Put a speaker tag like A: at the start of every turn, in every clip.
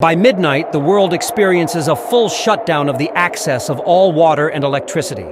A: By midnight, the world experiences a full shutdown of the access of all water and electricity.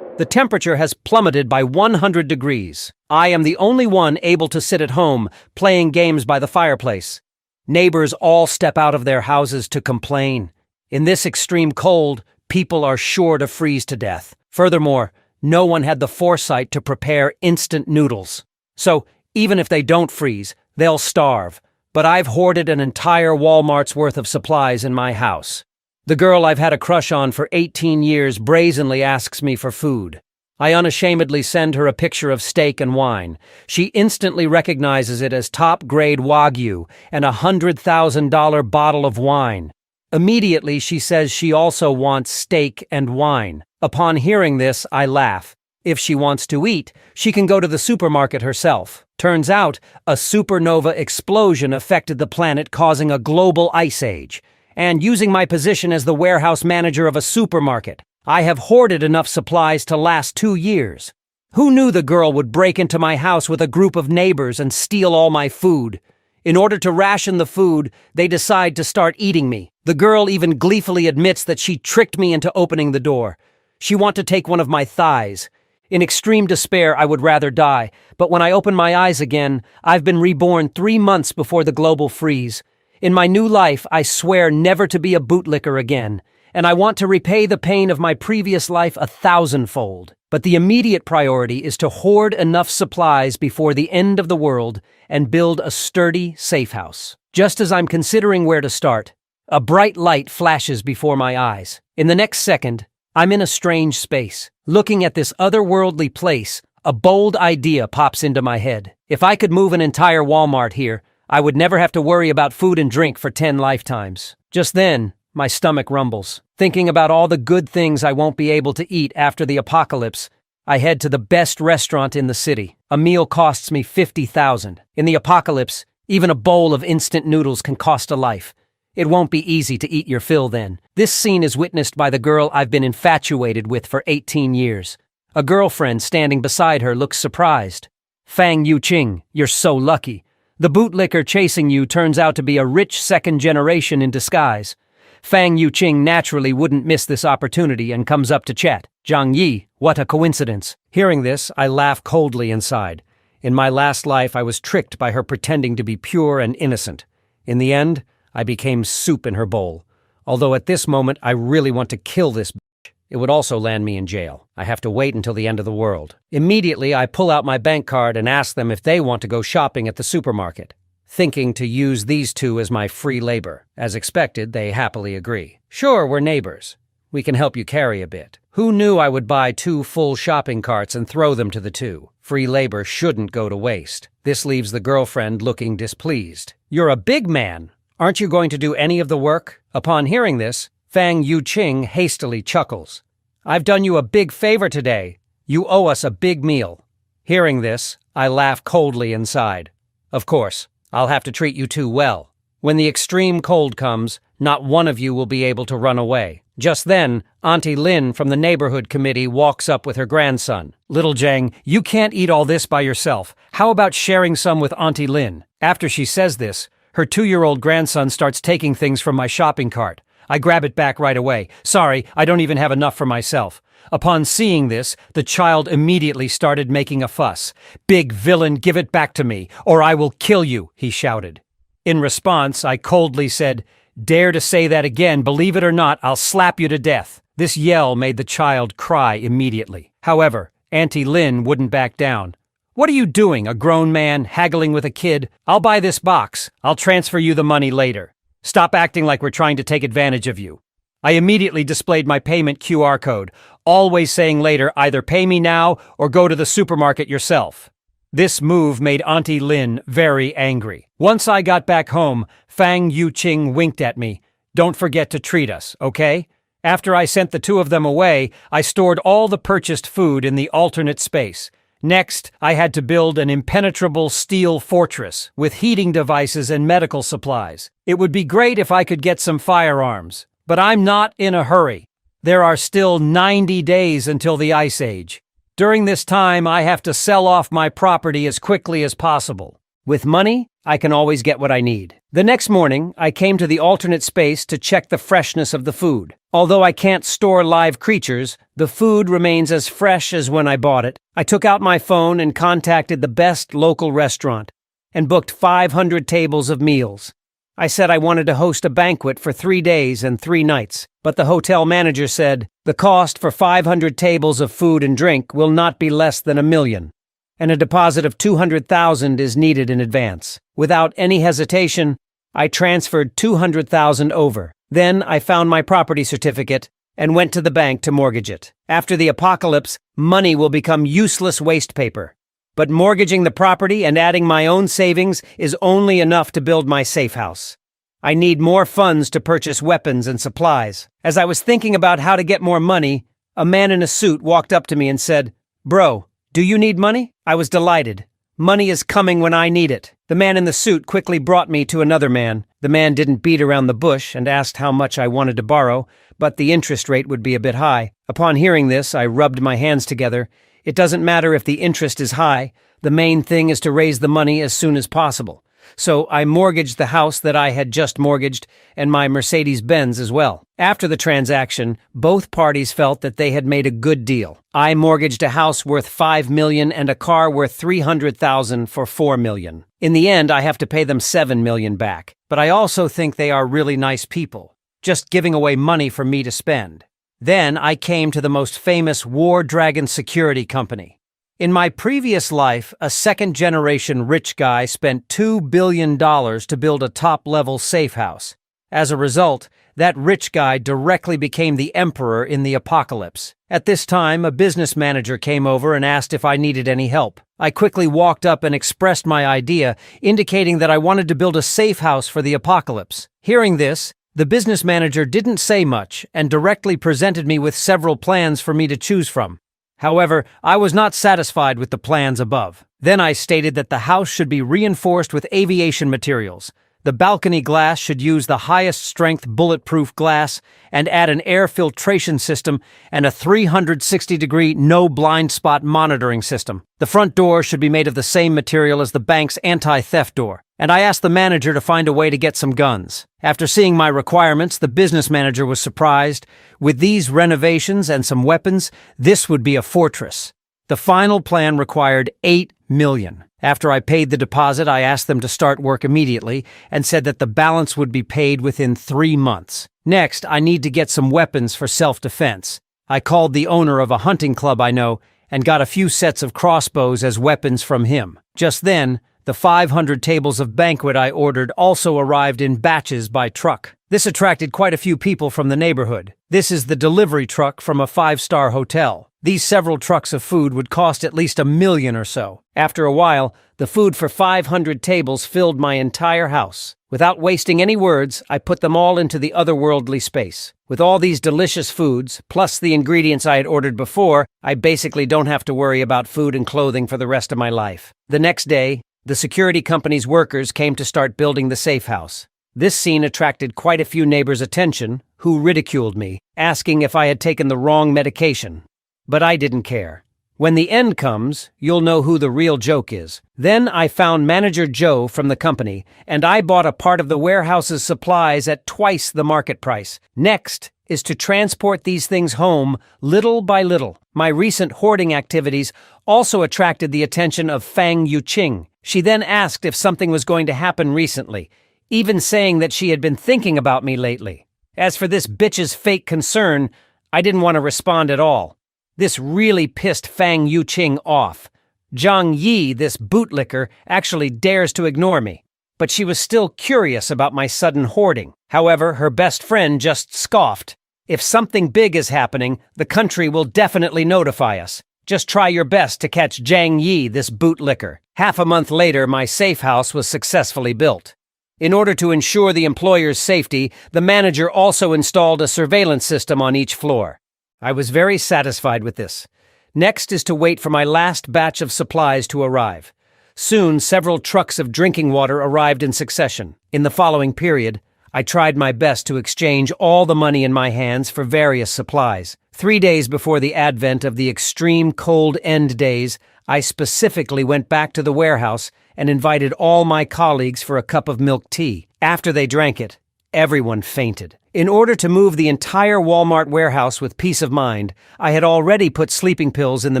A: The temperature has plummeted by 100 degrees. I am the only one able to sit at home, playing games by the fireplace. Neighbors all step out of their houses to complain. In this extreme cold, people are sure to freeze to death. Furthermore, no one had the foresight to prepare instant noodles. So, even if they don't freeze, they'll starve. But I've hoarded an entire Walmart's worth of supplies in my house. The girl I've had a crush on for 18 years brazenly asks me for food. I unashamedly send her a picture of steak and wine. She instantly recognizes it as top-grade Wagyu and a $100,000 bottle of wine. Immediately, she says she also wants steak and wine. Upon hearing this, I laugh. If she wants to eat, she can go to the supermarket herself. Turns out, a supernova explosion affected the planet, causing a global ice age. And using my position as the warehouse manager of a supermarket, I have hoarded enough supplies to last 2 years. Who knew the girl would break into my house with a group of neighbors and steal all my food? In order to ration the food, they decide to start eating me. The girl even gleefully admits that she tricked me into opening the door. She wants to take one of my thighs. In extreme despair, I would rather die, but when I open my eyes again, I've been reborn 3 months before the global freeze. In my new life, I swear never to be a bootlicker again, and I want to repay the pain of my previous life 1,000-fold. But the immediate priority is to hoard enough supplies before the end of the world and build a sturdy, safe house. Just as I'm considering where to start, a bright light flashes before my eyes. In the next second, I'm in a strange space. Looking at this otherworldly place, a bold idea pops into my head. If I could move an entire Walmart here, I would never have to worry about food and drink for 10 lifetimes. Just then, my stomach rumbles. Thinking about all the good things I won't be able to eat after the apocalypse, I head to the best restaurant in the city. A meal costs me $50,000. In the apocalypse, even a bowl of instant noodles can cost a life. It won't be easy to eat your fill then. This scene is witnessed by the girl I've been infatuated with for 18 years. A girlfriend standing beside her looks surprised. Fang Yuqing, you're so lucky. The bootlicker chasing you turns out to be a rich second generation in disguise. Fang Yuqing naturally wouldn't miss this opportunity and comes up to chat. Zhang Yi, what a coincidence. Hearing this, I laugh coldly inside. In my last life, I was tricked by her pretending to be pure and innocent. In the end, I became soup in her bowl. Although at this moment, I really want to kill this bitch. It would also land me in jail. I have to wait until the end of the world. Immediately, I pull out my bank card and ask them if they want to go shopping at the supermarket, thinking to use these two as my free labor. As expected, they happily agree. Sure, we're neighbors. We can help you carry a bit. Who knew I would buy 2 full shopping carts and throw them to the two? Free labor shouldn't go to waste. This leaves the girlfriend looking displeased. You're a big man. Aren't you going to do any of the work? Upon hearing this, Fang Yuqing hastily chuckles. I've done you a big favor today. You owe us a big meal. Hearing this, I laugh coldly inside. Of course, I'll have to treat you two well. When the extreme cold comes, not one of you will be able to run away. Just then, Auntie Lin from the neighborhood committee walks up with her grandson. Little Zhang, you can't eat all this by yourself. How about sharing some with Auntie Lin? After she says this, her 2-year-old grandson starts taking things from my shopping cart. I grab it back right away. Sorry, I don't even have enough for myself. Upon seeing this, the child immediately started making a fuss. Big villain, give it back to me, or I will kill you, he shouted. In response, I coldly said, dare to say that again, believe it or not, I'll slap you to death. This yell made the child cry immediately. However, Auntie Lin wouldn't back down. What are you doing, a grown man haggling with a kid? I'll buy this box. I'll transfer you the money later. Stop acting like we're trying to take advantage of you. I immediately displayed my payment QR code, always saying later, either pay me now or go to the supermarket yourself. This move made Auntie Lin very angry. Once I got back home, Fang Yuqing winked at me. Don't forget to treat us, okay? After I sent the two of them away, I stored all the purchased food in the alternate space. Next, I had to build an impenetrable steel fortress with heating devices and medical supplies. It would be great if I could get some firearms, but I'm not in a hurry. There are still 90 days until the Ice Age. During this time, I have to sell off my property as quickly as possible. With money, I can always get what I need. The next morning, I came to the alternate space to check the freshness of the food. Although I can't store live creatures, the food remains as fresh as when I bought it. I took out my phone and contacted the best local restaurant and booked 500 tables of meals. I said I wanted to host a banquet for 3 days and 3 nights, but the hotel manager said, the cost for 500 tables of food and drink will not be less than $1 million, and a deposit of $200,000 is needed in advance. Without any hesitation, I transferred $200,000 over. Then I found my property certificate and went to the bank to mortgage it. After the apocalypse, money will become useless waste paper. But mortgaging the property and adding my own savings is only enough to build my safe house. I need more funds to purchase weapons and supplies. As I was thinking about how to get more money, a man in a suit walked up to me and said, "Bro, do you need money?" I was delighted. Money is coming when I need it. The man in the suit quickly brought me to another man. The man didn't beat around the bush and asked how much I wanted to borrow, but the interest rate would be a bit high. Upon hearing this, I rubbed my hands together. It doesn't matter if the interest is high. The main thing is to raise the money as soon as possible. So I mortgaged the house that I had just mortgaged and my Mercedes-Benz as well. After the transaction, both parties felt that they had made a good deal. I mortgaged a house worth $5 million and a car worth $300,000 for $4 million. In the end, I have to pay them $7 million back. But I also think they are really nice people, just giving away money for me to spend. Then I came to the most famous War Dragon security company. In my previous life, a second-generation rich guy spent $2 billion to build a top-level safe house. As a result, that rich guy directly became the emperor in the apocalypse. At this time, a business manager came over and asked if I needed any help. I quickly walked up and expressed my idea, indicating that I wanted to build a safe house for the apocalypse. Hearing this, the business manager didn't say much and directly presented me with several plans for me to choose from. However, I was not satisfied with the plans above. Then I stated that the house should be reinforced with aviation materials. The balcony glass should use the highest strength bulletproof glass and add an air filtration system and a 360-degree no blind spot monitoring system. The front door should be made of the same material as the bank's anti-theft door, and I asked the manager to find a way to get some guns. After seeing my requirements, the business manager was surprised. With these renovations and some weapons, this would be a fortress. The final plan required $8 million. After I paid the deposit, I asked them to start work immediately and said that the balance would be paid within 3 months. Next, I need to get some weapons for self-defense. I called the owner of a hunting club I know and got a few sets of crossbows as weapons from him. Just then, the 500 tables of banquet I ordered also arrived in batches by truck. This attracted quite a few people from the neighborhood. This is the delivery truck from a 5-star hotel. These several trucks of food would cost at least $1 million or so. After a while, the food for 500 tables filled my entire house. Without wasting any words, I put them all into the otherworldly space. With all these delicious foods, plus the ingredients I had ordered before, I basically don't have to worry about food and clothing for the rest of my life. The next day, the security company's workers came to start building the safe house. This scene attracted quite a few neighbors' attention, who ridiculed me, asking if I had taken the wrong medication. But I didn't care. When the end comes, you'll know who the real joke is. Then I found Manager Joe from the company, and I bought a part of the warehouse's supplies at twice the market price. Next is to transport these things home little by little. My recent hoarding activities also attracted the attention of Fang Yuqing. She then asked if something was going to happen recently, even saying that she had been thinking about me lately. As for this bitch's fake concern, I didn't want to respond at all. This really pissed Fang Yuqing off. Zhang Yi, this bootlicker, actually dares to ignore me. But she was still curious about my sudden hoarding. However, her best friend just scoffed. If something big is happening, the country will definitely notify us. Just try your best to catch Zhang Yi, this bootlicker. Half a month later, my safe house was successfully built. In order to ensure the employer's safety, the manager also installed a surveillance system on each floor. I was very satisfied with this. Next is to wait for my last batch of supplies to arrive. Soon, several trucks of drinking water arrived in succession. In the following period, I tried my best to exchange all the money in my hands for various supplies. 3 days before the advent of the extreme cold end days, I specifically went back to the warehouse and invited all my colleagues for a cup of milk tea. After they drank it, everyone fainted. In order to move the entire Walmart warehouse with peace of mind, I had already put sleeping pills in the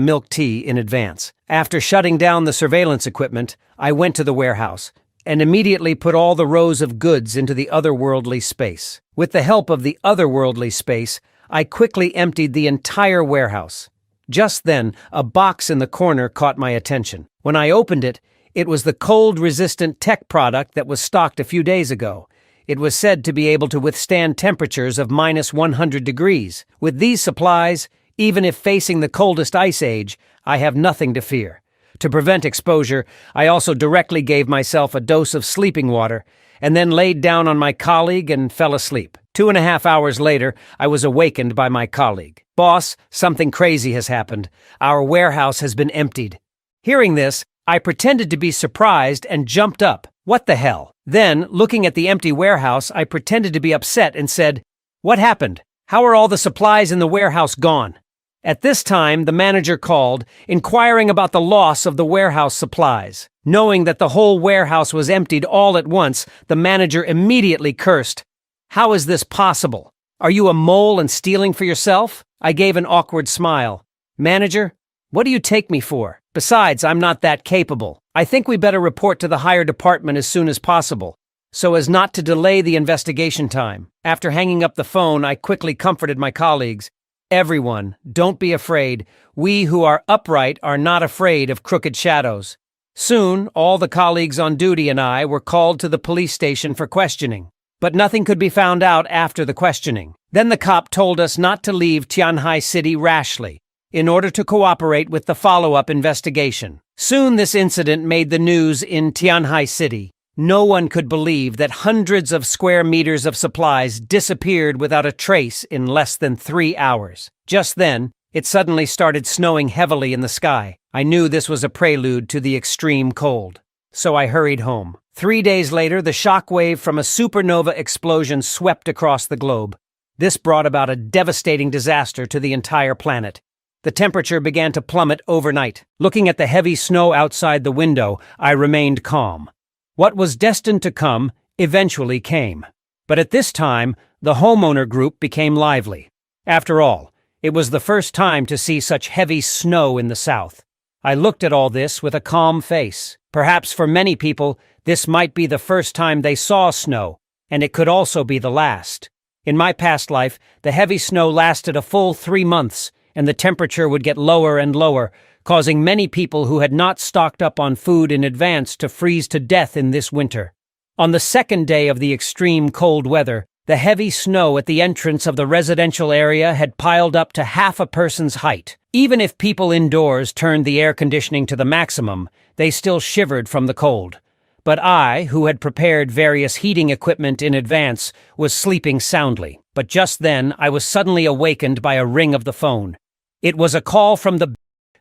A: milk tea in advance. After shutting down the surveillance equipment, I went to the warehouse and immediately put all the rows of goods into the otherworldly space. With the help of the otherworldly space, I quickly emptied the entire warehouse. Just then, a box in the corner caught my attention. When I opened it, it was the cold-resistant tech product that was stocked a few days ago. It was said to be able to withstand temperatures of minus 100 degrees. With these supplies, even if facing the coldest ice age, I have nothing to fear. To prevent exposure, I also directly gave myself a dose of sleeping water, and then laid down on my colleague and fell asleep. 2.5 hours later, I was awakened by my colleague. "Boss, something crazy has happened. Our warehouse has been emptied." Hearing this, I pretended to be surprised and jumped up. "What the hell?" Then, looking at the empty warehouse, I pretended to be upset and said, "What happened? How are all the supplies in the warehouse gone?" At this time, the manager called, inquiring about the loss of the warehouse supplies. Knowing that the whole warehouse was emptied all at once, the manager immediately cursed. "How is this possible? Are you a mole and stealing for yourself?" I gave an awkward smile. "Manager, what do you take me for? Besides, I'm not that capable. I think we better report to the higher department as soon as possible, so as not to delay the investigation time." After hanging up the phone, I quickly comforted my colleagues. "Everyone, don't be afraid. We who are upright are not afraid of crooked shadows." Soon, all the colleagues on duty and I were called to the police station for questioning. But nothing could be found out after the questioning. Then the cop told us not to leave Tianhai City rashly, in order to cooperate with the follow-up investigation. Soon this incident made the news in Tianhai City. No one could believe that hundreds of square meters of supplies disappeared without a trace in less than 3 hours. Just then, it suddenly started snowing heavily in the sky. I knew this was a prelude to the extreme cold. So I hurried home. 3 days later, the shockwave from a supernova explosion swept across the globe. This brought about a devastating disaster to the entire planet. The temperature began to plummet overnight. Looking at the heavy snow outside the window, I remained calm. What was destined to come eventually came. But at this time, the homeowner group became lively. After all, it was the first time to see such heavy snow in the South. I looked at all this with a calm face. Perhaps for many people, this might be the first time they saw snow, and it could also be the last. In my past life, the heavy snow lasted a full 3 months, and the temperature would get lower and lower, causing many people who had not stocked up on food in advance to freeze to death in this winter. On the second day of the extreme cold weather, the heavy snow at the entrance of the residential area had piled up to half a person's height. Even if people indoors turned the air conditioning to the maximum, they still shivered from the cold. But I, who had prepared various heating equipment in advance, was sleeping soundly. But just then, I was suddenly awakened by a ring of the phone. It was a call from the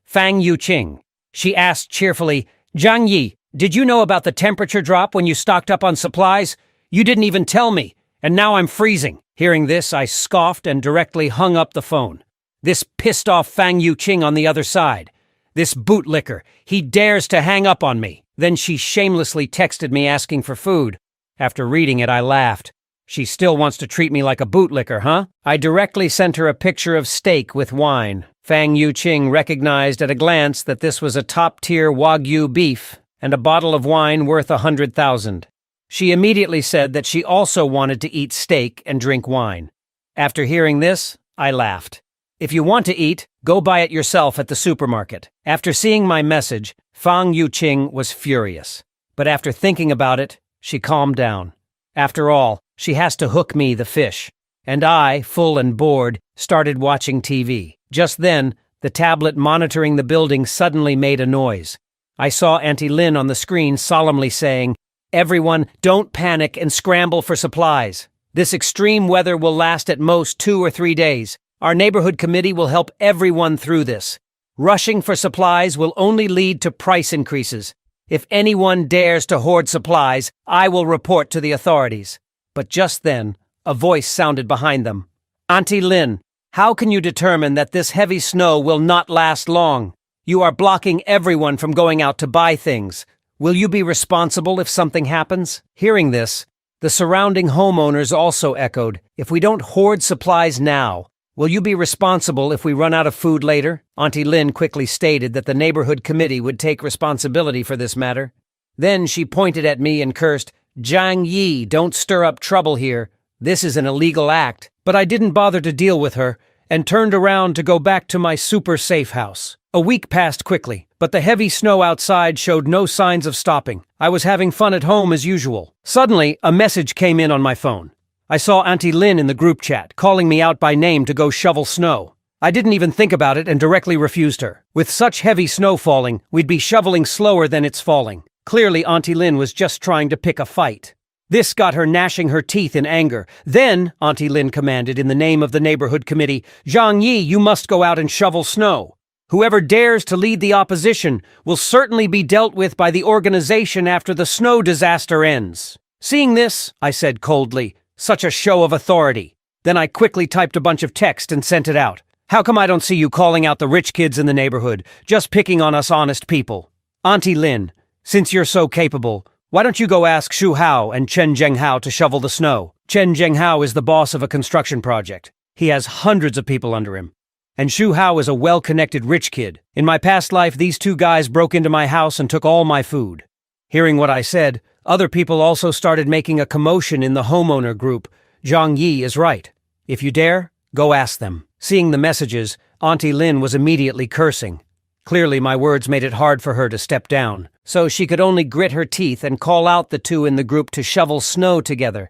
A: Fang Yuqing. She asked cheerfully, "Zhang Yi, did you know about the temperature drop when you stocked up on supplies? You didn't even tell me, and now I'm freezing." Hearing this, I scoffed and directly hung up the phone. This pissed off Fang Yuqing on the other side. This bootlicker, he dares to hang up on me. Then she shamelessly texted me asking for food. After reading it, I laughed. She still wants to treat me like a bootlicker, huh? I directly sent her a picture of steak with wine. Fang Yuqing recognized at a glance that this was a top-tier Wagyu beef and a bottle of wine worth 100,000. She immediately said that she also wanted to eat steak and drink wine. After hearing this, I laughed. If you want to eat, go buy it yourself at the supermarket. After seeing my message, Fang Yuqing was furious. But after thinking about it, she calmed down. After all, she has to hook me, the fish. And I, full and bored, started watching TV. Just then, the tablet monitoring the building suddenly made a noise. I saw Auntie Lin on the screen solemnly saying, "Everyone, don't panic and scramble for supplies. This extreme weather will last at most 2 or 3 days. Our neighborhood committee will help everyone through this. Rushing for supplies will only lead to price increases. If anyone dares to hoard supplies, I will report to the authorities." But just then, a voice sounded behind them. "Auntie Lin, how can you determine that this heavy snow will not last long? You are blocking everyone from going out to buy things. Will you be responsible if something happens? Hearing this, the surrounding homeowners also echoed, if we don't hoard supplies now, will you be responsible if we run out of food later? Auntie Lin quickly stated that the neighborhood committee would take responsibility for this matter. Then she pointed at me and cursed, Zhang Yi, don't stir up trouble here. This is an illegal act. But I didn't bother to deal with her and turned around to go back to my super safe house. A week passed quickly, but the heavy snow outside showed no signs of stopping. I was having fun at home as usual. Suddenly, a message came in on my phone. I saw Auntie Lin in the group chat, calling me out by name to go shovel snow. I didn't even think about it and directly refused her. With such heavy snow falling, we'd be shoveling slower than it's falling. Clearly, Auntie Lin was just trying to pick a fight. This got her gnashing her teeth in anger. Then, Auntie Lin commanded in the name of the neighborhood committee, Zhang Yi, you must go out and shovel snow. Whoever dares to lead the opposition will certainly be dealt with by the organization after the snow disaster ends. Seeing this, I said coldly, such a show of authority. Then I quickly typed a bunch of text and sent it out. How come I don't see you calling out the rich kids in the neighborhood, just picking on us honest people? Auntie Lin, since you're so capable, why don't you go ask Xu Hao and Chen Zhenghao to shovel the snow? Chen Zhenghao is the boss of a construction project. He has hundreds of people under him. And Xu Hao is a well-connected rich kid. In my past life, these two guys broke into my house and took all my food. Hearing what I said, other people also started making a commotion in the homeowner group. Zhang Yi is right. If you dare, go ask them. Seeing the messages, Auntie Lin was immediately cursing. Clearly, my words made it hard for her to step down, so she could only grit her teeth and call out the two in the group to shovel snow together.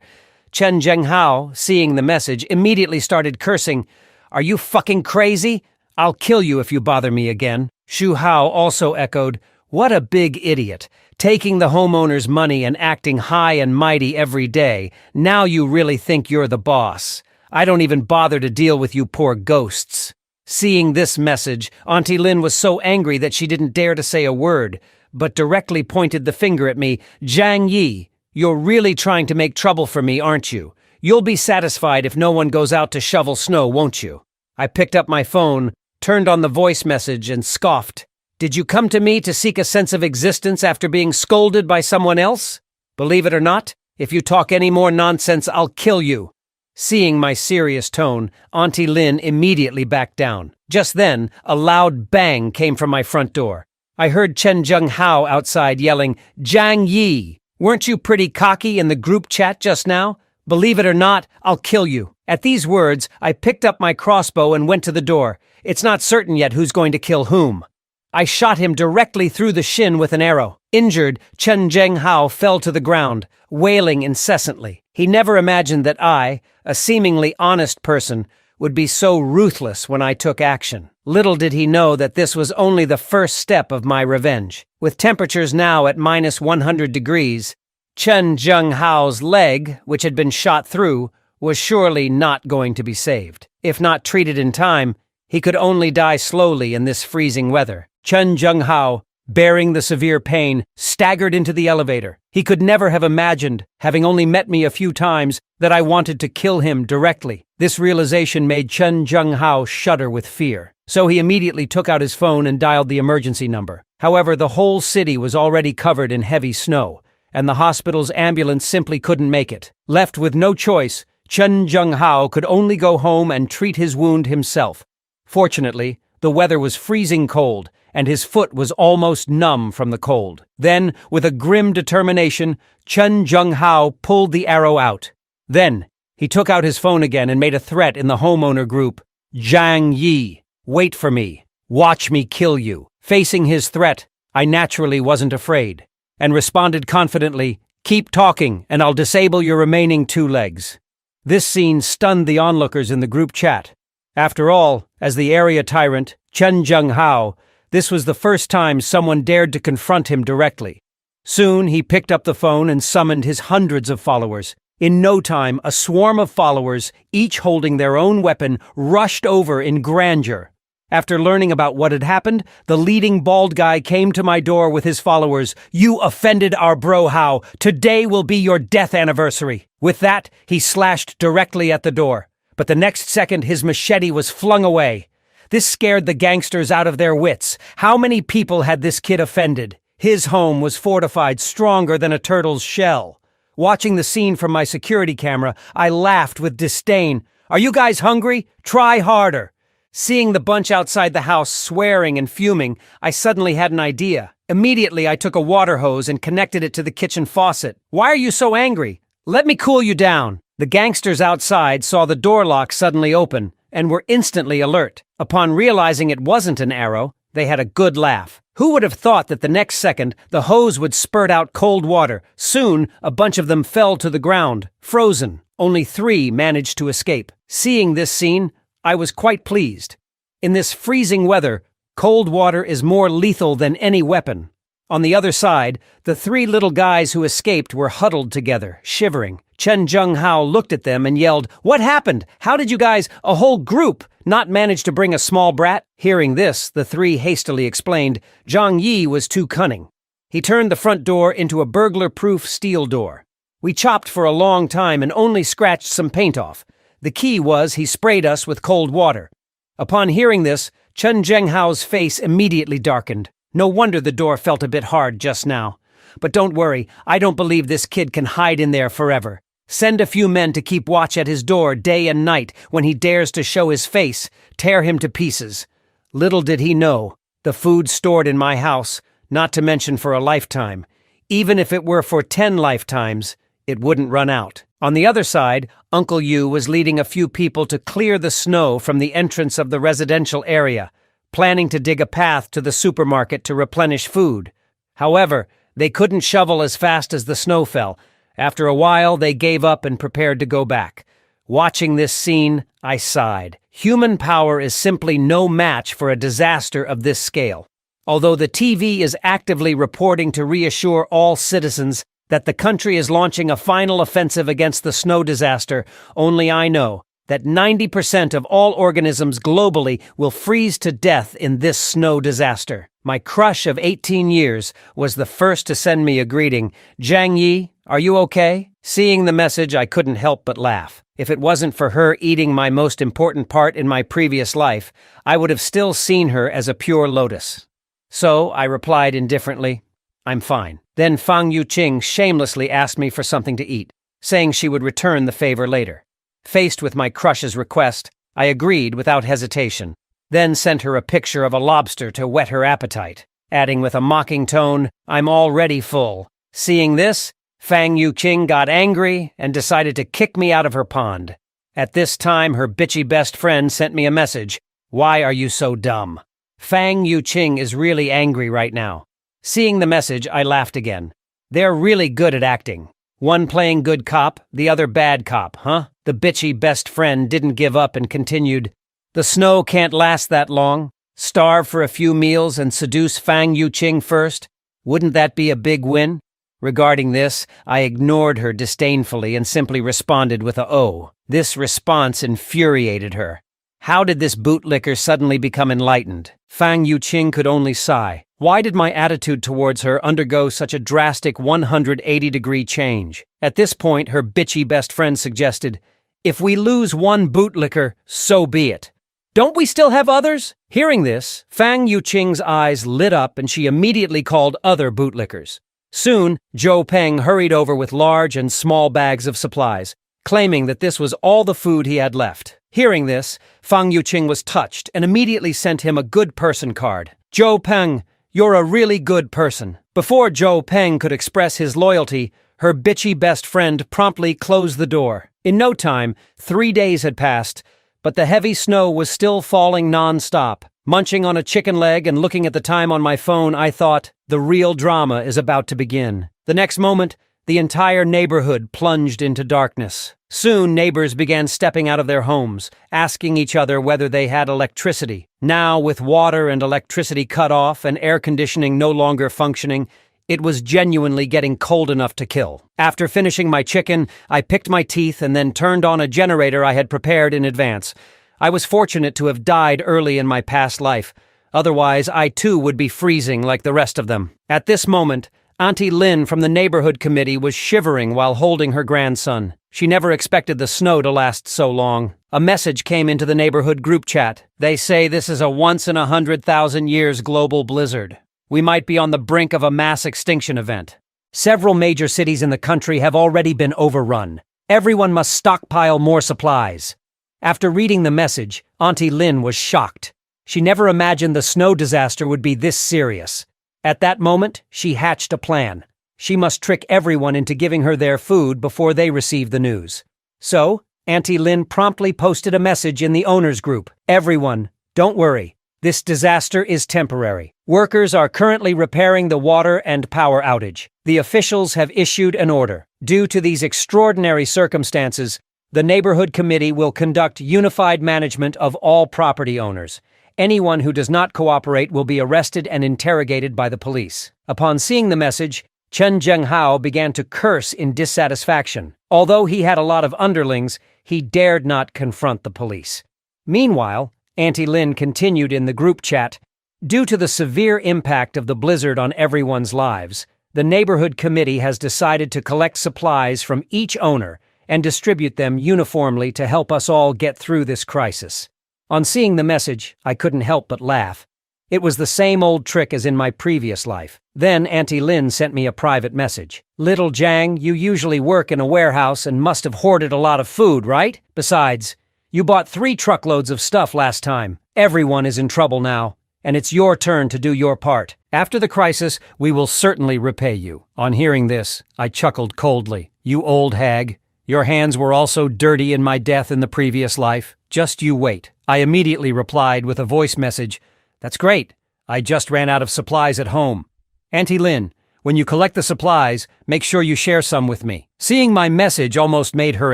A: Chen Zhenghao, seeing the message, immediately started cursing, Are you fucking crazy? I'll kill you if you bother me again. Xu Hao also echoed, What a big idiot. Taking the homeowner's money and acting high and mighty every day. Now you really think you're the boss. I don't even bother to deal with you poor ghosts. Seeing this message, Auntie Lin was so angry that she didn't dare to say a word, but directly pointed the finger at me. Zhang Yi, you're really trying to make trouble for me, aren't you? You'll be satisfied if no one goes out to shovel snow, won't you? I picked up my phone, turned on the voice message, and scoffed. Did you come to me to seek a sense of existence after being scolded by someone else? Believe it or not, if you talk any more nonsense, I'll kill you. Seeing my serious tone, Auntie Lin immediately backed down. Just then, a loud bang came from my front door. I heard Chen Zhenghao outside yelling, Zhang Yi, weren't you pretty cocky in the group chat just now? Believe it or not, I'll kill you. At these words, I picked up my crossbow and went to the door. It's not certain yet who's going to kill whom. I shot him directly through the shin with an arrow. Injured, Chen Zhenghao fell to the ground, wailing incessantly. He never imagined that I, a seemingly honest person, would be so ruthless when I took action. Little did he know that this was only the first step of my revenge. With temperatures now at -100 degrees, Chen Zhenghao's leg, which had been shot through, was surely not going to be saved. If not treated in time, he could only die slowly in this freezing weather. Chen Zhenghao, bearing the severe pain, staggered into the elevator. He could never have imagined, having only met me a few times, that I wanted to kill him directly. This realization made Chen Zhenghao shudder with fear. So he immediately took out his phone and dialed the emergency number. However, the whole city was already covered in heavy snow, and the hospital's ambulance simply couldn't make it. Left with no choice, Chen Zhenghao could only go home and treat his wound himself. Fortunately, the weather was freezing cold, and his foot was almost numb from the cold. Then, with a grim determination, Chen Zhenghao pulled the arrow out. Then, he took out his phone again and made a threat in the homeowner group. Zhang Yi, wait for me. Watch me kill you. Facing his threat, I naturally wasn't afraid, and responded confidently, keep talking, and I'll disable your remaining 2 legs. This scene stunned the onlookers in the group chat. After all, as the area tyrant, Chen Zhenghao, this was the first time someone dared to confront him directly. Soon, he picked up the phone and summoned his hundreds of followers. In no time, a swarm of followers, each holding their own weapon, rushed over in grandeur. After learning about what had happened, the leading bald guy came to my door with his followers. You offended our bro Hao. Today will be your death anniversary. With that, he slashed directly at the door. But the next second, his machete was flung away. This scared the gangsters out of their wits. How many people had this kid offended? His home was fortified stronger than a turtle's shell. Watching the scene from my security camera, I laughed with disdain. "Are you guys hungry? Try harder." Seeing the bunch outside the house swearing and fuming, I suddenly had an idea. Immediately, I took a water hose and connected it to the kitchen faucet. "Why are you so angry? Let me cool you down." The gangsters outside saw the door lock suddenly open and were instantly alert. Upon realizing it wasn't an arrow, they had a good laugh. Who would have thought that the next second the hose would spurt out cold water? Soon, a bunch of them fell to the ground, frozen. Only 3 managed to escape. Seeing this scene, I was quite pleased. In this freezing weather, cold water is more lethal than any weapon. On the other side, the 3 little guys who escaped were huddled together, shivering. Chen Zhenghao looked at them and yelled, "What happened? How did you guys, a whole group, not manage to bring a small brat?" Hearing this, the 3 hastily explained, Zhang Yi was too cunning. He turned the front door into a burglar-proof steel door. We chopped for a long time and only scratched some paint off. The key was he sprayed us with cold water. Upon hearing this, Chen Zhenghao's face immediately darkened. No wonder the door felt a bit hard just now. But don't worry, I don't believe this kid can hide in there forever. Send a few men to keep watch at his door day and night. When he dares to show his face, tear him to pieces. Little did he know, the food stored in my house, not to mention for a lifetime. Even if it were for 10 lifetimes, it wouldn't run out. On the other side, Uncle Yu was leading a few people to clear the snow from the entrance of the residential area, planning to dig a path to the supermarket to replenish food. However, they couldn't shovel as fast as the snow fell. After a while, they gave up and prepared to go back. Watching this scene, I sighed. Human power is simply no match for a disaster of this scale. Although the TV is actively reporting to reassure all citizens that the country is launching a final offensive against the snow disaster, only I know that 90% of all organisms globally will freeze to death in this snow disaster. My crush of 18 years was the first to send me a greeting. "Zhang Yi, are you okay?" Seeing the message, I couldn't help but laugh. If it wasn't for her eating my most important part in my previous life, I would have still seen her as a pure lotus. So I replied indifferently, "I'm fine." Then Fang Yuqing shamelessly asked me for something to eat, saying she would return the favor later. Faced with my crush's request, I agreed without hesitation, then sent her a picture of a lobster to whet her appetite, adding with a mocking tone, "I'm already full." Seeing this, Fang Yuqing got angry and decided to kick me out of her pond. At this time, her bitchy best friend sent me a message, "Why are you so dumb?" Fang Yuqing is really angry right now. Seeing the message, I laughed again. They're really good at acting. One playing good cop, the other bad cop, huh? The bitchy best friend didn't give up and continued, "The snow can't last that long. Starve for a few meals and seduce Fang Yuqing first? Wouldn't that be a big win?" Regarding this, I ignored her disdainfully and simply responded with a "oh." This response infuriated her. How did this bootlicker suddenly become enlightened? Fang Yuqing could only sigh. Why did my attitude towards her undergo such a drastic 180-degree change? At this point, her bitchy best friend suggested, "If we lose one bootlicker, so be it. Don't we still have others?" Hearing this, Fang Yuqing's eyes lit up and she immediately called other bootlickers. Soon, Zhou Peng hurried over with large and small bags of supplies, claiming that this was all the food he had left. Hearing this, Fang Yuqing was touched and immediately sent him a good person card. "Zhou Peng, you're a really good person." Before Zhou Peng could express his loyalty, her bitchy best friend promptly closed the door. In no time, 3 days had passed, but the heavy snow was still falling non-stop. Munching on a chicken leg and looking at the time on my phone, I thought, the real drama is about to begin. The next moment, the entire neighborhood plunged into darkness. Soon, neighbors began stepping out of their homes, asking each other whether they had electricity. Now, with water and electricity cut off and air conditioning no longer functioning, it was genuinely getting cold enough to kill. After finishing my chicken, I picked my teeth and then turned on a generator I had prepared in advance. I was fortunate to have died early in my past life. Otherwise, I too would be freezing like the rest of them. At this moment, Auntie Lin from the neighborhood committee was shivering while holding her grandson. She never expected the snow to last so long. A message came into the neighborhood group chat. They say this is a once-in-100,000 years global blizzard. We might be on the brink of a mass extinction event. Several major cities in the country have already been overrun. Everyone must stockpile more supplies. After reading the message, Auntie Lin was shocked. She never imagined the snow disaster would be this serious. At that moment, she hatched a plan. She must trick everyone into giving her their food before they receive the news. So, Auntie Lin promptly posted a message in the owners group. Everyone, don't worry. This disaster is temporary. Workers are currently repairing the water and power outage. The officials have issued an order. Due to these extraordinary circumstances, the neighborhood committee will conduct unified management of all property owners. Anyone who does not cooperate will be arrested and interrogated by the police. Upon seeing the message, Chen Zhenghao began to curse in dissatisfaction. Although he had a lot of underlings, he dared not confront the police. Meanwhile, Auntie Lin continued in the group chat. Due to the severe impact of the blizzard on everyone's lives, the neighborhood committee has decided to collect supplies from each owner and distribute them uniformly to help us all get through this crisis. On seeing the message, I couldn't help but laugh. It was the same old trick as in my previous life. Then Auntie Lin sent me a private message. Little Jiang, you usually work in a warehouse and must have hoarded a lot of food, right? Besides, you bought 3 truckloads of stuff last time. Everyone is in trouble now, and it's your turn to do your part. After the crisis, we will certainly repay you. On hearing this, I chuckled coldly. You old hag. Your hands were also dirty in my death in the previous life. Just you wait. I immediately replied with a voice message. That's great. I just ran out of supplies at home. Auntie Lin, when you collect the supplies, make sure you share some with me. Seeing my message almost made her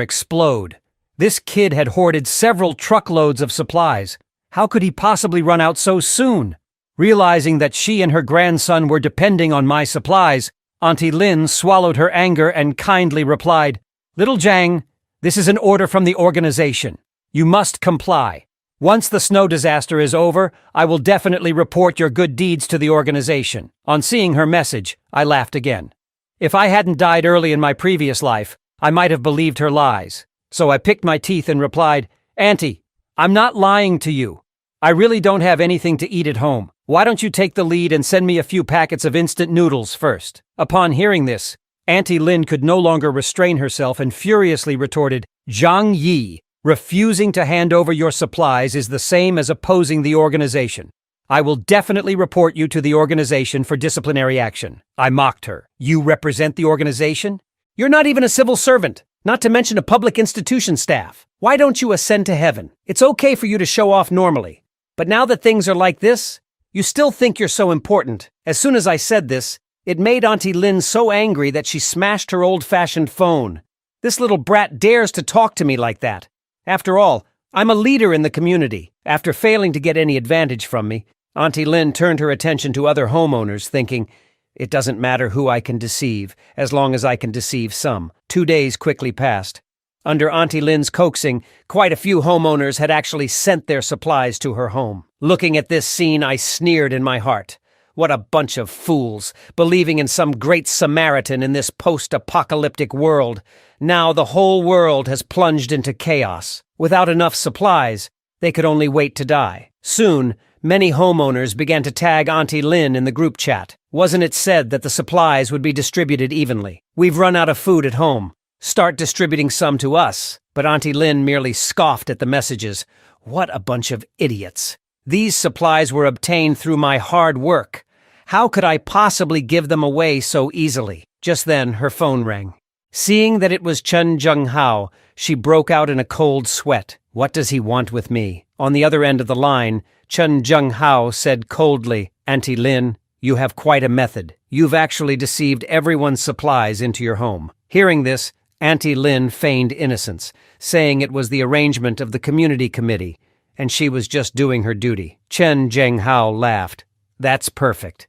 A: explode. This kid had hoarded several truckloads of supplies. How could he possibly run out so soon? Realizing that she and her grandson were depending on my supplies, Auntie Lin swallowed her anger and kindly replied, Little Jiang, this is an order from the organization. You must comply. Once the snow disaster is over, I will definitely report your good deeds to the organization. On seeing her message, I laughed again. If I hadn't died early in my previous life, I might have believed her lies. So I picked my teeth and replied, Auntie, I'm not lying to you. I really don't have anything to eat at home. Why don't you take the lead and send me a few packets of instant noodles first? Upon hearing this, Auntie Lin could no longer restrain herself and furiously retorted, Zhang Yi, refusing to hand over your supplies is the same as opposing the organization. I will definitely report you to the organization for disciplinary action. I mocked her. You represent the organization? You're not even a civil servant, not to mention a public institution staff. Why don't you ascend to heaven? It's okay for you to show off normally. But now that things are like this, you still think you're so important. As soon as I said this, it made Auntie Lin so angry that she smashed her old-fashioned phone. This little brat dares to talk to me like that. After all, I'm a leader in the community. After failing to get any advantage from me, Auntie Lin turned her attention to other homeowners, thinking, it doesn't matter who I can deceive, as long as I can deceive some. 2 days quickly passed. Under Auntie Lin's coaxing, quite a few homeowners had actually sent their supplies to her home. Looking at this scene, I sneered in my heart. What a bunch of fools, believing in some great Samaritan in this post-apocalyptic world. Now the whole world has plunged into chaos. Without enough supplies, they could only wait to die. Soon, many homeowners began to tag Auntie Lin in the group chat. Wasn't it said that the supplies would be distributed evenly? We've run out of food at home. Start distributing some to us. But Auntie Lin merely scoffed at the messages. What a bunch of idiots. These supplies were obtained through my hard work. How could I possibly give them away so easily? Just then, her phone rang. Seeing that it was Chen Zhenghao, she broke out in a cold sweat. What does he want with me? On the other end of the line, Chen Zhenghao said coldly, Auntie Lin, you have quite a method. You've actually deceived everyone's supplies into your home. Hearing this, Auntie Lin feigned innocence, saying it was the arrangement of the community committee, and she was just doing her duty. Chen Zhenghao laughed. That's perfect.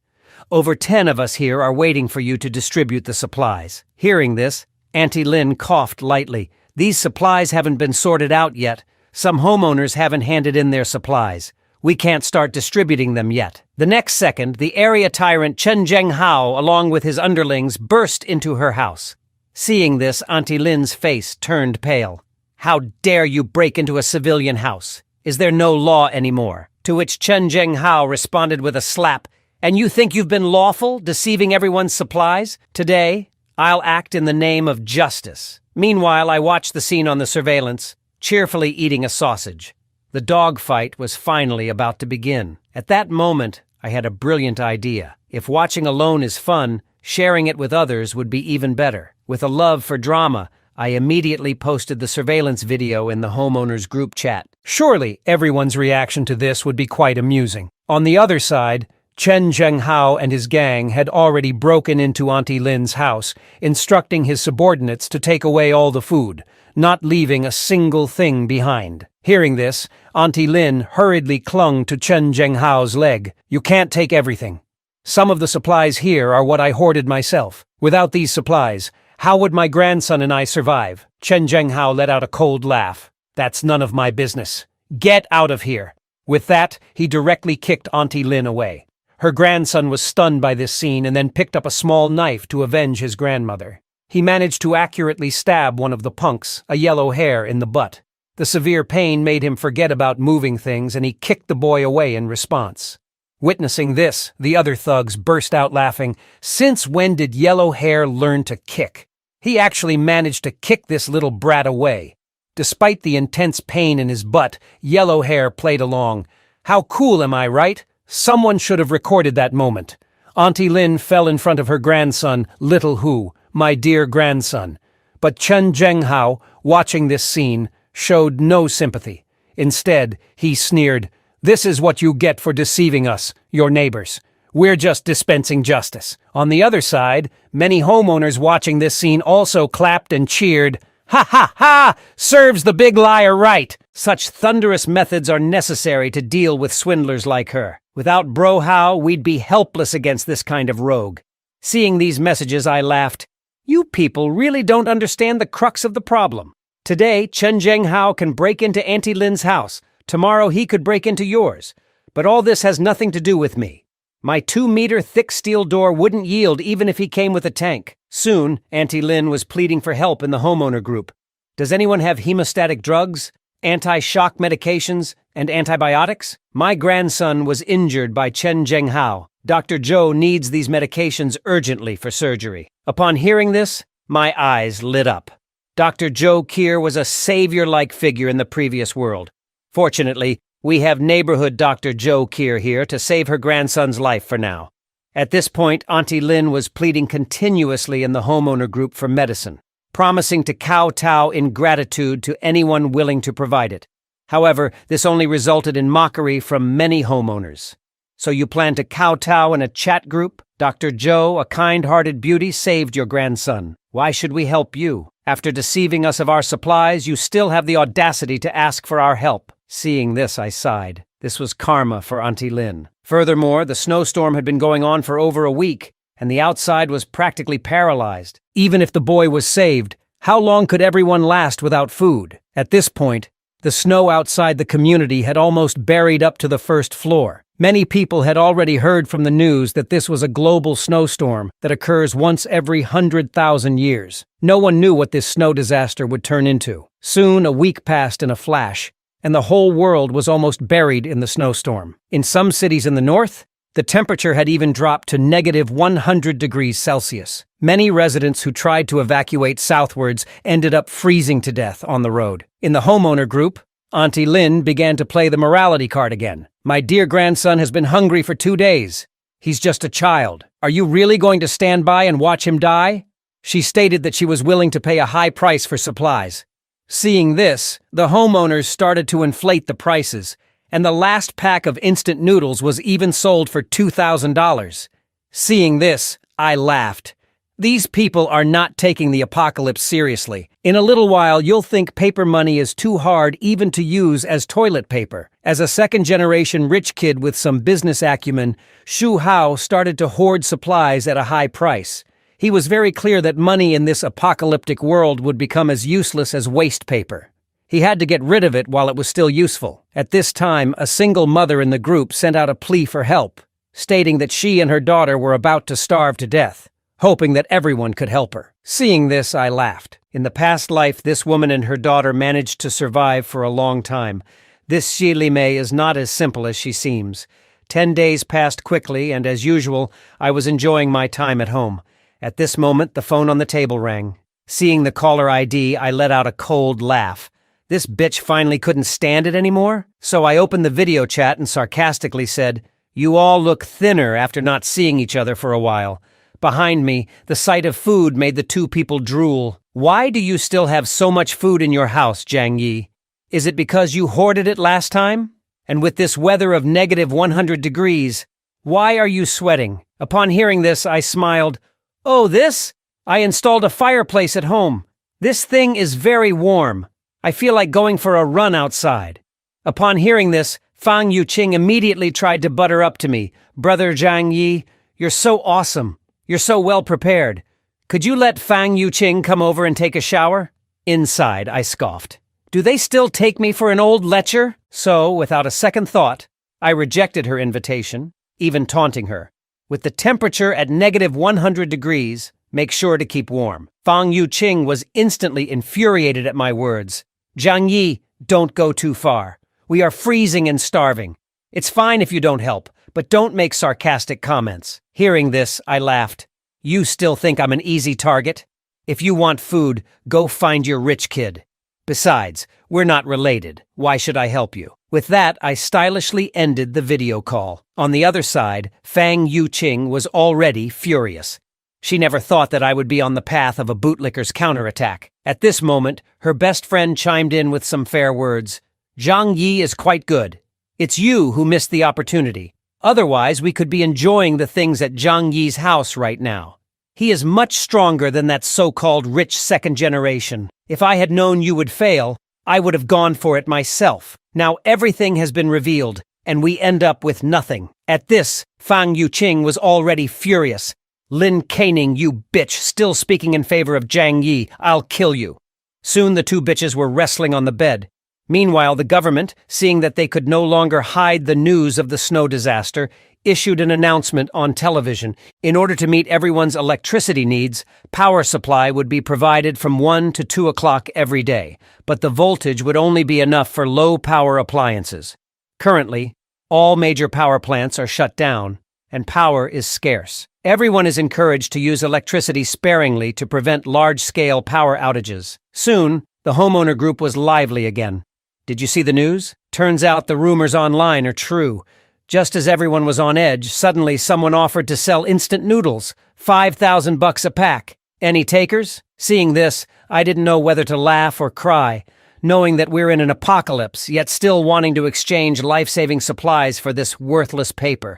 A: Over 10 of us here are waiting for you to distribute the supplies. Hearing this, Auntie Lin coughed lightly. These supplies haven't been sorted out yet. Some homeowners haven't handed in their supplies. We can't start distributing them yet. The next second, the area tyrant Chen Zhenghao, along with his underlings, burst into her house. Seeing this, Auntie Lin's face turned pale. How dare you break into a civilian house? Is there no law anymore? To which Chen Zhenghao responded with a slap. And you think you've been lawful, deceiving everyone's supplies? Today, I'll act in the name of justice. Meanwhile, I watched the scene on the surveillance, cheerfully eating a sausage. The dogfight was finally about to begin. At that moment, I had a brilliant idea. If watching alone is fun, sharing it with others would be even better. With a love for drama, I immediately posted the surveillance video in the homeowners group chat. Surely, everyone's reaction to this would be quite amusing. On the other side, Chen Zhenghao and his gang had already broken into Auntie Lin's house, instructing his subordinates to take away all the food, not leaving a single thing behind. Hearing this, Auntie Lin hurriedly clung to Chen Zhenghao's leg. You can't take everything. Some of the supplies here are what I hoarded myself. Without these supplies, how would my grandson and I survive? Chen Zhenghao let out a cold laugh. That's none of my business. Get out of here. With that, he directly kicked Auntie Lin away. Her grandson was stunned by this scene and then picked up a small knife to avenge his grandmother. He managed to accurately stab one of the punks, a yellow hair, in the butt. The severe pain made him forget about moving things and he kicked the boy away in response. Witnessing this, the other thugs burst out laughing. Since when did Yellow Hair learn to kick? He actually managed to kick this little brat away. Despite the intense pain in his butt, Yellow Hair played along. How cool am I, right? Someone should have recorded that moment. Auntie Lin fell in front of her grandson, Little Hu, my dear grandson. But Chen Zhenghao, watching this scene, showed no sympathy. Instead, he sneered, "This is what you get for deceiving us, your neighbors. We're just dispensing justice." On the other side, many homeowners watching this scene also clapped and cheered. "Ha ha ha! Serves the big liar right!" Such thunderous methods are necessary to deal with swindlers like her. Without Bro Hao, we'd be helpless against this kind of rogue. Seeing these messages, I laughed. You people really don't understand the crux of the problem. Today, Chen Zhenghao can break into Auntie Lin's house. Tomorrow he could break into yours. But all this has nothing to do with me. My 2-meter thick steel door wouldn't yield even if he came with a tank. Soon, Auntie Lin was pleading for help in the homeowner group. Does anyone have hemostatic drugs, anti-shock medications, and antibiotics? My grandson was injured by Chen Zhenghao. Dr. Zhou needs these medications urgently for surgery. Upon hearing this, my eyes lit up. Dr. Zhou Kier was a savior-like figure in the previous world. Fortunately, we have neighborhood Dr. Zhou Kier here to save her grandson's life for now. At this point, Auntie Lin was pleading continuously in the homeowner group for medicine, promising to kowtow in gratitude to anyone willing to provide it. However, this only resulted in mockery from many homeowners. So you plan to kowtow in a chat group? Dr. Zhou, a kind-hearted beauty, saved your grandson. Why should we help you? After deceiving us of our supplies, you still have the audacity to ask for our help. Seeing this, I sighed. This was karma for Auntie Lin. Furthermore, the snowstorm had been going on for over a week, and the outside was practically paralyzed. Even if the boy was saved, how long could everyone last without food? At this point, the snow outside the community had almost buried up to the first floor. Many people had already heard from the news that this was a global snowstorm that occurs once every 100,000 years. No one knew what this snow disaster would turn into. Soon, a week passed in a flash, and the whole world was almost buried in the snowstorm. In some cities in the north, the temperature had even dropped to -100 degrees Celsius. Many residents who tried to evacuate southwards ended up freezing to death on the road. In the homeowner group, Auntie Lin began to play the morality card again. My dear grandson has been hungry for 2 days. He's just a child. Are you really going to stand by and watch him die? She stated that she was willing to pay a high price for supplies. Seeing this, the homeowners started to inflate the prices, and the last pack of instant noodles was even sold for $2,000. Seeing this, I laughed. These people are not taking the apocalypse seriously. In a little while, you'll think paper money is too hard even to use as toilet paper. As a second-generation rich kid with some business acumen, Shu Hao started to hoard supplies at a high price. He was very clear that money in this apocalyptic world would become as useless as waste paper. He had to get rid of it while it was still useful. At this time, a single mother in the group sent out a plea for help, stating that she and her daughter were about to starve to death, hoping that everyone could help her. Seeing this, I laughed. In the past life, this woman and her daughter managed to survive for a long time. This Xi Li Mei is not as simple as she seems. 10 days passed quickly, and as usual, I was enjoying my time at home. At this moment, the phone on the table rang. Seeing the caller ID, I let out a cold laugh. This bitch finally couldn't stand it anymore? So I opened the video chat and sarcastically said, "You all look thinner after not seeing each other for a while." Behind me, the sight of food made the two people drool. "Why do you still have so much food in your house, Jiang Yi? Is it because you hoarded it last time? And with this weather of negative 100 degrees, why are you sweating?" Upon hearing this, I smiled. "Oh, this? I installed a fireplace at home. This thing is very warm. I feel like going for a run outside." Upon hearing this, Fang Yuqing immediately tried to butter up to me. "Brother Jiang Yi, you're so awesome. You're so well prepared. Could you let Fang Yuqing come over and take a shower?" Inside, I scoffed. Do they still take me for an old lecher? So, without a second thought, I rejected her invitation, even taunting her. With the temperature at negative 100 degrees, make sure to keep warm. Fang Yuqing was instantly infuriated at my words. "Jiang Yi, don't go too far. We are freezing and starving. It's fine if you don't help, but don't make sarcastic comments." Hearing this, I laughed. "You still think I'm an easy target? If you want food, go find your rich kid. Besides, we're not related. Why should I help you?" With that, I stylishly ended the video call. On the other side, Fang Yuqing was already furious. She never thought that I would be on the path of a bootlicker's counterattack. At this moment, her best friend chimed in with some fair words. "Jiang Yi is quite good. It's you who missed the opportunity. Otherwise, we could be enjoying the things at Jiang Yi's house right now. He is much stronger than that so-called rich second generation. If I had known you would fail, I would have gone for it myself. Now everything has been revealed, and we end up with nothing." At this, Fang Yuqing was already furious. "Lin Caning, you bitch, still speaking in favor of Jiang Yi. I'll kill you." Soon the two bitches were wrestling on the bed. Meanwhile, the government, seeing that they could no longer hide the news of the snow disaster, issued an announcement on television. In order to meet everyone's electricity needs, power supply would be provided from 1 to 2 o'clock every day, but the voltage would only be enough for low-power appliances. Currently, all major power plants are shut down, and power is scarce. Everyone is encouraged to use electricity sparingly to prevent large-scale power outages. Soon, the homeowner group was lively again. Did you see the news? Turns out the rumors online are true. Just as everyone was on edge, suddenly someone offered to sell instant noodles, $5,000 a pack. Any takers? Seeing this, I didn't know whether to laugh or cry, knowing that we're in an apocalypse, yet still wanting to exchange life-saving supplies for this worthless paper.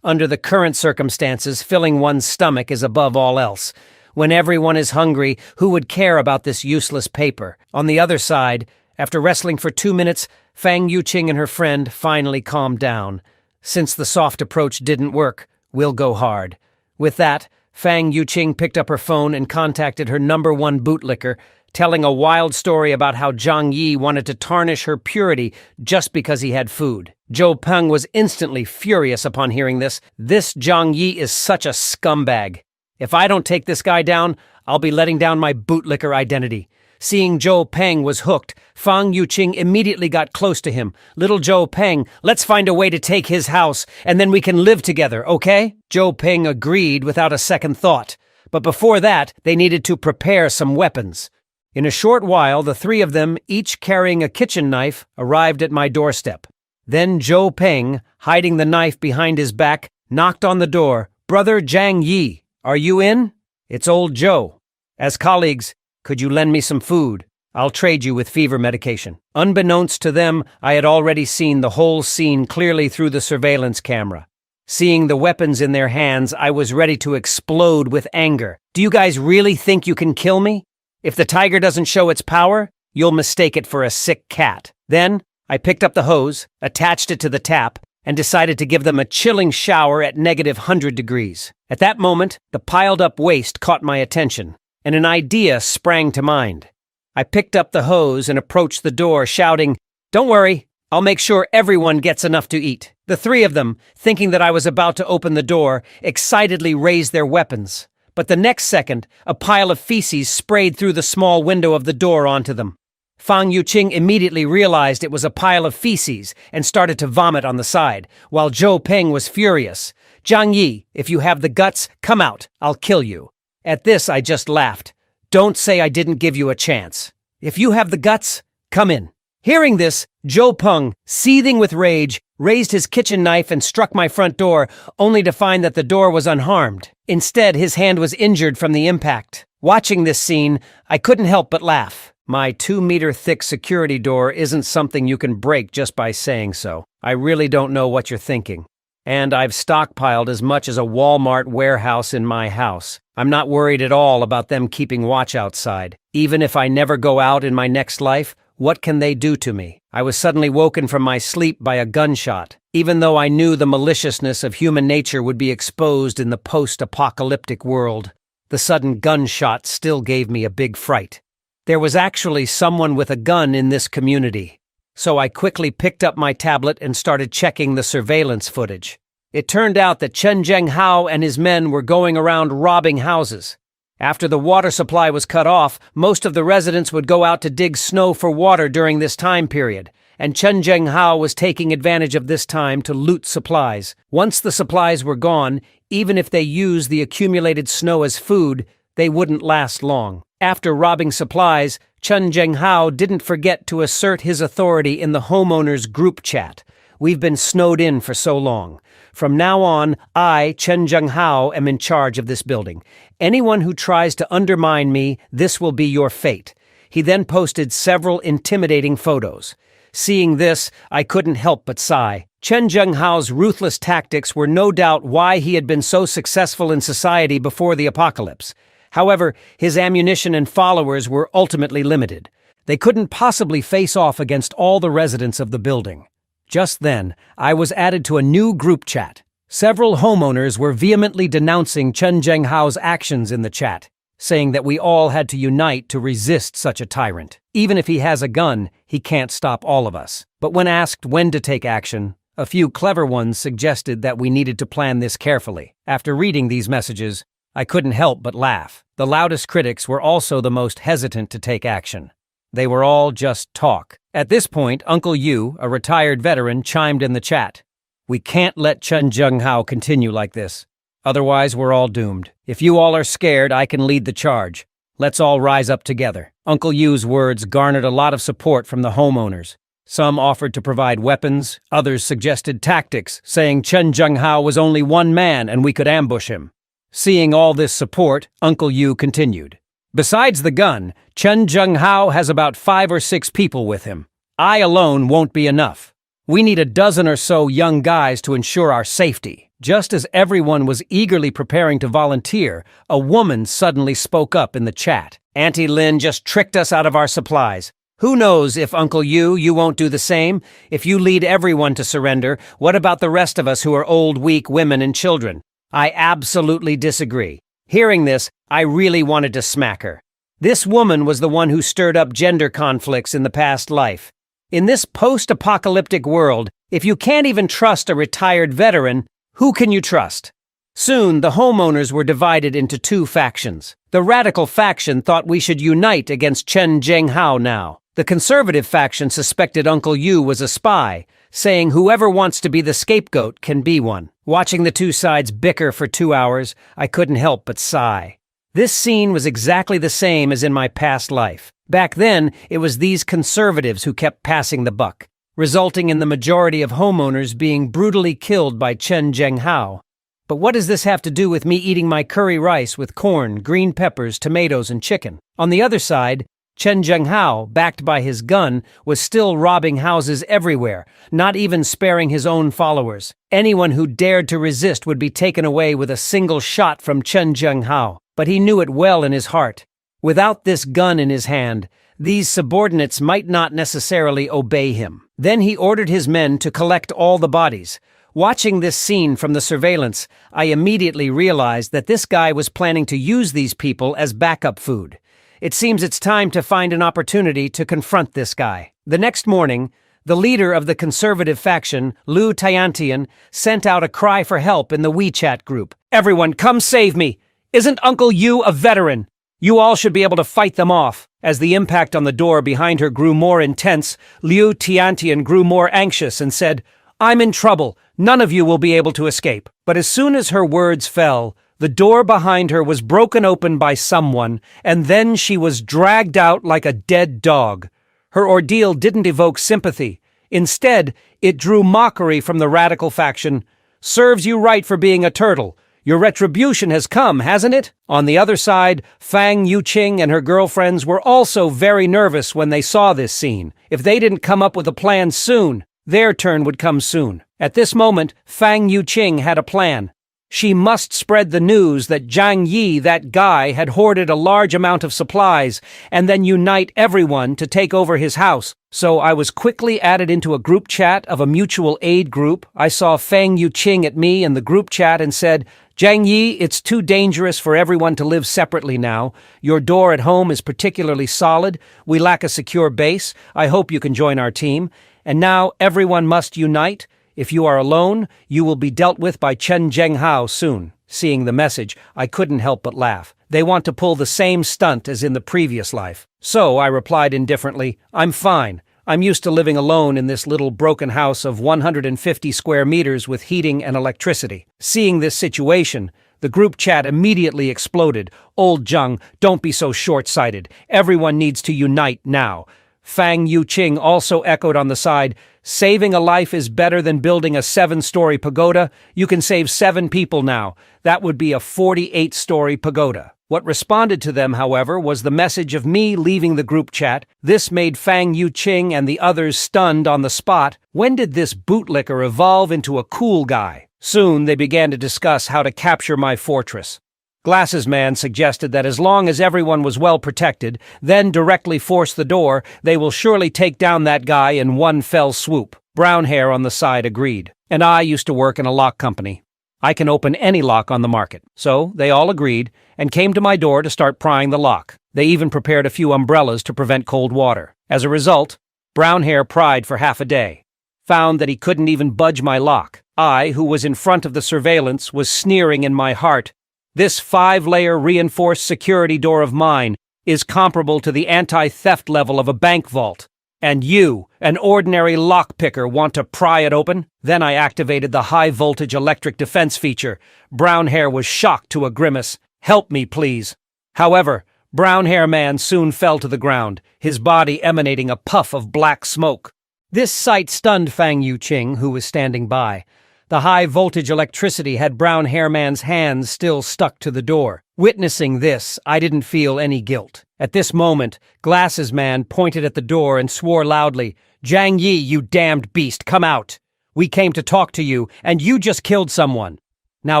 A: Under the current circumstances, filling one's stomach is above all else. When everyone is hungry, who would care about this useless paper? On the other side, after wrestling for 2 minutes, Fang Yuqing and her friend finally calmed down. Since the soft approach didn't work, we'll go hard. With that, Fang Yuqing picked up her phone and contacted her #1 bootlicker, telling a wild story about how Jiang Yi wanted to tarnish her purity just because he had food. Zhou Peng was instantly furious upon hearing this. This Jiang Yi is such a scumbag. If I don't take this guy down, I'll be letting down my bootlicker identity. Seeing Zhou Peng was hooked, Fang Yuqing immediately got close to him. "Little Zhou Peng, let's find a way to take his house, and then we can live together, okay?" Zhou Peng agreed without a second thought. But before that, they needed to prepare some weapons. In a short while, the three of them, each carrying a kitchen knife, arrived at my doorstep. Then Zhou Peng, hiding the knife behind his back, knocked on the door. "Brother Jiang Yi, are you in? It's old Zhou. As colleagues, could you lend me some food? I'll trade you with fever medication." Unbeknownst to them, I had already seen the whole scene clearly through the surveillance camera. Seeing the weapons in their hands, I was ready to explode with anger. "Do you guys really think you can kill me? If the tiger doesn't show its power, you'll mistake it for a sick cat." Then, I picked up the hose, attached it to the tap, and decided to give them a chilling shower at negative 100 degrees. At that moment, the piled-up waste caught my attention, and an idea sprang to mind. I picked up the hose and approached the door, shouting, "Don't worry, I'll make sure everyone gets enough to eat." The three of them, thinking that I was about to open the door, excitedly raised their weapons. But the next second, a pile of feces sprayed through the small window of the door onto them. Fang Yuqing immediately realized it was a pile of feces and started to vomit on the side, while Zhou Peng was furious. "Zhang Yi, if you have the guts, come out. I'll kill you." At this, I just laughed. "Don't say I didn't give you a chance. If you have the guts, come in." Hearing this, Zhou Peng, seething with rage, raised his kitchen knife and struck my front door, only to find that the door was unharmed. Instead, his hand was injured from the impact. Watching this scene, I couldn't help but laugh. My 2-meter-thick security door isn't something you can break just by saying so. I really don't know what you're thinking. And I've stockpiled as much as a Walmart warehouse in my house. I'm not worried at all about them keeping watch outside. Even if I never go out in my next life, what can they do to me? I was suddenly woken from my sleep by a gunshot. Even though I knew the maliciousness of human nature would be exposed in the post-apocalyptic world, the sudden gunshot still gave me a big fright. There was actually someone with a gun in this community. So I quickly picked up my tablet and started checking the surveillance footage. It turned out that Chen Zhenghao and his men were going around robbing houses. After the water supply was cut off, most of the residents would go out to dig snow for water during this time period, and Chen Zhenghao was taking advantage of this time to loot supplies. Once the supplies were gone, even if they used the accumulated snow as food, they wouldn't last long. After robbing supplies, Chen Zhenghao didn't forget to assert his authority in the homeowners group chat. "We've been snowed in for so long. From now on, I, Chen Zhenghao, am in charge of this building. Anyone who tries to undermine me, this will be your fate." He then posted several intimidating photos. Seeing this, I couldn't help but sigh. Chen Zhenghao's ruthless tactics were no doubt why he had been so successful in society before the apocalypse. However, his ammunition and followers were ultimately limited. They couldn't possibly face off against all the residents of the building. Just then, I was added to a new group chat. Several homeowners were vehemently denouncing Chen Zhenghao's actions in the chat, saying that we all had to unite to resist such a tyrant. Even if he has a gun, he can't stop all of us. But when asked when to take action, a few clever ones suggested that we needed to plan this carefully. After reading these messages, I couldn't help but laugh. The loudest critics were also the most hesitant to take action. They were all just talk. At this point, Uncle Yu, a retired veteran, chimed in the chat. "We can't let Chen Zhenghao continue like this. Otherwise, we're all doomed. If you all are scared, I can lead the charge. Let's all rise up together." Uncle Yu's words garnered a lot of support from the homeowners. Some offered to provide weapons, others suggested tactics, saying Chen Zhenghao was only one man and we could ambush him. Seeing all this support, Uncle Yu continued. "Besides the gun, Chen Zhenghao has about 5 or 6 people with him. I alone won't be enough. We need a dozen or so young guys to ensure our safety." Just as everyone was eagerly preparing to volunteer, a woman suddenly spoke up in the chat. "Auntie Lin just tricked us out of our supplies. Who knows if Uncle Yu, you won't do the same? If you lead everyone to surrender, what about the rest of us who are old, weak women and children?" I absolutely disagree. Hearing this, I really wanted to smack her. This woman was the one who stirred up gender conflicts in the past life. In this post-apocalyptic world, if you can't even trust a retired veteran, who can you trust? Soon, the homeowners were divided into 2 factions. The radical faction thought we should unite against Chen Zhenghao now. The conservative faction suspected Uncle Yu was a spy, saying whoever wants to be the scapegoat can be one. Watching the 2 sides bicker for 2 hours, I couldn't help but sigh. This scene was exactly the same as in my past life. Back then, it was these conservatives who kept passing the buck, resulting in the majority of homeowners being brutally killed by Chen Zhenghao. But what does this have to do with me eating my curry rice with corn, green peppers, tomatoes, and chicken? On the other side, Chen Zhenghao, backed by his gun, was still robbing houses everywhere, not even sparing his own followers. Anyone who dared to resist would be taken away with a single shot from Chen Zhenghao, but he knew it well in his heart. Without this gun in his hand, these subordinates might not necessarily obey him. Then he ordered his men to collect all the bodies. Watching this scene from the surveillance, I immediately realized that this guy was planning to use these people as backup food. It seems it's time to find an opportunity to confront this guy. The next morning, the leader of the conservative faction, Lu Tiantian, sent out a cry for help in the WeChat group. "Everyone, come save me! Isn't Uncle Yu a veteran? You all should be able to fight them off." As the impact on the door behind her grew more intense, Liu Tiantian grew more anxious and said, "I'm in trouble. None of you will be able to escape." But as soon as her words fell, the door behind her was broken open by someone, and then she was dragged out like a dead dog. Her ordeal didn't evoke sympathy. Instead, it drew mockery from the radical faction. "Serves you right for being a turtle. Your retribution has come, hasn't it?" On the other side, Fang Yuqing and her girlfriends were also very nervous when they saw this scene. If they didn't come up with a plan soon, their turn would come soon. At this moment, Fang Yuqing had a plan. She must spread the news that Zhang Yi, that guy, had hoarded a large amount of supplies, and then unite everyone to take over his house. So I was quickly added into a group chat of a mutual aid group. I saw Fang Yuqing at me in the group chat and said, "Zhang Yi, it's too dangerous for everyone to live separately now. Your door at home is particularly solid. We lack a secure base. I hope you can join our team. And now everyone must unite. If you are alone, you will be dealt with by Chen Zhenghao soon." Seeing the message, I couldn't help but laugh. They want to pull the same stunt as in the previous life. So I replied indifferently, "I'm fine. I'm used to living alone in this little broken house of 150 square meters with heating and electricity." Seeing this situation, the group chat immediately exploded. "Old Zheng, don't be so short-sighted. Everyone needs to unite now." Fang Yuqing also echoed on the side, "Saving a life is better than building a 7-story pagoda. You can save 7 people now. That would be a 48-story pagoda." What responded to them, however, was the message of me leaving the group chat. This made Fang Yuqing and the others stunned on the spot. When did this bootlicker evolve into a cool guy? Soon they began to discuss how to capture my fortress. Glasses Man suggested that as long as everyone was well protected, then directly force the door, they will surely take down that guy in one fell swoop. Brown Hair on the side agreed. And I used to work in a lock company. I can open any lock on the market. So they all agreed and came to my door to start prying the lock. They even prepared a few umbrellas to prevent cold water. As a result, Brown Hair pried for half a day. Found that he couldn't even budge my lock. I, who was in front of the surveillance, was sneering in my heart. This 5-layer reinforced security door of mine is comparable to the anti-theft level of a bank vault. And you, an ordinary lockpicker, want to pry it open? Then I activated the high-voltage electric defense feature. Brown Hair was shocked to a grimace. "Help me, please." However, Brown Hair Man soon fell to the ground, his body emanating a puff of black smoke. This sight stunned Fang Yuqing, who was standing by. The high-voltage electricity had Brown Hair Man's hands still stuck to the door. Witnessing this, I didn't feel any guilt. At this moment, Glasses Man pointed at the door and swore loudly, "Zhang Yi, you damned beast, come out! We came to talk to you, and you just killed someone. Now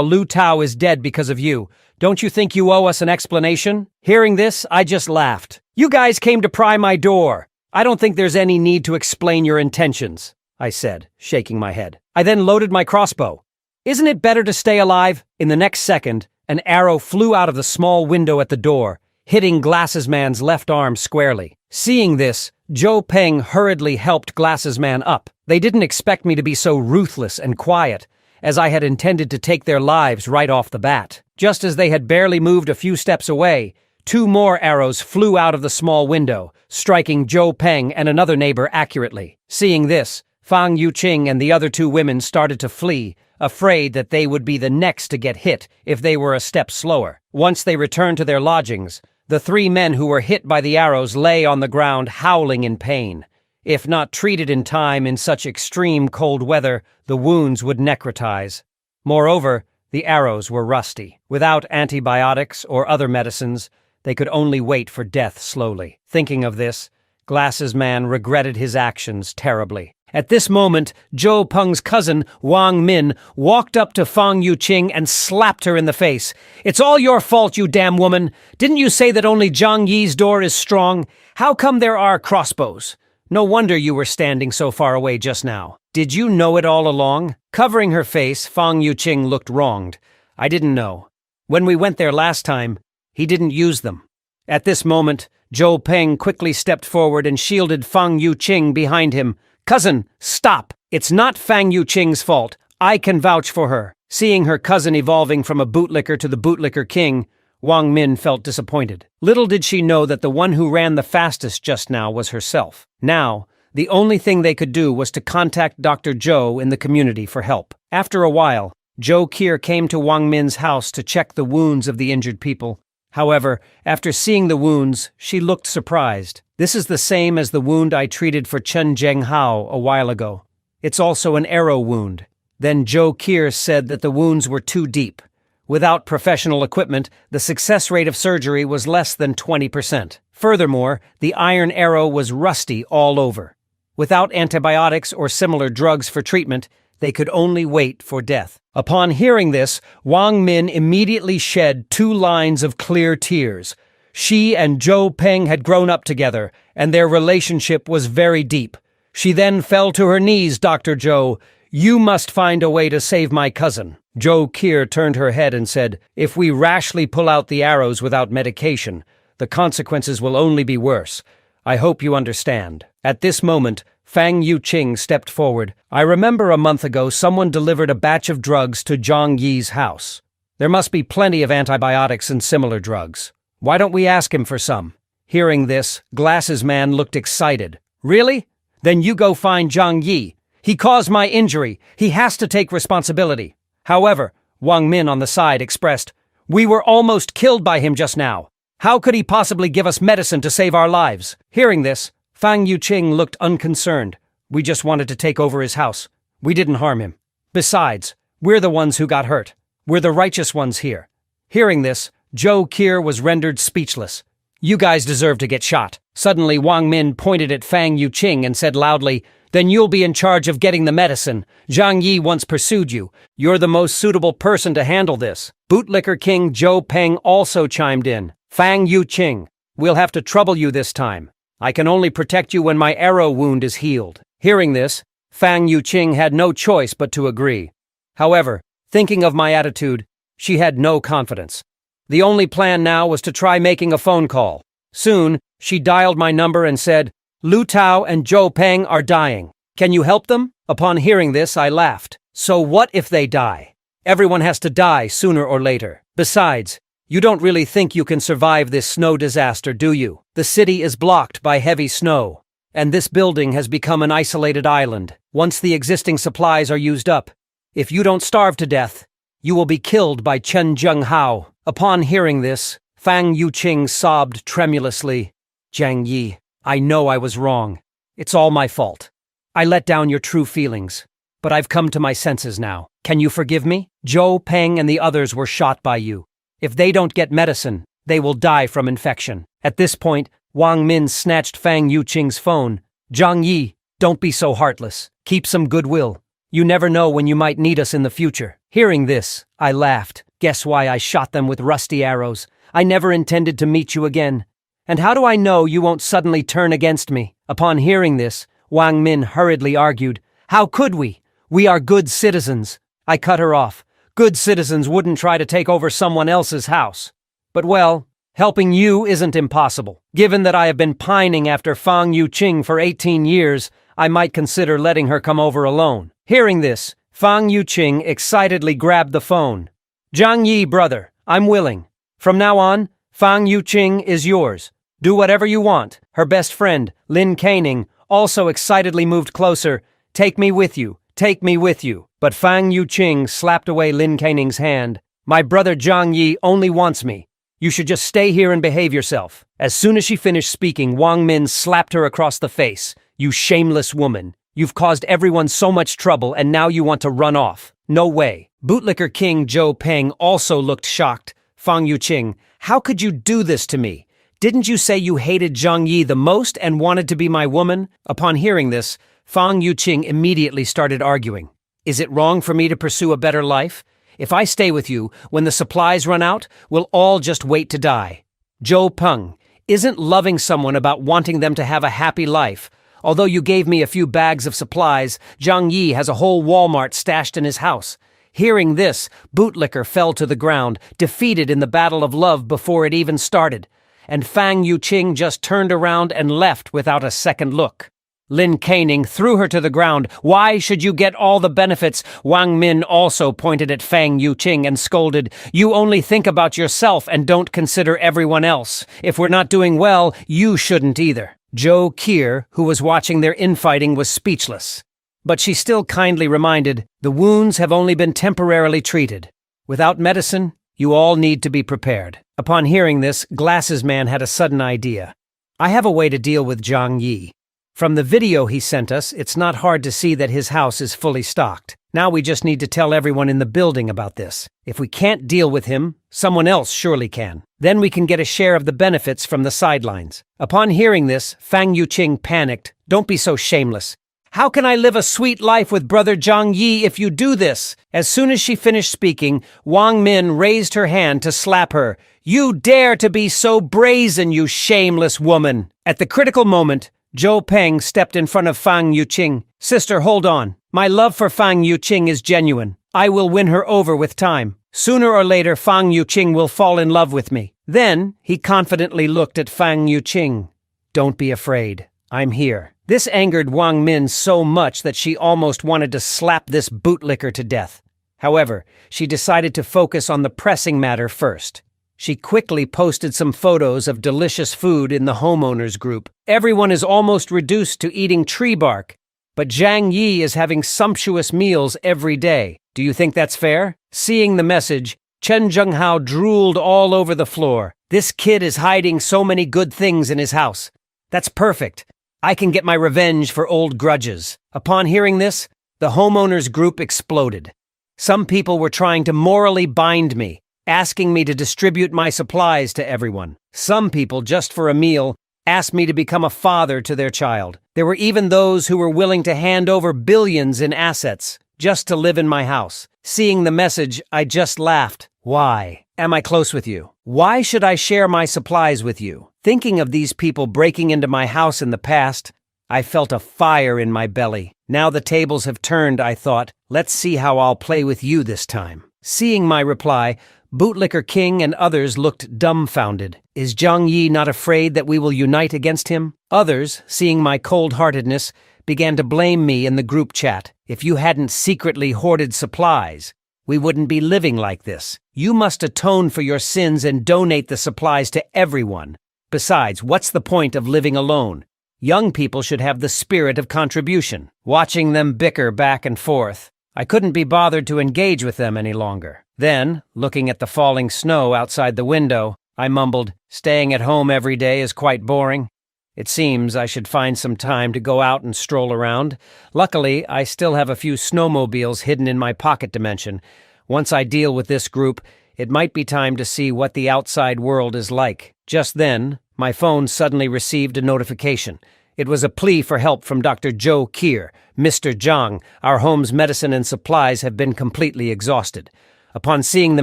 A: Lu Tao is dead because of you. Don't you think you owe us an explanation?" Hearing this, I just laughed. "You guys came to pry my door. I don't think there's any need to explain your intentions," I said, shaking my head. I then loaded my crossbow. "Isn't it better to stay alive?" In the next second, an arrow flew out of the small window at the door, hitting Glasses Man's left arm squarely. Seeing this, Zhou Peng hurriedly helped Glasses Man up. They didn't expect me to be so ruthless and quiet, as I had intended to take their lives right off the bat. Just as they had barely moved a few steps away, 2 more arrows flew out of the small window, striking Zhou Peng and another neighbor accurately. Seeing this, Fang Yuqing and the other 2 women started to flee, afraid that they would be the next to get hit if they were a step slower. Once they returned to their lodgings, the 3 men who were hit by the arrows lay on the ground howling in pain. If not treated in time in such extreme cold weather, the wounds would necrotize. Moreover, the arrows were rusty. Without antibiotics or other medicines, they could only wait for death slowly. Thinking of this, Glasses Man regretted his actions terribly. At this moment, Zhou Peng's cousin, Wang Min, walked up to Fang Yuqing and slapped her in the face. "It's all your fault, you damn woman! Didn't you say that only Zhang Yi's door is strong? How come there are crossbows? No wonder you were standing so far away just now. Did you know it all along?" Covering her face, Fang Yuqing looked wronged. "I didn't know. When we went there last time, he didn't use them." At this moment, Zhou Peng quickly stepped forward and shielded Fang Yuqing behind him. "Cousin, stop! It's not Fang Yuqing's fault. I can vouch for her." Seeing her cousin evolving from a bootlicker to the bootlicker king, Wang Min felt disappointed. Little did she know that the one who ran the fastest just now was herself. Now, the only thing they could do was to contact Dr. Zhou in the community for help. After a while, Zhou Kier came to Wang Min's house to check the wounds of the injured people. However, after seeing the wounds, she looked surprised. This is the same as the wound I treated for Chen Zhenghao a while ago. It's also an arrow wound. Then Zhou Kier said that the wounds were too deep. Without professional equipment, the success rate of surgery was less than 20%. Furthermore, the iron arrow was rusty all over. Without antibiotics or similar drugs for treatment, they could only wait for death. Upon hearing this, Wang Min immediately shed 2 lines of clear tears. She and Zhou Peng had grown up together, and their relationship was very deep. She then fell to her knees, Dr. Zhou. You must find a way to save my cousin. Zhou Kier turned her head and said, if we rashly pull out the arrows without medication, the consequences will only be worse. I hope you understand. At this moment, Fang Yuqing stepped forward. I remember a month ago someone delivered a batch of drugs to Zhang Yi's house. There must be plenty of antibiotics and similar drugs. Why don't we ask him for some? Hearing this, Glasses Man looked excited. Really? Then you go find Zhang Yi. He caused my injury. He has to take responsibility. However, Wang Min on the side expressed, we were almost killed by him just now. How could he possibly give us medicine to save our lives? Hearing this, Fang Yuqing looked unconcerned. We just wanted to take over his house. We didn't harm him. Besides, we're the ones who got hurt. We're the righteous ones here. Hearing this, Zhou Kier was rendered speechless. You guys deserve to get shot. Suddenly, Wang Min pointed at Fang Yuqing and said loudly, then you'll be in charge of getting the medicine. Zhang Yi once pursued you. You're the most suitable person to handle this. Bootlicker King Zhou Peng also chimed in. Fang Yuqing, we'll have to trouble you this time. I can only protect you when my arrow wound is healed. Hearing this, Fang Yuqing had no choice but to agree. However, thinking of my attitude, she had no confidence. The only plan now was to try making a phone call. Soon, she dialed my number and said, Lu Tao and Zhou Peng are dying. Can you help them? Upon hearing this, I laughed. So what if they die? Everyone has to die sooner or later. Besides, you don't really think you can survive this snow disaster, do you? The city is blocked by heavy snow, and this building has become an isolated island. Once the existing supplies are used up, if you don't starve to death, you will be killed by Chen Zhenghao. Upon hearing this, Fang Yuqing sobbed tremulously. Zhang Yi, I know I was wrong. It's all my fault. I let down your true feelings, but I've come to my senses now. Can you forgive me? Zhou Peng and the others were shot by you. If they don't get medicine, they will die from infection. At this point, Wang Min snatched Fang Yuqing's phone. Zhang Yi, don't be so heartless. Keep some goodwill. You never know when you might need us in the future. Hearing this, I laughed. Guess why I shot them with rusty arrows? I never intended to meet you again. And how do I know you won't suddenly turn against me? Upon hearing this, Wang Min hurriedly argued, how could we? We are good citizens. I cut her off. Good citizens wouldn't try to take over someone else's house. But well, helping you isn't impossible. Given that I have been pining after Fang Yuqing for 18 years, I might consider letting her come over alone. Hearing this, Fang Yuqing excitedly grabbed the phone. Zhang Yi, brother, I'm willing. From now on, Fang Yuqing is yours. Do whatever you want. Her best friend, Lin Kaining, also excitedly moved closer. Take me with you. Take me with you. But Fang Yuqing slapped away Lin Kaining's hand. My brother Zhang Yi only wants me. You should just stay here and behave yourself. As soon as she finished speaking, Wang Min slapped her across the face. You shameless woman. You've caused everyone so much trouble and now you want to run off. No way. Bootlicker King Zhou Peng also looked shocked. Fang Yuqing, how could you do this to me? Didn't you say you hated Zhang Yi the most and wanted to be my woman? Upon hearing this, Fang Yuqing immediately started arguing. Is it wrong for me to pursue a better life? If I stay with you, when the supplies run out, we'll all just wait to die. Zhou Peng, isn't loving someone about wanting them to have a happy life? Although you gave me a few bags of supplies, Zhang Yi has a whole Walmart stashed in his house. Hearing this, Bootlicker fell to the ground, defeated in the battle of love before it even started. And Fang Yuqing just turned around and left without a second look. Lin Caning threw her to the ground. Why should you get all the benefits? Wang Min also pointed at Fang Yuqing and scolded, You only think about yourself and don't consider everyone else. If we're not doing well, you shouldn't either. Zhou Qier, who was watching their infighting, was speechless. But she still kindly reminded, The wounds have only been temporarily treated. Without medicine, you all need to be prepared. Upon hearing this, Glasses Man had a sudden idea. I have a way to deal with Zhang Yi. From the video he sent us, it's not hard to see that his house is fully stocked. Now we just need to tell everyone in the building about this. If we can't deal with him, someone else surely can. Then we can get a share of the benefits from the sidelines. Upon hearing this, Fang Yuqing panicked. Don't be so shameless. How can I live a sweet life with Brother Zhang Yi if you do this? As soon as she finished speaking, Wang Min raised her hand to slap her. You dare to be so brazen, you shameless woman! At the critical moment, Zhou Peng stepped in front of Fang Yuqing. Sister, hold on. My love for Fang Yuqing is genuine. I will win her over with time. Sooner or later, Fang Yuqing will fall in love with me. Then, he confidently looked at Fang Yuqing. Don't be afraid. I'm here. This angered Wang Min so much that she almost wanted to slap this bootlicker to death. However, she decided to focus on the pressing matter first. She quickly posted some photos of delicious food in the homeowners group. Everyone is almost reduced to eating tree bark, but Zhang Yi is having sumptuous meals every day. Do you think that's fair? Seeing the message, Chen Zhenghao drooled all over the floor. This kid is hiding so many good things in his house. That's perfect. I can get my revenge for old grudges. Upon hearing this, the homeowners group exploded. Some people were trying to morally bind me, asking me to distribute my supplies to everyone. Some people, just for a meal, asked me to become a father to their child. There were even those who were willing to hand over billions in assets just to live in my house. Seeing the message, I just laughed. Why? Am I close with you? Why should I share my supplies with you? Thinking of these people breaking into my house in the past, I felt a fire in my belly. Now the tables have turned, I thought. Let's see how I'll play with you this time. Seeing my reply, Bootlicker King and others looked dumbfounded. Is Zhang Yi not afraid that we will unite against him? Others, seeing my cold-heartedness, began to blame me in the group chat. If you hadn't secretly hoarded supplies, we wouldn't be living like this. You must atone for your sins and donate the supplies to everyone. Besides, what's the point of living alone? Young people should have the spirit of contribution. Watching them bicker back and forth, I couldn't be bothered to engage with them any longer. Then, looking at the falling snow outside the window, I mumbled, Staying at home every day is quite boring. It seems I should find some time to go out and stroll around. Luckily, I still have a few snowmobiles hidden in my pocket dimension. Once I deal with this group, it might be time to see what the outside world is like. Just then, my phone suddenly received a notification. It was a plea for help from Dr. Zhou Qier. Mr. Zhang, our home's medicine and supplies have been completely exhausted. Upon seeing the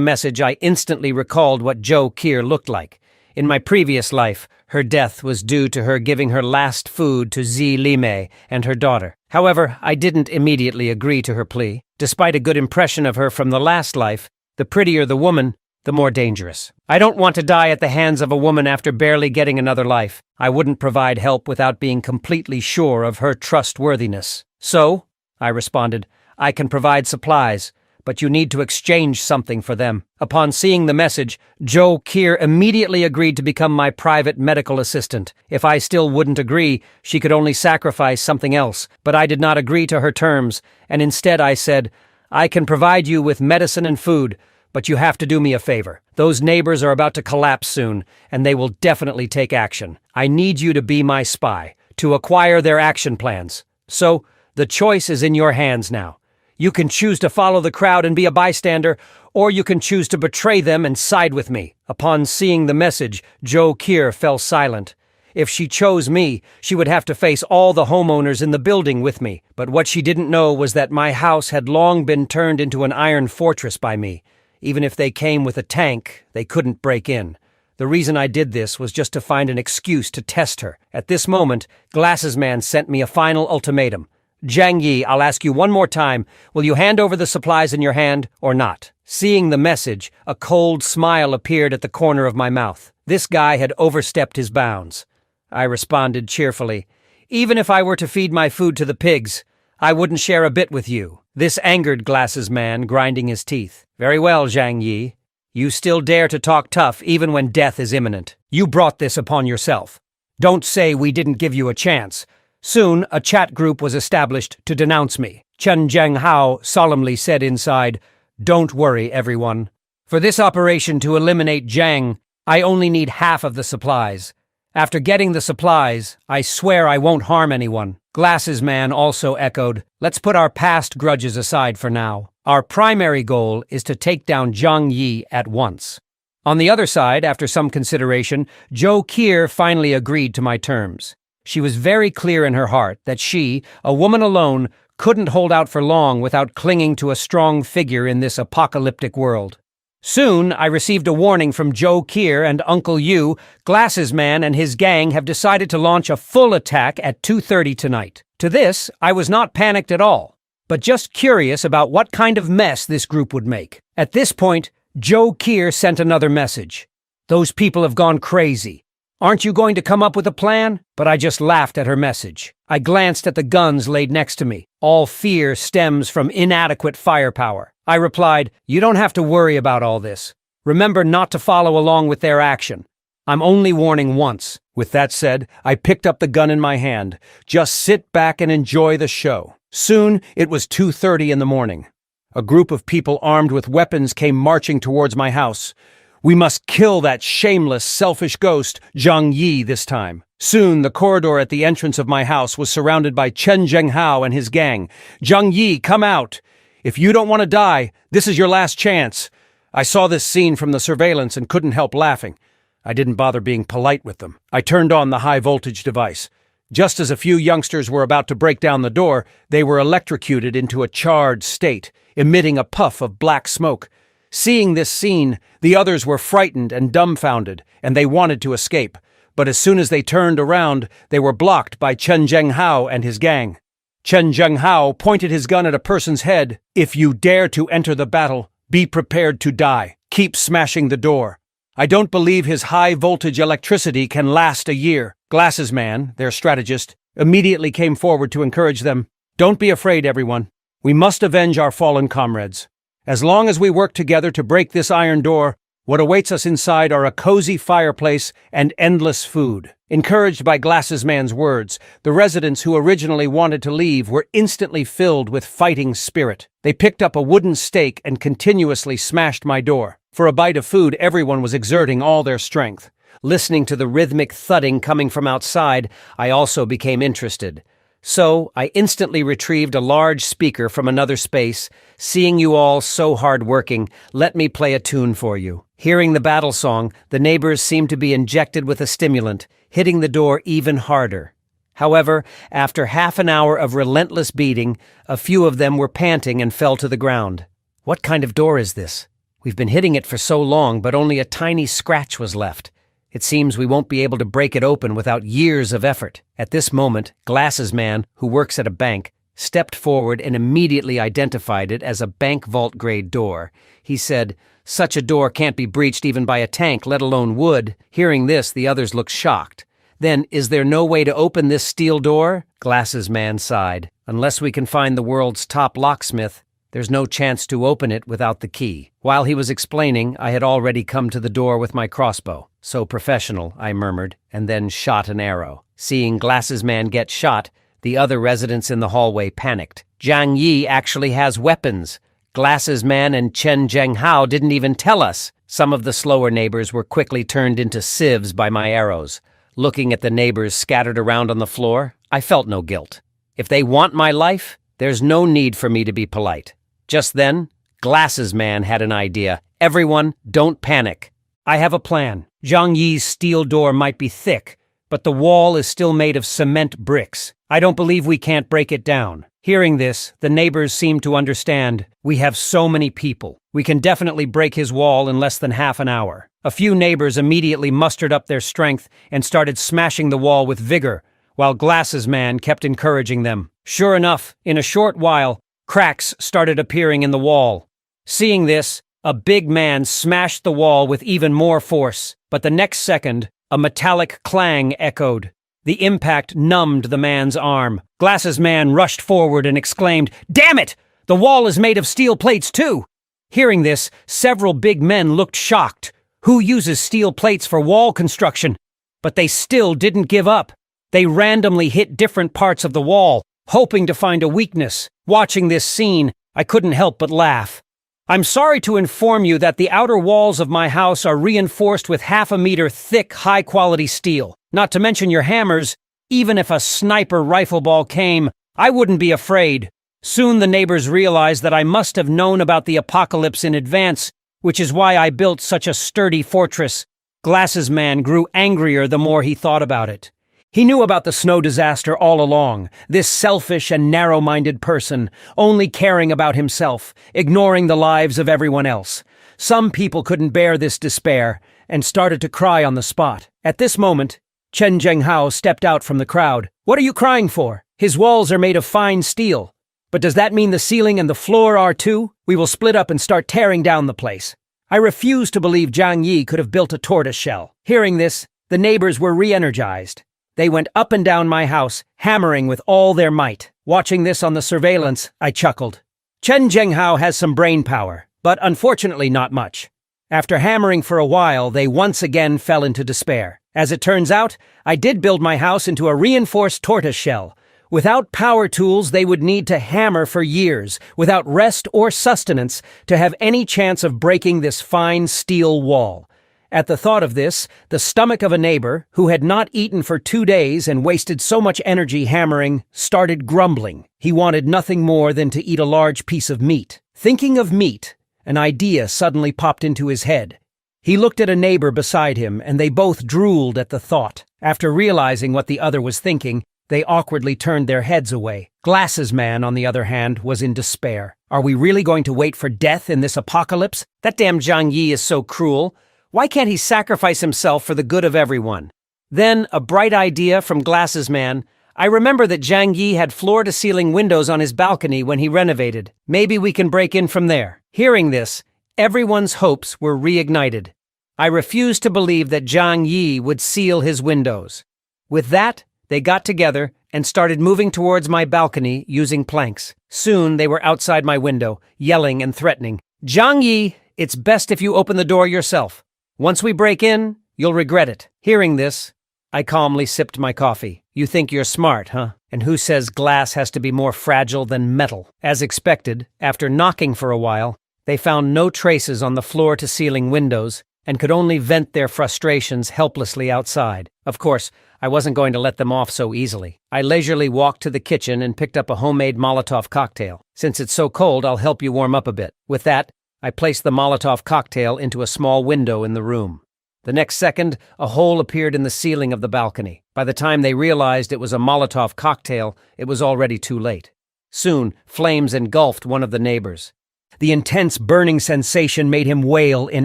A: message, I instantly recalled what Zhou Qier looked like. In my previous life, her death was due to her giving her last food to Zi Limei and her daughter. However, I didn't immediately agree to her plea. Despite a good impression of her from the last life, the prettier the woman, the more dangerous. I don't want to die at the hands of a woman after barely getting another life. I wouldn't provide help without being completely sure of her trustworthiness. So, I responded, I can provide supplies, but you need to exchange something for them. Upon seeing the message, Zhou Qier immediately agreed to become my private medical assistant. If I still wouldn't agree, she could only sacrifice something else, but I did not agree to her terms, and instead I said, I can provide you with medicine and food, but you have to do me a favor. Those neighbors are about to collapse soon, and they will definitely take action. I need you to be my spy, to acquire their action plans. So, the choice is in your hands now. You can choose to follow the crowd and be a bystander, or you can choose to betray them and side with me. Upon seeing the message, Zhou Qier fell silent. If she chose me, she would have to face all the homeowners in the building with me. But what she didn't know was that my house had long been turned into an iron fortress by me. Even if they came with a tank, they couldn't break in. The reason I did this was just to find an excuse to test her. At this moment, Glasses Man sent me a final ultimatum. Zhang Yi, I'll ask you one more time, will you hand over the supplies in your hand or not? Seeing the message, a cold smile appeared at the corner of my mouth. This guy had overstepped his bounds. I responded cheerfully, Even if I were to feed my food to the pigs, I wouldn't share a bit with you. This angered Glasses Man, grinding his teeth. Very well, Zhang Yi. You still dare to talk tough even when death is imminent. You brought this upon yourself. Don't say we didn't give you a chance. Soon, a chat group was established to denounce me. Chen Zhenghao solemnly said inside, "Don't worry, everyone. For this operation to eliminate Zhang, I only need half of the supplies. After getting the supplies, I swear I won't harm anyone." Glasses Man also echoed, "Let's put our past grudges aside for now. Our primary goal is to take down Zhang Yi at once." On the other side, after some consideration, Zhou Qier finally agreed to my terms. She was very clear in her heart that she, a woman alone, couldn't hold out for long without clinging to a strong figure in this apocalyptic world. Soon, I received a warning from Zhou Qier and Uncle Yu. Glasses Man and his gang have decided to launch a full attack at 2:30 tonight. To this, I was not panicked at all, but just curious about what kind of mess this group would make. At this point, Zhou Qier sent another message. "Those people have gone crazy. Aren't you going to come up with a plan?" But I just laughed at her message. I glanced at the guns laid next to me. All fear stems from inadequate firepower. I replied, "You don't have to worry about all this. Remember not to follow along with their action. I'm only warning once." With that said, I picked up the gun in my hand. Just sit back and enjoy the show. Soon, it was 2:30 in the morning. A group of people armed with weapons came marching towards my house. We must kill that shameless, selfish ghost, Zhang Yi, this time. Soon, the corridor at the entrance of my house was surrounded by Chen Zhenghao and his gang. "Zhang Yi, come out! If you don't want to die, this is your last chance." I saw this scene from the surveillance and couldn't help laughing. I didn't bother being polite with them. I turned on the high-voltage device. Just as a few youngsters were about to break down the door, they were electrocuted into a charred state, emitting a puff of black smoke. Seeing this scene, the others were frightened and dumbfounded, and they wanted to escape. But as soon as they turned around, they were blocked by Chen Zhenghao and his gang. Chen Zhenghao pointed his gun at a person's head. "If you dare to enter the battle, be prepared to die. Keep smashing the door. I don't believe his high-voltage electricity can last a year." Glasses Man, their strategist, immediately came forward to encourage them. "Don't be afraid, everyone. We must avenge our fallen comrades. As long as we work together to break this iron door, what awaits us inside are a cozy fireplace and endless food." Encouraged by Glasses Man's words, the residents who originally wanted to leave were instantly filled with fighting spirit. They picked up a wooden stake and continuously smashed my door. For a bite of food, everyone was exerting all their strength. Listening to the rhythmic thudding coming from outside, I also became interested. So, I instantly retrieved a large speaker from another space. "Seeing you all so hard-working, let me play a tune for you." Hearing the battle song, the neighbors seemed to be injected with a stimulant, hitting the door even harder. However, after half an hour of relentless beating, a few of them were panting and fell to the ground. "What kind of door is this? We've been hitting it for so long, but only a tiny scratch was left. It seems we won't be able to break it open without years of effort." At this moment, Glasses Man, who works at a bank, stepped forward and immediately identified it as a bank vault-grade door. He said, "Such a door can't be breached even by a tank, let alone wood." Hearing this, the others looked shocked. "Then, is there no way to open this steel door?" Glasses Man sighed. "Unless we can find the world's top locksmith, there's no chance to open it without the key." While he was explaining, I had already come to the door with my crossbow. "So professional," I murmured, and then shot an arrow. Seeing Glasses Man get shot, the other residents in the hallway panicked. "Zhang Yi actually has weapons. Glasses Man and Chen Zhenghao didn't even tell us." Some of the slower neighbors were quickly turned into sieves by my arrows. Looking at the neighbors scattered around on the floor, I felt no guilt. If they want my life, there's no need for me to be polite. Just then, Glasses Man had an idea. "Everyone, don't panic. I have a plan. Zhang Yi's steel door might be thick, but the wall is still made of cement bricks. I don't believe we can't break it down." Hearing this, the neighbors seemed to understand. "We have so many people. We can definitely break his wall in less than half an hour." A few neighbors immediately mustered up their strength and started smashing the wall with vigor, while Glasses Man kept encouraging them. Sure enough, in a short while, cracks started appearing in the wall. Seeing this, a big man smashed the wall with even more force, but the next second, a metallic clang echoed. The impact numbed the man's arm. Glasses Man rushed forward and exclaimed, "Damn it! The wall is made of steel plates too!" Hearing this, several big men looked shocked. Who uses steel plates for wall construction? But they still didn't give up. They randomly hit different parts of the wall, hoping to find a weakness. Watching this scene, I couldn't help but laugh. I'm sorry to inform you that the outer walls of my house are reinforced with half-a-meter thick, high-quality steel. Not to mention your hammers. Even if a sniper rifle ball came, I wouldn't be afraid. Soon the neighbors realized that I must have known about the apocalypse in advance, which is why I built such a sturdy fortress. Glasses Man grew angrier the more he thought about it. He knew about the snow disaster all along, this selfish and narrow-minded person, only caring about himself, ignoring the lives of everyone else. Some people couldn't bear this despair and started to cry on the spot. At this moment, Chen Zhenghao stepped out from the crowd. "What are you crying for? His walls are made of fine steel. But does that mean the ceiling and the floor are too? We will split up and start tearing down the place." I refused to believe Zhang Yi could have built a tortoise shell. Hearing this, the neighbors were re-energized. They went up and down my house, hammering with all their might. Watching this on the surveillance, I chuckled. Chen Zhenghao has some brain power, but unfortunately not much. After hammering for a while, they once again fell into despair. As it turns out, I did build my house into a reinforced tortoise shell. Without power tools, they would need to hammer for years, without rest or sustenance, to have any chance of breaking this fine steel wall. At the thought of this, the stomach of a neighbor, who had not eaten for 2 days and wasted so much energy hammering, started grumbling. He wanted nothing more than to eat a large piece of meat. Thinking of meat, an idea suddenly popped into his head. He looked at a neighbor beside him, and they both drooled at the thought. After realizing what the other was thinking, they awkwardly turned their heads away. Glasses Man, on the other hand, was in despair. Are we really going to wait for death in this apocalypse? That damn Zhang Yi is so cruel. Why can't he sacrifice himself for the good of everyone? Then, a bright idea from Glasses Man. I remember that Zhang Yi had floor-to-ceiling windows on his balcony when he renovated. Maybe we can break in from there. Hearing this, everyone's hopes were reignited. I refused to believe that Zhang Yi would seal his windows. With that, they got together and started moving towards my balcony using planks. Soon they were outside my window, yelling and threatening. "Zhang Yi, it's best if you open the door yourself. Once we break in, you'll regret it." Hearing this, I calmly sipped my coffee. You think you're smart, huh? And who says glass has to be more fragile than metal? As expected, after knocking for a while, they found no traces on the floor-to-ceiling windows and could only vent their frustrations helplessly outside. Of course, I wasn't going to let them off so easily. I leisurely walked to the kitchen and picked up a homemade Molotov cocktail. Since it's so cold, I'll help you warm up a bit. With that, I placed the Molotov cocktail into a small window in the room. The next second, a hole appeared in the ceiling of the balcony. By the time they realized it was a Molotov cocktail, it was already too late. Soon, flames engulfed one of the neighbors. The intense burning sensation made him wail in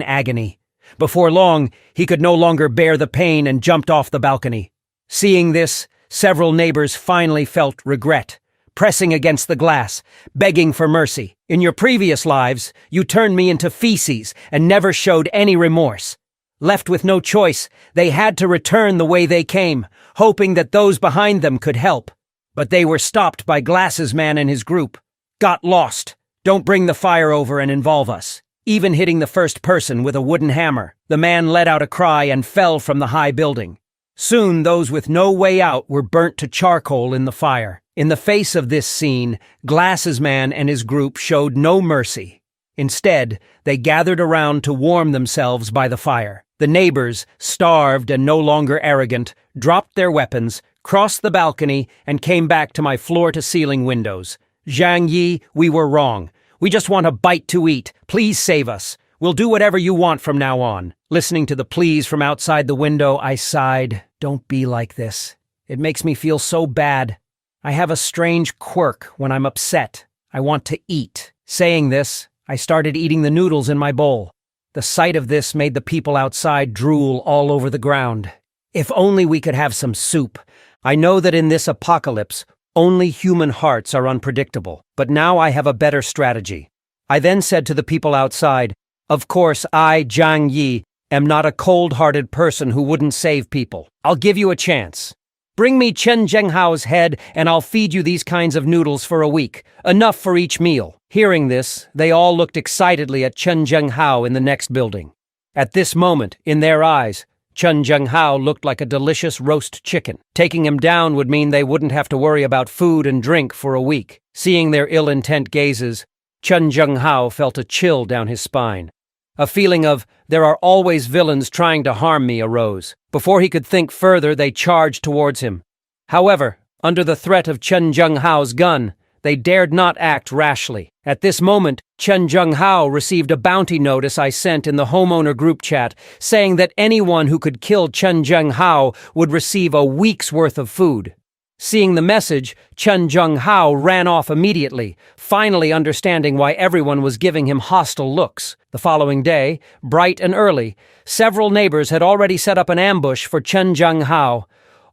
A: agony. Before long, he could no longer bear the pain and jumped off the balcony. Seeing this, several neighbors finally felt regret, pressing against the glass, begging for mercy. In your previous lives, you turned me into feces and never showed any remorse. Left with no choice, they had to return the way they came, hoping that those behind them could help. But they were stopped by Glasses Man and his group. Got lost. Don't bring the fire over and involve us. Even hitting the first person with a wooden hammer. The man let out a cry and fell from the high building. Soon, those with no way out were burnt to charcoal in the fire. In the face of this scene, Glasses Man and his group showed no mercy. Instead, they gathered around to warm themselves by the fire. The neighbors, starved and no longer arrogant, dropped their weapons, crossed the balcony, and came back to my floor-to-ceiling windows. "Zhang Yi, we were wrong. We just want a bite to eat. Please save us. We'll do whatever you want from now on." Listening to the pleas from outside the window, I sighed. Don't be like this. It makes me feel so bad. I have a strange quirk when I'm upset. I want to eat. Saying this, I started eating the noodles in my bowl. The sight of this made the people outside drool all over the ground. If only we could have some soup. I know that in this apocalypse, only human hearts are unpredictable, but now I have a better strategy. I then said to the people outside, "Of course, I, Zhang Yi, am not a cold-hearted person who wouldn't save people. I'll give you a chance. Bring me Chen Zhenghao's head, and I'll feed you these kinds of noodles for a week, enough for each meal." Hearing this, they all looked excitedly at Chen Zhenghao in the next building. At this moment, in their eyes, Chen Zhenghao looked like a delicious roast chicken. Taking him down would mean they wouldn't have to worry about food and drink for a week. Seeing their ill-intent gazes, Chen Zhenghao felt a chill down his spine. A feeling of, "there are always villains trying to harm me," arose. Before he could think further, they charged towards him. However, under the threat of Chen Zhenghao's gun, they dared not act rashly. At this moment, Chen Zhenghao received a bounty notice I sent in the homeowner group chat, saying that anyone who could kill Chen Zhenghao would receive a week's worth of food. Seeing the message, Chen Zhenghao ran off immediately, finally understanding why everyone was giving him hostile looks. The following day, bright and early, several neighbors had already set up an ambush for Chen Zhenghao.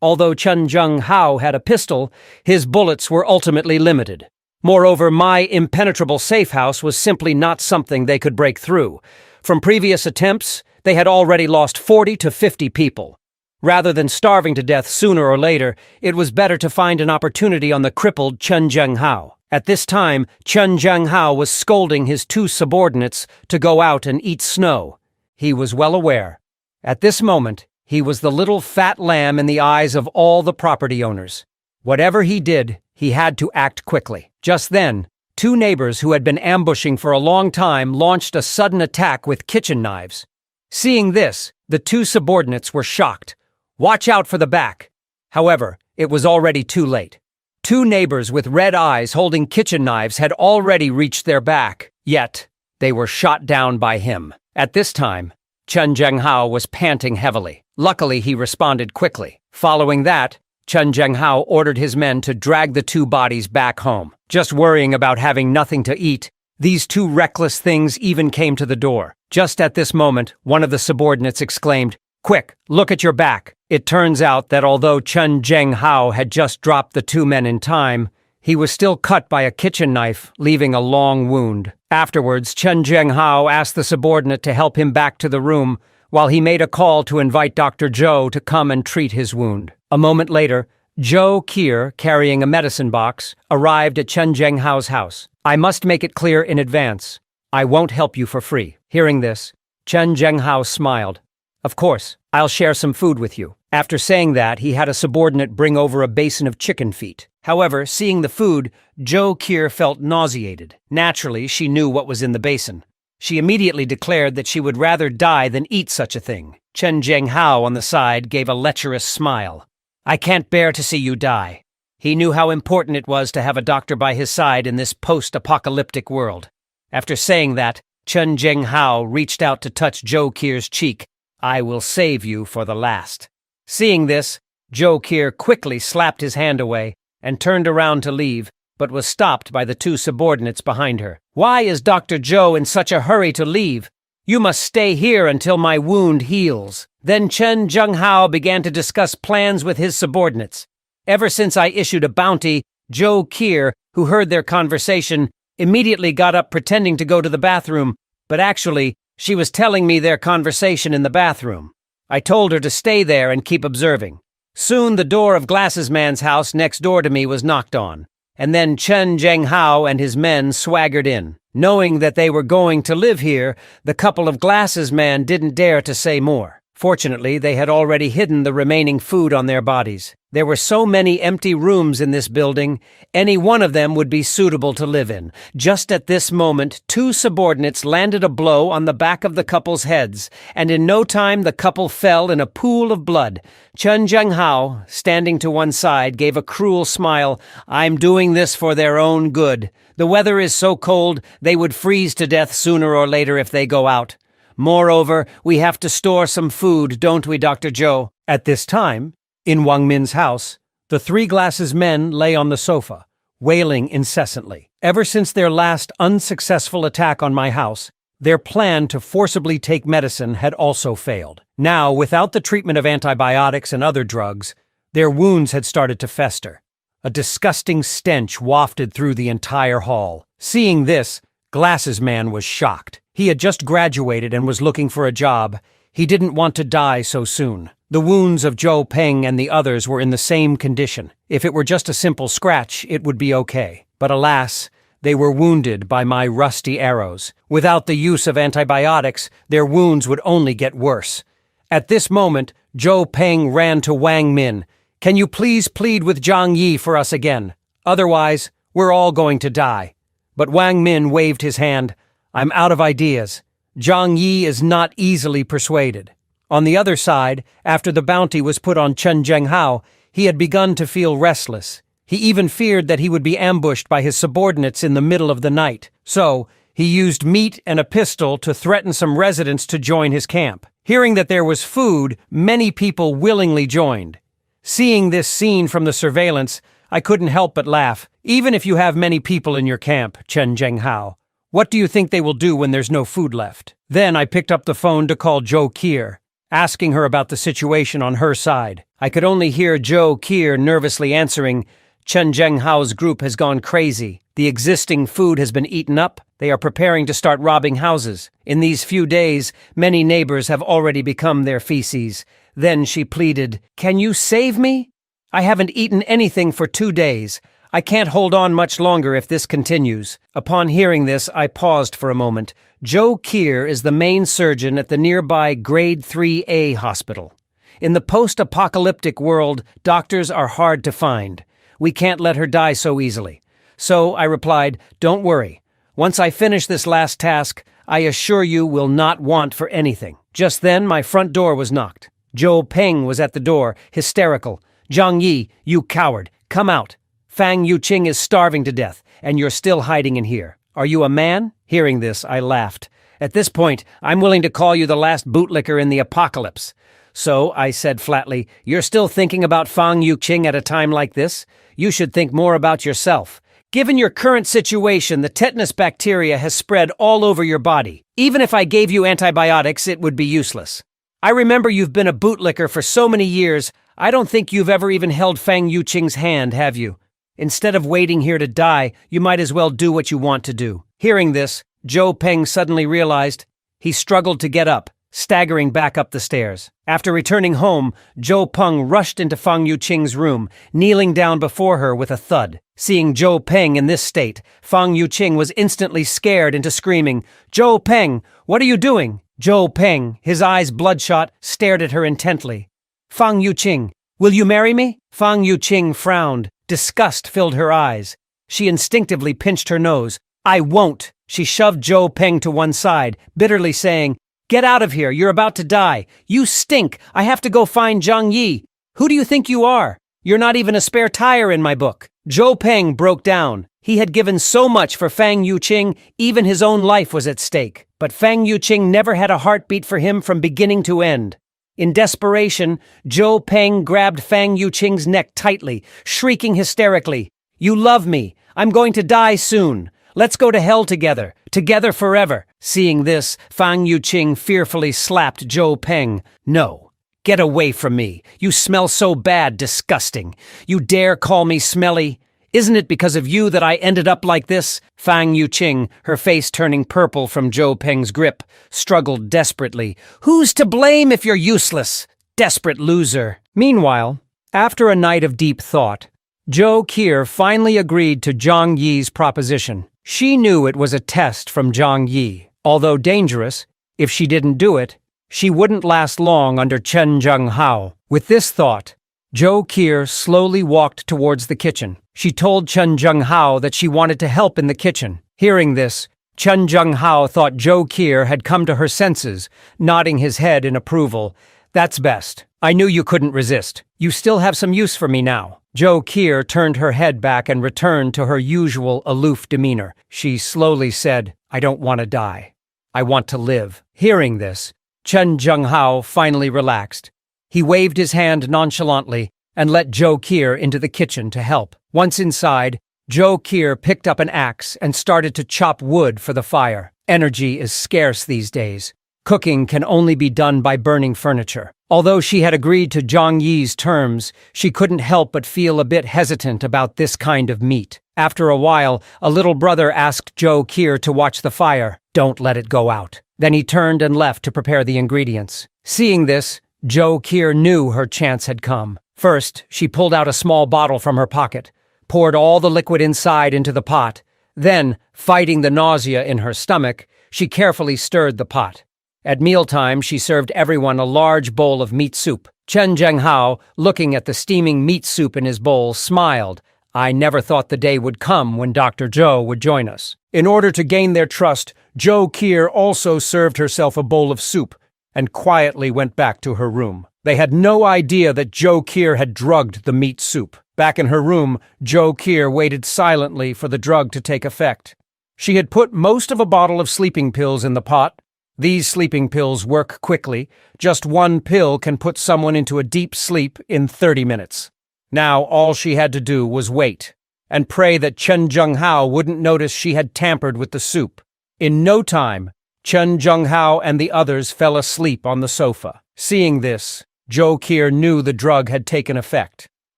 A: Although Chen Zhenghao had a pistol, his bullets were ultimately limited. Moreover, my impenetrable safe house was simply not something they could break through. From previous attempts, they had already lost 40 to 50 people. Rather than starving to death sooner or later, it was better to find an opportunity on the crippled Chen Zhenghao. At this time, Chen Zhenghao was scolding his two subordinates to go out and eat snow. He was well aware. At this moment, he was the little fat lamb in the eyes of all the property owners. Whatever he did, he had to act quickly. Just then, two neighbors who had been ambushing for a long time launched a sudden attack with kitchen knives. Seeing this, the two subordinates were shocked. "Watch out for the back." However, it was already too late. Two neighbors with red eyes holding kitchen knives had already reached their back, yet they were shot down by him. At this time, Chen Zhenghao was panting heavily. Luckily, he responded quickly. Following that, Chen Zhenghao ordered his men to drag the two bodies back home. Just worrying about having nothing to eat, these two reckless things even came to the door. Just at this moment, one of the subordinates exclaimed, "Quick, look at your back." It turns out that although Chen Zhenghao had just dropped the two men in time, he was still cut by a kitchen knife, leaving a long wound. Afterwards, Chen Zhenghao asked the subordinate to help him back to the room, while he made a call to invite Dr. Zhou to come and treat his wound. A moment later, Zhou Kier, carrying a medicine box, arrived at Chen Zhenghao's house. "I must make it clear in advance. I won't help you for free." Hearing this, Chen Zhenghao smiled. "Of course, I'll share some food with you." After saying that, he had a subordinate bring over a basin of chicken feet. However, seeing the food, Zhou Kier felt nauseated. Naturally, she knew what was in the basin. She immediately declared that she would rather die than eat such a thing. Chen Zhenghao on the side gave a lecherous smile. "I can't bear to see you die." He knew how important it was to have a doctor by his side in this post-apocalyptic world. After saying that, Chen Zhenghao reached out to touch Zhou Kier's cheek. "I will save you for the last." Seeing this, Zhou Kier quickly slapped his hand away and turned around to leave, but was stopped by the two subordinates behind her. "Why is Dr. Zhou in such a hurry to leave? You must stay here until my wound heals." Then Chen Zhenghao began to discuss plans with his subordinates. Ever since I issued a bounty, Zhou Kier, who heard their conversation, immediately got up pretending to go to the bathroom, but actually, she was telling me their conversation in the bathroom. I told her to stay there and keep observing. Soon the door of Glasses Man's house next door to me was knocked on, and then Chen Zhenghao and his men swaggered in. Knowing that they were going to live here, the couple of Glasses Man didn't dare to say more. Fortunately, they had already hidden the remaining food on their bodies. There were so many empty rooms in this building, any one of them would be suitable to live in. Just at this moment, two subordinates landed a blow on the back of the couple's heads, and in no time the couple fell in a pool of blood. Chen Zhenghao, standing to one side, gave a cruel smile. "I'm doing this for their own good. The weather is so cold, they would freeze to death sooner or later if they go out. Moreover, we have to store some food, don't we, Dr. Zhou?" At this time, in Wang Min's house, the three Glasses men lay on the sofa, wailing incessantly. Ever since their last unsuccessful attack on my house, their plan to forcibly take medicine had also failed. Now, without the treatment of antibiotics and other drugs, their wounds had started to fester. A disgusting stench wafted through the entire hall. Seeing this, Glasses Man was shocked. He had just graduated and was looking for a job. He didn't want to die so soon. The wounds of Zhou Peng and the others were in the same condition. If it were just a simple scratch, it would be okay. But alas, they were wounded by my rusty arrows. Without the use of antibiotics, their wounds would only get worse. At this moment, Zhou Peng ran to Wang Min. "Can you please plead with Zhang Yi for us again? Otherwise, we're all going to die." But Wang Min waved his hand. "I'm out of ideas. Zhang Yi is not easily persuaded." On the other side, after the bounty was put on Chen Zhenghao, he had begun to feel restless. He even feared that he would be ambushed by his subordinates in the middle of the night. So, he used meat and a pistol to threaten some residents to join his camp. Hearing that there was food, many people willingly joined. Seeing this scene from the surveillance, I couldn't help but laugh. Even if you have many people in your camp, Chen Zhenghao, what do you think they will do when there's no food left? Then I picked up the phone to call Zhou Qier, asking her about the situation on her side. I could only hear Zhou Qier nervously answering, "Chen Zhenghao's group has gone crazy. The existing food has been eaten up. They are preparing to start robbing houses. In these few days, many neighbors have already become their feces." Then she pleaded, "Can you save me? I haven't eaten anything for 2 days. I can't hold on much longer if this continues." Upon hearing this, I paused for a moment. Zhou Qier is the main surgeon at the nearby Grade 3A hospital. In the post-apocalyptic world, doctors are hard to find. We can't let her die so easily. So I replied, "Don't worry. Once I finish this last task, I assure you will not want for anything." Just then, my front door was knocked. Zhou Peng was at the door, hysterical. "Zhang Yi, you coward, come out. Fang Yuqing is starving to death, and you're still hiding in here. Are you a man?" Hearing this, I laughed. "At this point, I'm willing to call you the last bootlicker in the apocalypse." "So," I said flatly, "you're still thinking about Fang Yuqing at a time like this? You should think more about yourself. Given your current situation, the tetanus bacteria has spread all over your body. Even if I gave you antibiotics, it would be useless. I remember you've been a bootlicker for so many years. I don't think you've ever even held Fang Yuqing's hand, have you? Instead of waiting here to die, you might as well do what you want to do." Hearing this, Zhou Peng suddenly realized. He struggled to get up, staggering back up the stairs. After returning home, Zhou Peng rushed into Fang Yuqing's room, kneeling down before her with a thud. Seeing Zhou Peng in this state, Fang Yuqing was instantly scared into screaming, "Zhou Peng, what are you doing?" Zhou Peng, his eyes bloodshot, stared at her intently. "Fang Yuqing, will you marry me?" Fang Yuqing frowned. Disgust filled her eyes. She instinctively pinched her nose. "I won't." She shoved Zhou Peng to one side, bitterly saying, "Get out of here, you're about to die. You stink, I have to go find Zhang Yi. Who do you think you are? You're not even a spare tire in my book." Zhou Peng broke down. He had given so much for Fang Yuqing, even his own life was at stake. But Fang Yuqing never had a heartbeat for him from beginning to end. In desperation, Zhou Peng grabbed Fang Yuqing's neck tightly, shrieking hysterically, "You love me. I'm going to die soon. Let's go to hell together forever." Seeing this, Fang Yuqing fearfully slapped Zhou Peng. "No. Get away from me. You smell so bad, disgusting. You dare call me smelly? Isn't it because of you that I ended up like this?" Fang Yuqing, her face turning purple from Zhou Peng's grip, struggled desperately. "Who's to blame if you're useless? Desperate loser." Meanwhile, after a night of deep thought, Zhou Qier finally agreed to Zhang Yi's proposition. She knew it was a test from Zhang Yi. Although dangerous, if she didn't do it, she wouldn't last long under Chen Zhenghao. With this thought, Zhou Qier slowly walked towards the kitchen. She told Chen Zhenghao that she wanted to help in the kitchen. Hearing this, Chen Zhenghao thought Zhou Qier had come to her senses, nodding his head in approval. "That's best. I knew you couldn't resist. You still have some use for me now." Zhou Qier turned her head back and returned to her usual aloof demeanor. She slowly said, "I don't want to die. I want to live." Hearing this, Chen Zhenghao finally relaxed. He waved his hand nonchalantly and let Zhou Qier into the kitchen to help. Once inside, Zhou Qier picked up an axe and started to chop wood for the fire. Energy is scarce these days. Cooking can only be done by burning furniture. Although she had agreed to Zhang Yi's terms, she couldn't help but feel a bit hesitant about this kind of meat. After a while, a little brother asked Joe Kier to watch the fire. Don't let it go out. Then he turned and left to prepare the ingredients. Seeing this, Joe Kier knew her chance had come. First, she pulled out a small bottle from her pocket, poured all the liquid inside into the pot. Then, fighting the nausea in her stomach, she carefully stirred the pot. At mealtime, she served everyone a large bowl of meat soup. Chen Zhenghao, looking at the steaming meat soup in his bowl, smiled. I never thought the day would come when Dr. Zhou would join us. In order to gain their trust, Joe Kier also served herself a bowl of soup and quietly went back to her room. They had no idea that Joe Kier had drugged the meat soup. Back in her room, Joe Kier waited silently for the drug to take effect. She had put most of a bottle of sleeping pills in the pot. These sleeping pills work quickly. Just one pill can put someone into a deep sleep in 30 minutes. Now all she had to do was wait and pray that Chen Zhenghao wouldn't notice she had tampered with the soup. In no time, Chen Zhenghao and the others fell asleep on the sofa. Seeing this, Joe Kier knew the drug had taken effect.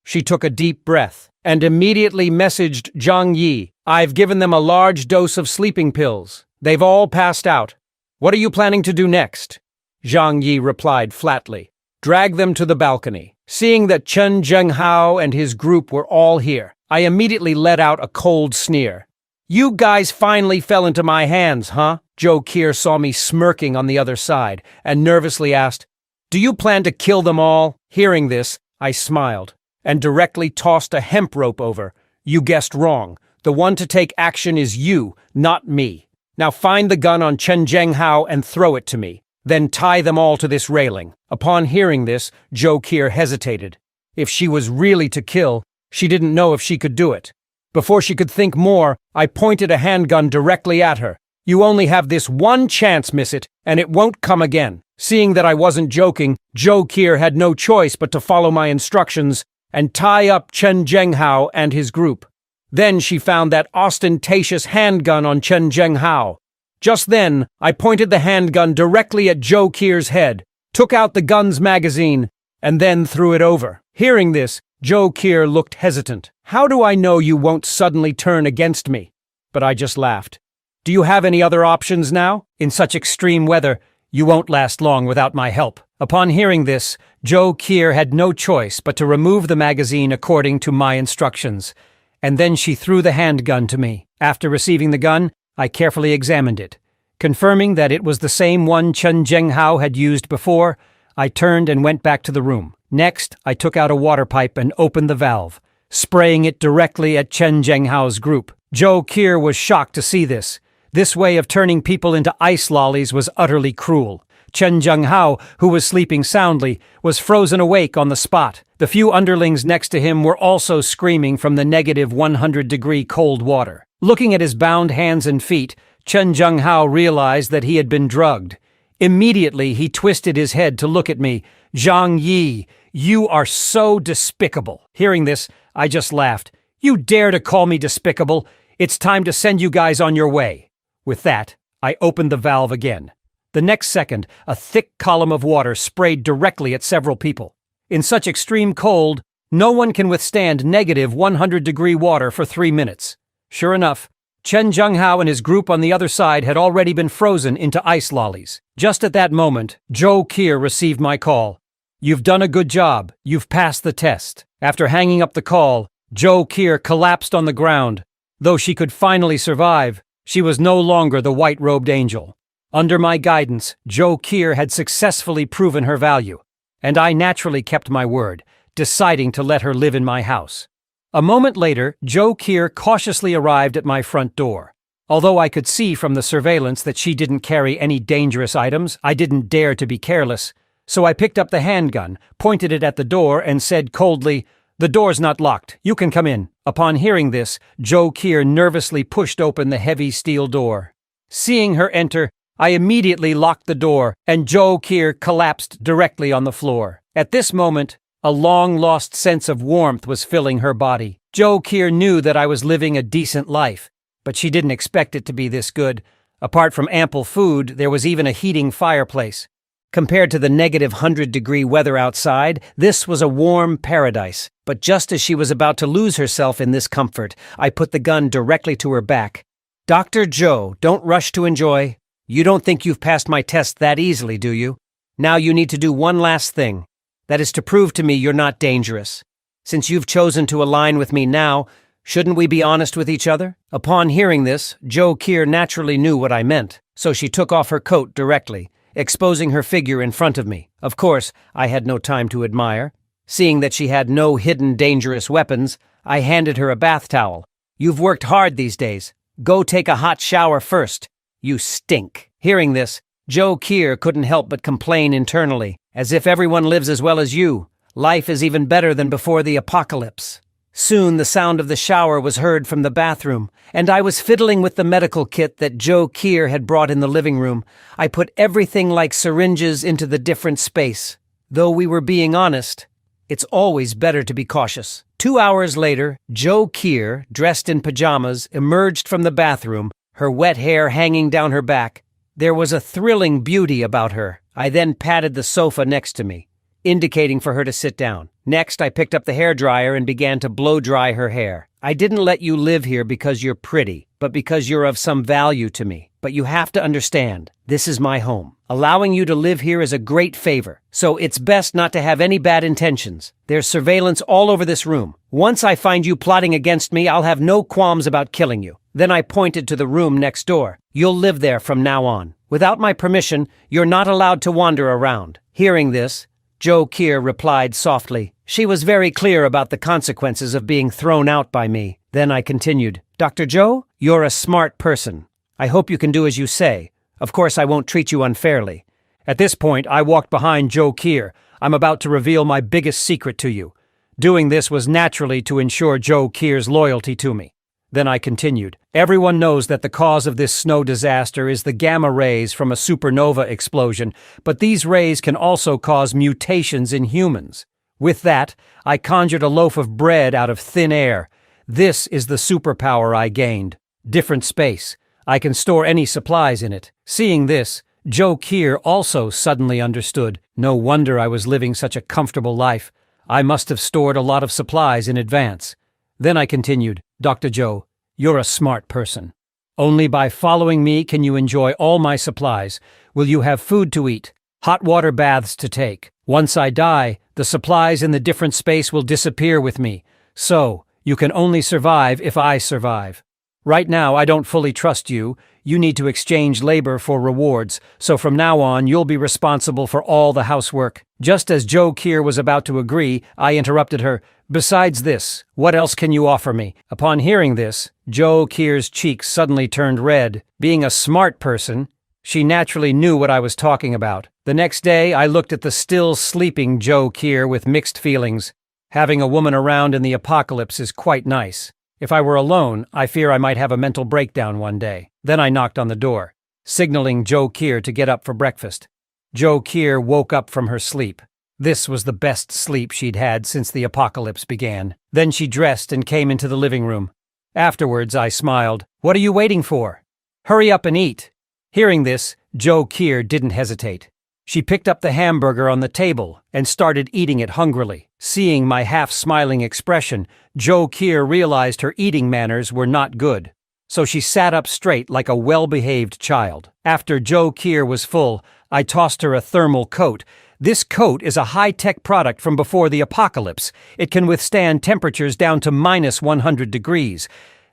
A: She took a deep breath and immediately messaged Zhang Yi. I've given them a large dose of sleeping pills. They've all passed out. What are you planning to do next? Zhang Yi replied flatly. Drag them to the balcony. Seeing that Chen Zhenghao and his group were all here, I immediately let out a cold sneer. You guys finally fell into my hands, huh? Joe Kier saw me smirking on the other side and nervously asked, Do you plan to kill them all? Hearing this, I smiled and directly tossed a hemp rope over. You guessed wrong. The one to take action is you, not me. Now find the gun on Chen Zhenghao and throw it to me. Then tie them all to this railing. Upon hearing this, Joe Kier hesitated. If she was really to kill, she didn't know if she could do it. Before she could think more, I pointed a handgun directly at her. You only have this one chance, miss it, and it won't come again. Seeing that I wasn't joking, Joe Kier had no choice but to follow my instructions and tie up Chen Zhenghao and his group. Then she found that ostentatious handgun on Chen Zhenghao. Just then, I pointed the handgun directly at Joe Kier's head, took out the gun's magazine, and then threw it over. Hearing this, Joe Kier looked hesitant. How do I know you won't suddenly turn against me? But I just laughed. Do you have any other options now? In such extreme weather, you won't last long without my help. Upon hearing this, Joe Kier had no choice but to remove the magazine according to my instructions. And then she threw the handgun to me. After receiving the gun, I carefully examined it. Confirming that it was the same one Chen Zhenghao had used before, I turned and went back to the room. Next, I took out a water pipe and opened the valve, spraying it directly at Chen Zhenghao's group. Joe Kier was shocked to see this. This way of turning people into ice lollies was utterly cruel. Chen Zhenghao, who was sleeping soundly, was frozen awake on the spot. The few underlings next to him were also screaming from the negative 100-degree cold water. Looking at his bound hands and feet, Chen Zhenghao realized that he had been drugged. Immediately, he twisted his head to look at me. Zhang Yi, you are so despicable. Hearing this, I just laughed. You dare to call me despicable? It's time to send you guys on your way. With that, I opened the valve again. The next second, a thick column of water sprayed directly at several people. In such extreme cold, no one can withstand negative 100-degree water for 3 minutes. Sure enough, Chen Zhenghao and his group on the other side had already been frozen into ice lollies. Just at that moment, Joe Kier received my call. You've done a good job. You've passed the test. After hanging up the call, Joe Kier collapsed on the ground. Though she could finally survive, she was no longer the white-robed angel. Under my guidance, Joe Kier had successfully proven her value, and I naturally kept my word, deciding to let her live in my house. A moment later, Joe Kier cautiously arrived at my front door. Although I could see from the surveillance that she didn't carry any dangerous items, I didn't dare to be careless, so I picked up the handgun, pointed it at the door, and said coldly, "The door's not locked. You can come in." Upon hearing this, Joe Kier nervously pushed open the heavy steel door. Seeing her enter, I immediately locked the door, and Joe Kier collapsed directly on the floor. At this moment, a long-lost sense of warmth was filling her body. Joe Kier knew that I was living a decent life, but she didn't expect it to be this good. Apart from ample food, there was even a heating fireplace. Compared to the -100-degree weather outside, this was a warm paradise. But just as she was about to lose herself in this comfort, I put the gun directly to her back. "Dr. Joe, don't rush to enjoy. You don't think you've passed my test that easily, do you? Now you need to do one last thing. That is to prove to me you're not dangerous. Since you've chosen to align with me now, shouldn't we be honest with each other?" Upon hearing this, Joe Keir naturally knew what I meant, so she took off her coat directly, exposing her figure in front of me. Of course, I had no time to admire. Seeing that she had no hidden dangerous weapons, I handed her a bath towel. "You've worked hard these days. Go take a hot shower first. You stink." Hearing this, Joe Keir couldn't help but complain internally, "As if everyone lives as well as you. Life is even better than before the apocalypse." Soon the sound of the shower was heard from the bathroom, and I was fiddling with the medical kit that Joe Keir had brought in the living room. I put everything like syringes into the different space. Though we were being honest, it's always better to be cautious. 2 hours later, Joe Keir, dressed in pajamas, emerged from the bathroom, her wet hair hanging down her back. There was a thrilling beauty about her. I then patted the sofa next to me, indicating for her to sit down. Next, I picked up the hairdryer and began to blow-dry her hair. "I didn't let you live here because you're pretty, but because you're of some value to me. But you have to understand, this is my home. Allowing you to live here is a great favor, so it's best not to have any bad intentions. There's surveillance all over this room. Once I find you plotting against me, I'll have no qualms about killing you." Then I pointed to the room next door. "You'll live there from now on. Without my permission, you're not allowed to wander around." Hearing this, Joe Keir replied softly. She was very clear about the consequences of being thrown out by me. Then I continued, "Dr. Joe, you're a smart person. I hope you can do as you say. Of course, I won't treat you unfairly." At this point, I walked behind Joe Keir. "I'm about to reveal my biggest secret to you." Doing this was naturally to ensure Joe Keir's loyalty to me. Then I continued, "Everyone knows that the cause of this snow disaster is the gamma rays from a supernova explosion, but these rays can also cause mutations in humans. With that, I conjured a loaf of bread out of thin air. This is the superpower I gained. Different space. I can store any supplies in it." Seeing this, Joe Keir also suddenly understood. No wonder I was living such a comfortable life. I must have stored a lot of supplies in advance. Then I continued, "Dr. Joe, you're a smart person. Only by following me can you enjoy all my supplies. Will you have food to eat, hot water baths to take? Once I die, the supplies in the different space will disappear with me. So, you can only survive if I survive. Right now, I don't fully trust you. You need to exchange labor for rewards, so from now on, you'll be responsible for all the housework." Just as Joe Keir was about to agree, I interrupted her. "Besides this, what else can you offer me?" Upon hearing this, Joe Keir's cheeks suddenly turned red. Being a smart person, she naturally knew what I was talking about. The next day, I looked at the still sleeping Joe Keir with mixed feelings. Having a woman around in the apocalypse is quite nice. If I were alone, I fear I might have a mental breakdown one day. Then I knocked on the door, signaling Joe Keir to get up for breakfast. Joe Keir woke up from her sleep. This was the best sleep she'd had since the apocalypse began. Then she dressed and came into the living room. Afterwards, I smiled. "What are you waiting for? Hurry up and eat." Hearing this, Joe Keir didn't hesitate. She picked up the hamburger on the table and started eating it hungrily. Seeing my half-smiling expression, Joe Keir realized her eating manners were not good. So she sat up straight like a well-behaved child. After Joe Keir was full, I tossed her a thermal coat. This coat is a high-tech product from before the apocalypse. It can withstand temperatures down to -100 degrees.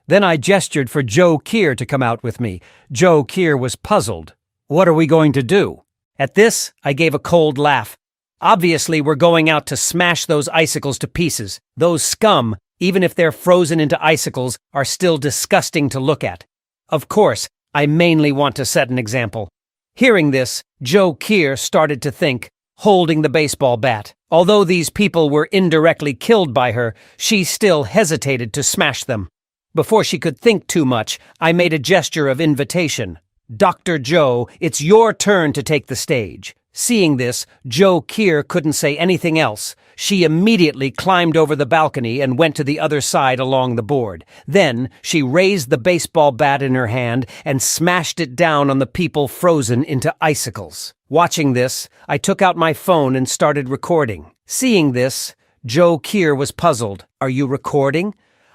A: Then I gestured for Joe Keir to come out with me. Joe Keir was puzzled. "What are we going to do?" At this, I gave a cold laugh. "Obviously, we're going out to smash those icicles to pieces. Those scum, even if they're frozen into icicles, are still disgusting to look at. Of course, I mainly want to set an example." Hearing this, Joe Keir started to think, holding the baseball bat. Although these people were indirectly killed by her, she still hesitated to smash them. Before she could think too much, I made a gesture of invitation. "Dr. Joe, it's your turn to take the stage. Seeing this, Joe Kier couldn't say anything else. She immediately climbed over the balcony and went to the other side along the board. Then, she raised the baseball bat in her hand and smashed it down on the people frozen into icicles. Watching this, I took out my phone and started recording. Seeing this, Joe Kier was puzzled. "Are you recording?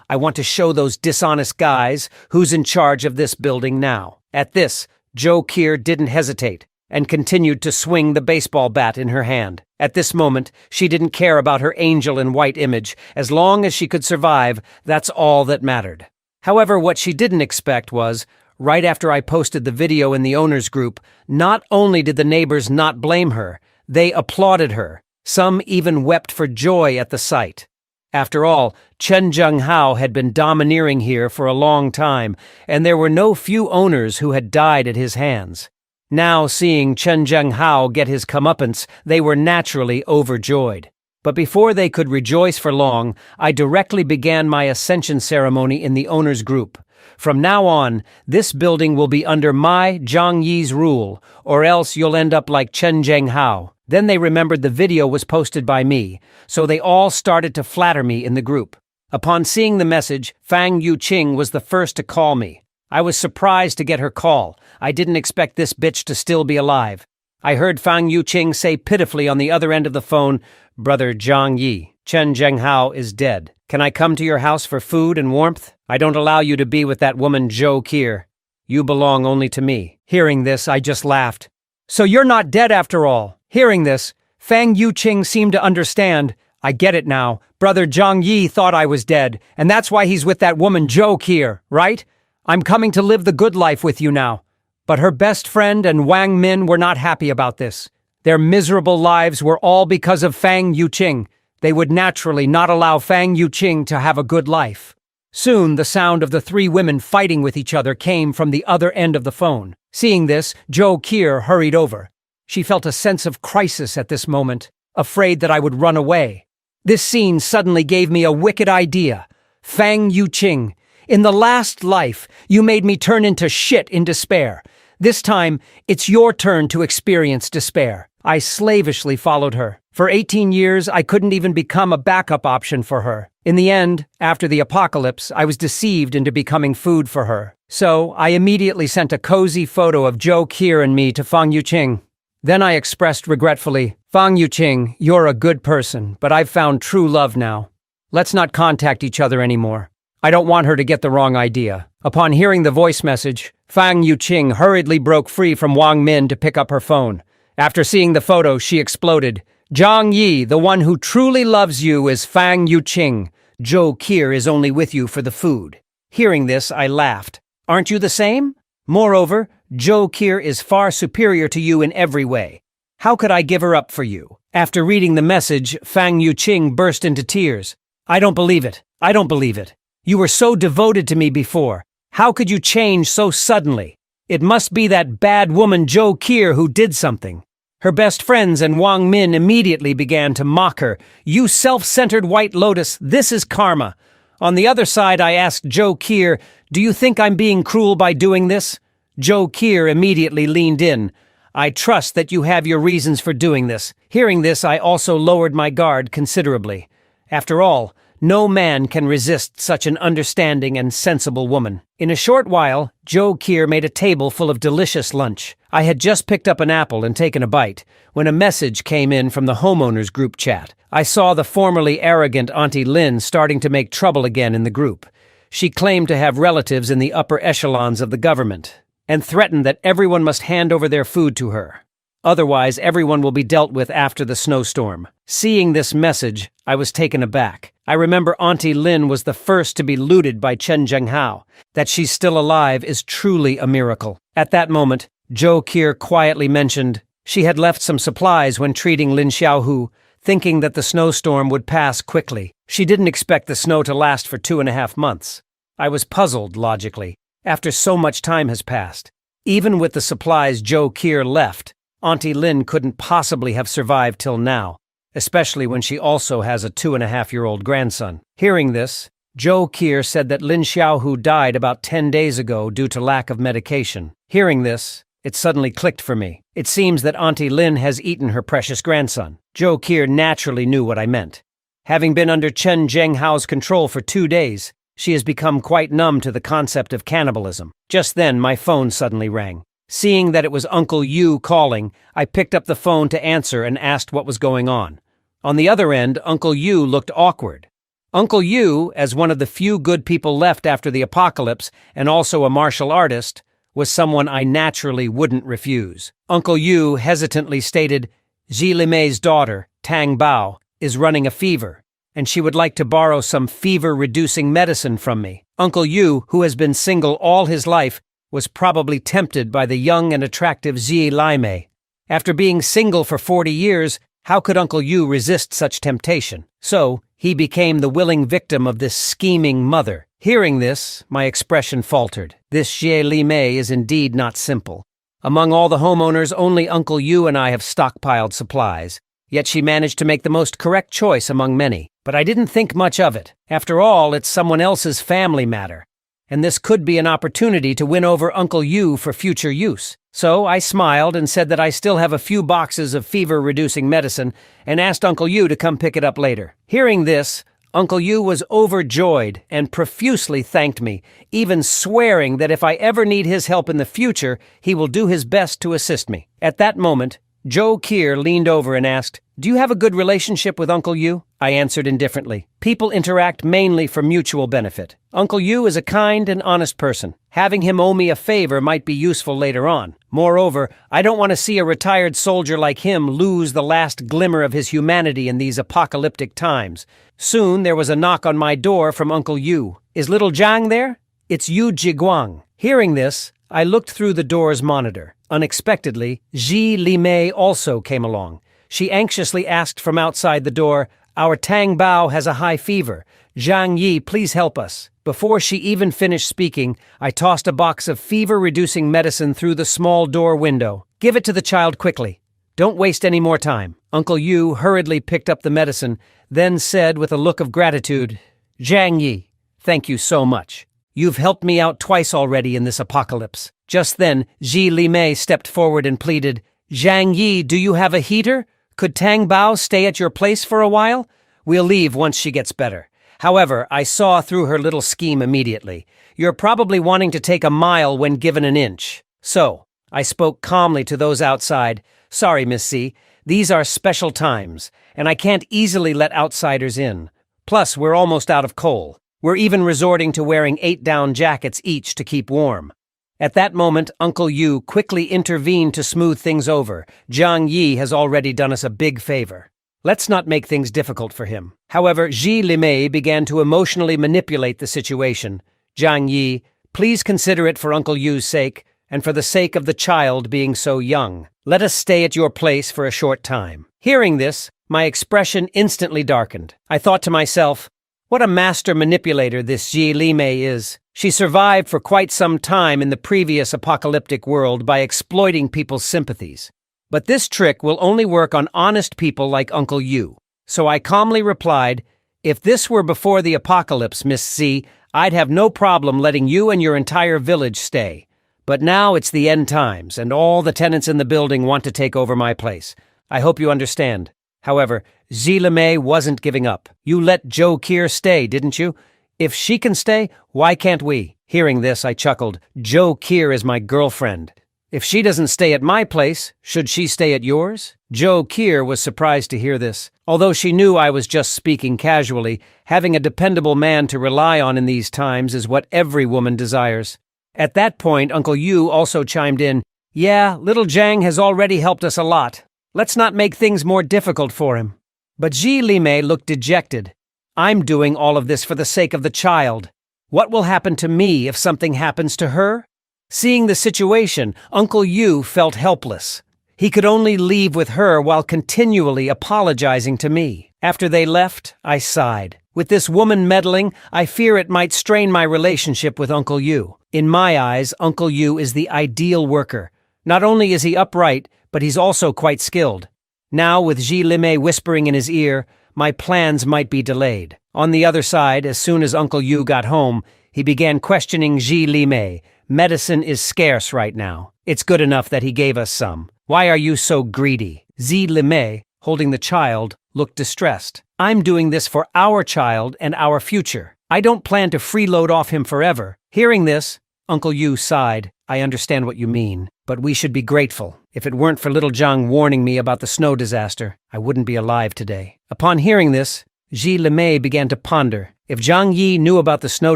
A: I want to show those dishonest guys who's in charge of this building now." At this, Joe Kier didn't hesitate and continued to swing the baseball bat in her hand. At this moment, she didn't care about her angel in white image. As long as she could survive, that's all that mattered. However, what she didn't expect was, right after I posted the video in the owners group, not only did the neighbors not blame her, they applauded her. Some even wept for joy at the sight. After all, Chen Zhenghao had been domineering here for a long time, and there were no few owners who had died at his hands. Now, seeing Chen Zhenghao get his comeuppance, they were naturally overjoyed. But before they could rejoice for long, I directly began my ascension ceremony in the owners group. From now on, this building will be under my Zhang Yi's rule, or else you'll end up like Chen Zhenghao. Then they remembered the video was posted by me, so they all started to flatter me in the group. Upon seeing the message, Fang Yuqing was the first to call me. I was surprised to get her call. I didn't expect this bitch to still be alive. I heard Fang Yuqing say pitifully on the other end of the phone, "Brother Zhang Yi, Chen Zhenghao is dead. Can I come to your house for food and warmth? I don't allow you to be with that woman Joe Kier. You belong only to me." Hearing this, I just laughed. "So you're not dead after all." Hearing this, Fang Yuqing seemed to understand. "I get it now. Brother Zhang Yi thought I was dead, and that's why he's with that woman Joe Kier, right? I'm coming to live the good life with you now." But her best friend and Wang Min were not happy about this. Their miserable lives were all because of Fang Yuqing. They would naturally not allow Fang Yuqing to have a good life. Soon, the sound of the three women fighting with each other came from the other end of the phone. Seeing this, Joe Kier hurried over. She felt a sense of crisis at this moment, afraid that I would run away. This scene suddenly gave me a wicked idea. "Fang Yuqing, in the last life, you made me turn into shit in despair. This time, it's your turn to experience despair." I slavishly followed her. For 18 years, I couldn't even become a backup option for her. In the end, after the apocalypse, I was deceived into becoming food for her. So, I immediately sent a cozy photo of Joe Kier and me to Fang Yuqing. Then I expressed regretfully, "Fang Yuqing, you're a good person, but I've found true love now. Let's not contact each other anymore. I don't want her to get the wrong idea." Upon hearing the voice message, Fang Yuqing hurriedly broke free from Wang Min to pick up her phone. After seeing the photo, she exploded. "Zhang Yi, the one who truly loves you is Fang Yuqing. Joe Kier is only with you for the food." Hearing this, I laughed. "Aren't you the same? Moreover, Joe Kier is far superior to you in every way. How could I give her up for you?" After reading the message, Fang Yuqing burst into tears. "I don't believe it. I don't believe it. You were so devoted to me before. How could you change so suddenly? It must be that bad woman Joe Kier who did something." Her best friends and Wang Min immediately began to mock her. "You self-centered white lotus, this is karma." On the other side, I asked Joe Kier, "Do you think I'm being cruel by doing this?" Joe Kier immediately leaned in. "I trust that you have your reasons for doing this." Hearing this, I also lowered my guard considerably. After all, no man can resist such an understanding and sensible woman. In a short while, Joe Kier made a table full of delicious lunch. I had just picked up an apple and taken a bite, when a message came in from the homeowners group chat. I saw the formerly arrogant Auntie Lin starting to make trouble again in the group. She claimed to have relatives in the upper echelons of the government, and threatened that everyone must hand over their food to her. Otherwise, everyone will be dealt with after the snowstorm. Seeing this message, I was taken aback. I remember Auntie Lin was the first to be looted by Chen Zhenghao. That she's still alive is truly a miracle. At that moment, Joe Kier quietly mentioned she had left some supplies when treating Lin Xiaohu, thinking that the snowstorm would pass quickly. She didn't expect the snow to last for 2.5 months. I was puzzled, logically, after so much time has passed. Even with the supplies Joe Kier left, Auntie Lin couldn't possibly have survived till now, especially when she also has a 2.5-year-old grandson. Hearing this, Joe Kier said that Lin Xiaohu died about 10 days ago due to lack of medication. Hearing this, It suddenly clicked for me. It seems that Auntie Lin has eaten her precious grandson. Zhou Qi naturally knew what I meant. Having been under Chen Zhenghao's control for 2 days, she has become quite numb to the concept of cannibalism. Just then, my phone suddenly rang. Seeing that it was Uncle Yu calling, I picked up the phone to answer and asked what was going on. On the other end, Uncle Yu looked awkward. Uncle Yu, as one of the few good people left after the apocalypse and also a martial artist, was someone I naturally wouldn't refuse. Uncle Yu hesitantly stated, Zhi Limei's daughter, Tang Bao, is running a fever, and she would like to borrow some fever-reducing medicine from me. Uncle Yu, who has been single all his life, was probably tempted by the young and attractive Zhi Limei. After being single for 40 years, how could Uncle Yu resist such temptation? So, he became the willing victim of this scheming mother. Hearing this, my expression faltered. This Zhi Limei is indeed not simple. Among all the homeowners, only Uncle Yu and I have stockpiled supplies. Yet she managed to make the most correct choice among many. But I didn't think much of it. After all, it's someone else's family matter. And this could be an opportunity to win over Uncle Yu for future use. So I smiled and said that I still have a few boxes of fever-reducing medicine and asked Uncle Yu to come pick it up later. Hearing this, Uncle Yu was overjoyed and profusely thanked me, even swearing that if I ever need his help in the future, he will do his best to assist me. At that moment, Zhou Qi leaned over and asked, Do you have a good relationship with Uncle Yu? I answered indifferently. People interact mainly for mutual benefit. Uncle Yu is a kind and honest person. Having him owe me a favor might be useful later on. Moreover, I don't want to see a retired soldier like him lose the last glimmer of his humanity in these apocalyptic times. Soon there was a knock on my door from Uncle Yu. Is little Zhang there? It's Yu Jiguang. Hearing this, I looked through the door's monitor. Unexpectedly, Zhi Limei also came along. She anxiously asked from outside the door, Our Tang Bao has a high fever. Zhang Yi, please help us. Before she even finished speaking, I tossed a box of fever-reducing medicine through the small door window. Give it to the child quickly. Don't waste any more time. Uncle Yu hurriedly picked up the medicine, then said with a look of gratitude, Zhang Yi, thank you so much. You've helped me out twice already in this apocalypse. Just then, Zhi Limei stepped forward and pleaded, Zhang Yi, do you have a heater? Could Tang Bao stay at your place for a while? We'll leave once she gets better. However, I saw through her little scheme immediately. You're probably wanting to take a mile when given an inch. So, I spoke calmly to those outside. Sorry, Miss C, these are special times, and I can't easily let outsiders in. Plus, we're almost out of coal. We're even resorting to wearing 8 down jackets each to keep warm. At that moment, Uncle Yu quickly intervened to smooth things over. Zhang Yi has already done us a big favor. Let's not make things difficult for him. However, Zhi Limei began to emotionally manipulate the situation. Zhang Yi, please consider it for Uncle Yu's sake, and for the sake of the child being so young. Let us stay at your place for a short time. Hearing this, my expression instantly darkened. I thought to myself, what a master manipulator this Zhi Limei is. She survived for quite some time in the previous apocalyptic world by exploiting people's sympathies. But this trick will only work on honest people like Uncle Yu. So I calmly replied, if this were before the apocalypse, Miss C, I'd have no problem letting you and your entire village stay. But now it's the end times, and all the tenants in the building want to take over my place. I hope you understand. However, Zhi Limei wasn't giving up. You let Zhou Qi stay, didn't you? If she can stay, why can't we? Hearing this, I chuckled. Zhou Qi is my girlfriend. If she doesn't stay at my place, should she stay at yours? Zhou Qi was surprised to hear this. Although she knew I was just speaking casually, having a dependable man to rely on in these times is what every woman desires. At that point, Uncle Yu also chimed in, Yeah, little Zhang has already helped us a lot. Let's not make things more difficult for him. But Zhi Limei looked dejected. I'm doing all of this for the sake of the child. What will happen to me if something happens to her? Seeing the situation, Uncle Yu felt helpless. He could only leave with her while continually apologizing to me. After they left, I sighed. With this woman meddling, I fear it might strain my relationship with Uncle Yu. In my eyes, Uncle Yu is the ideal worker. Not only is he upright, but he's also quite skilled. Now, with Zhi Limei whispering in his ear, my plans might be delayed. On the other side, as soon as Uncle Yu got home, he began questioning Zhi Limei. Medicine is scarce right now. It's good enough that he gave us some. Why are you so greedy? Zi Limei, holding the child, looked distressed. I'm doing this for our child and our future. I don't plan to freeload off him forever. Hearing this, Uncle Yu sighed. I understand what you mean, but we should be grateful. If it weren't for little Zhang warning me about the snow disaster, I wouldn't be alive today. Upon hearing this, Zi Limei began to ponder. If Zhang Yi knew about the snow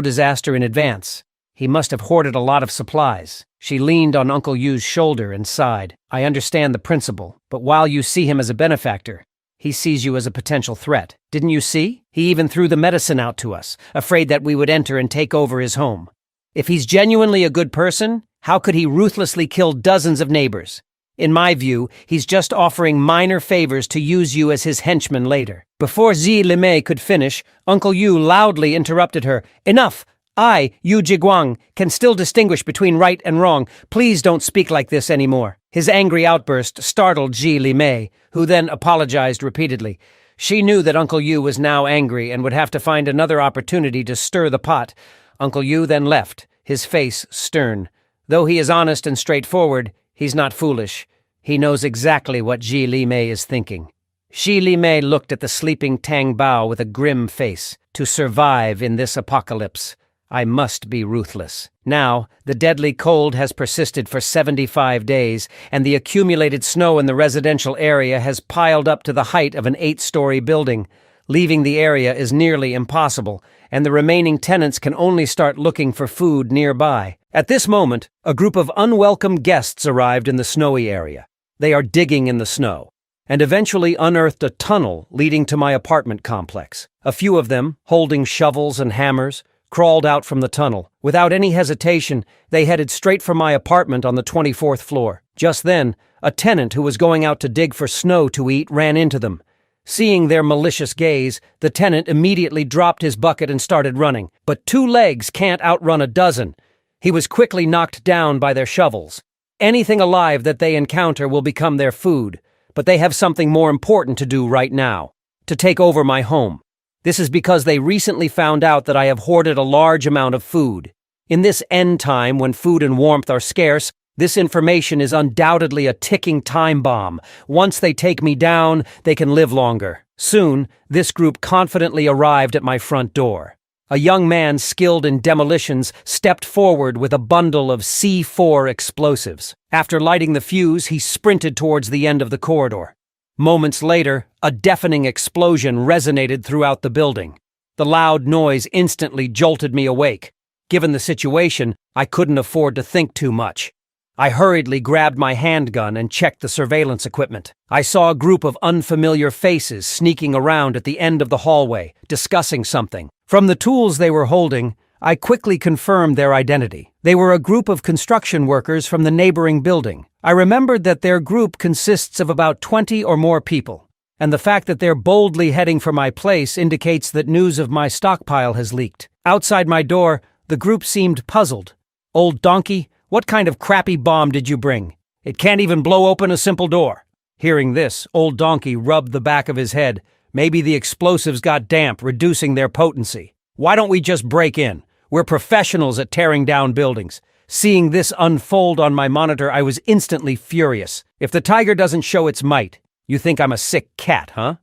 A: disaster in advance, he must have hoarded a lot of supplies. She leaned on Uncle Yu's shoulder and sighed. I understand the principle, but while you see him as a benefactor, he sees you as a potential threat. Didn't you see? He even threw the medicine out to us, afraid that we would enter and take over his home. If he's genuinely a good person, how could he ruthlessly kill dozens of neighbors? In my view, he's just offering minor favors to use you as his henchman later. Before Zi Limei could finish, Uncle Yu loudly interrupted her. Enough! I, Yu Jiguang, can still distinguish between right and wrong. Please don't speak like this anymore. His angry outburst startled Zi Limei, who then apologized repeatedly. She knew that Uncle Yu was now angry and would have to find another opportunity to stir the pot. Uncle Yu then left, his face stern. Though he is honest and straightforward, he's not foolish. He knows exactly what Zi Limei is thinking. Zi Limei looked at the sleeping Tang Bao with a grim face. To survive in this apocalypse, I must be ruthless. Now, the deadly cold has persisted for 75 days, and the accumulated snow in the residential area has piled up to the height of an 8-story building. Leaving the area is nearly impossible, and the remaining tenants can only start looking for food nearby. At this moment, a group of unwelcome guests arrived in the snowy area. They are digging in the snow, and eventually unearthed a tunnel leading to my apartment complex. A few of them, holding shovels and hammers, crawled out from the tunnel. Without any hesitation, they headed straight for my apartment on the 24th floor. Just then, a tenant who was going out to dig for snow to eat ran into them. Seeing their malicious gaze, the tenant immediately dropped his bucket and started running. But 2 legs can't outrun a dozen. He was quickly knocked down by their shovels. Anything alive that they encounter will become their food, but they have something more important to do right now: to take over my home. This is because they recently found out that I have hoarded a large amount of food. In this end time when food and warmth are scarce, this information is undoubtedly a ticking time bomb. Once they take me down, they can live longer. Soon, this group confidently arrived at my front door. A young man skilled in demolitions stepped forward with a bundle of C4 explosives. After lighting the fuse, he sprinted towards the end of the corridor. Moments later, a deafening explosion resonated throughout the building. The loud noise instantly jolted me awake. Given the situation, I couldn't afford to think too much. I hurriedly grabbed my handgun and checked the surveillance equipment. I saw a group of unfamiliar faces sneaking around at the end of the hallway, discussing something. From the tools they were holding, I quickly confirmed their identity. They were a group of construction workers from the neighboring building. I remembered that their group consists of about 20 or more people, and the fact that they're boldly heading for my place indicates that news of my stockpile has leaked. Outside my door, the group seemed puzzled. Old donkey, what kind of crappy bomb did you bring? It can't even blow open a simple door. Hearing this, Old Donkey rubbed the back of his head. Maybe the explosives got damp, reducing their potency. Why don't we just break in? We're professionals at tearing down buildings. Seeing this unfold on my monitor, I was instantly furious. If the tiger doesn't show its might, you think I'm a sick cat, huh?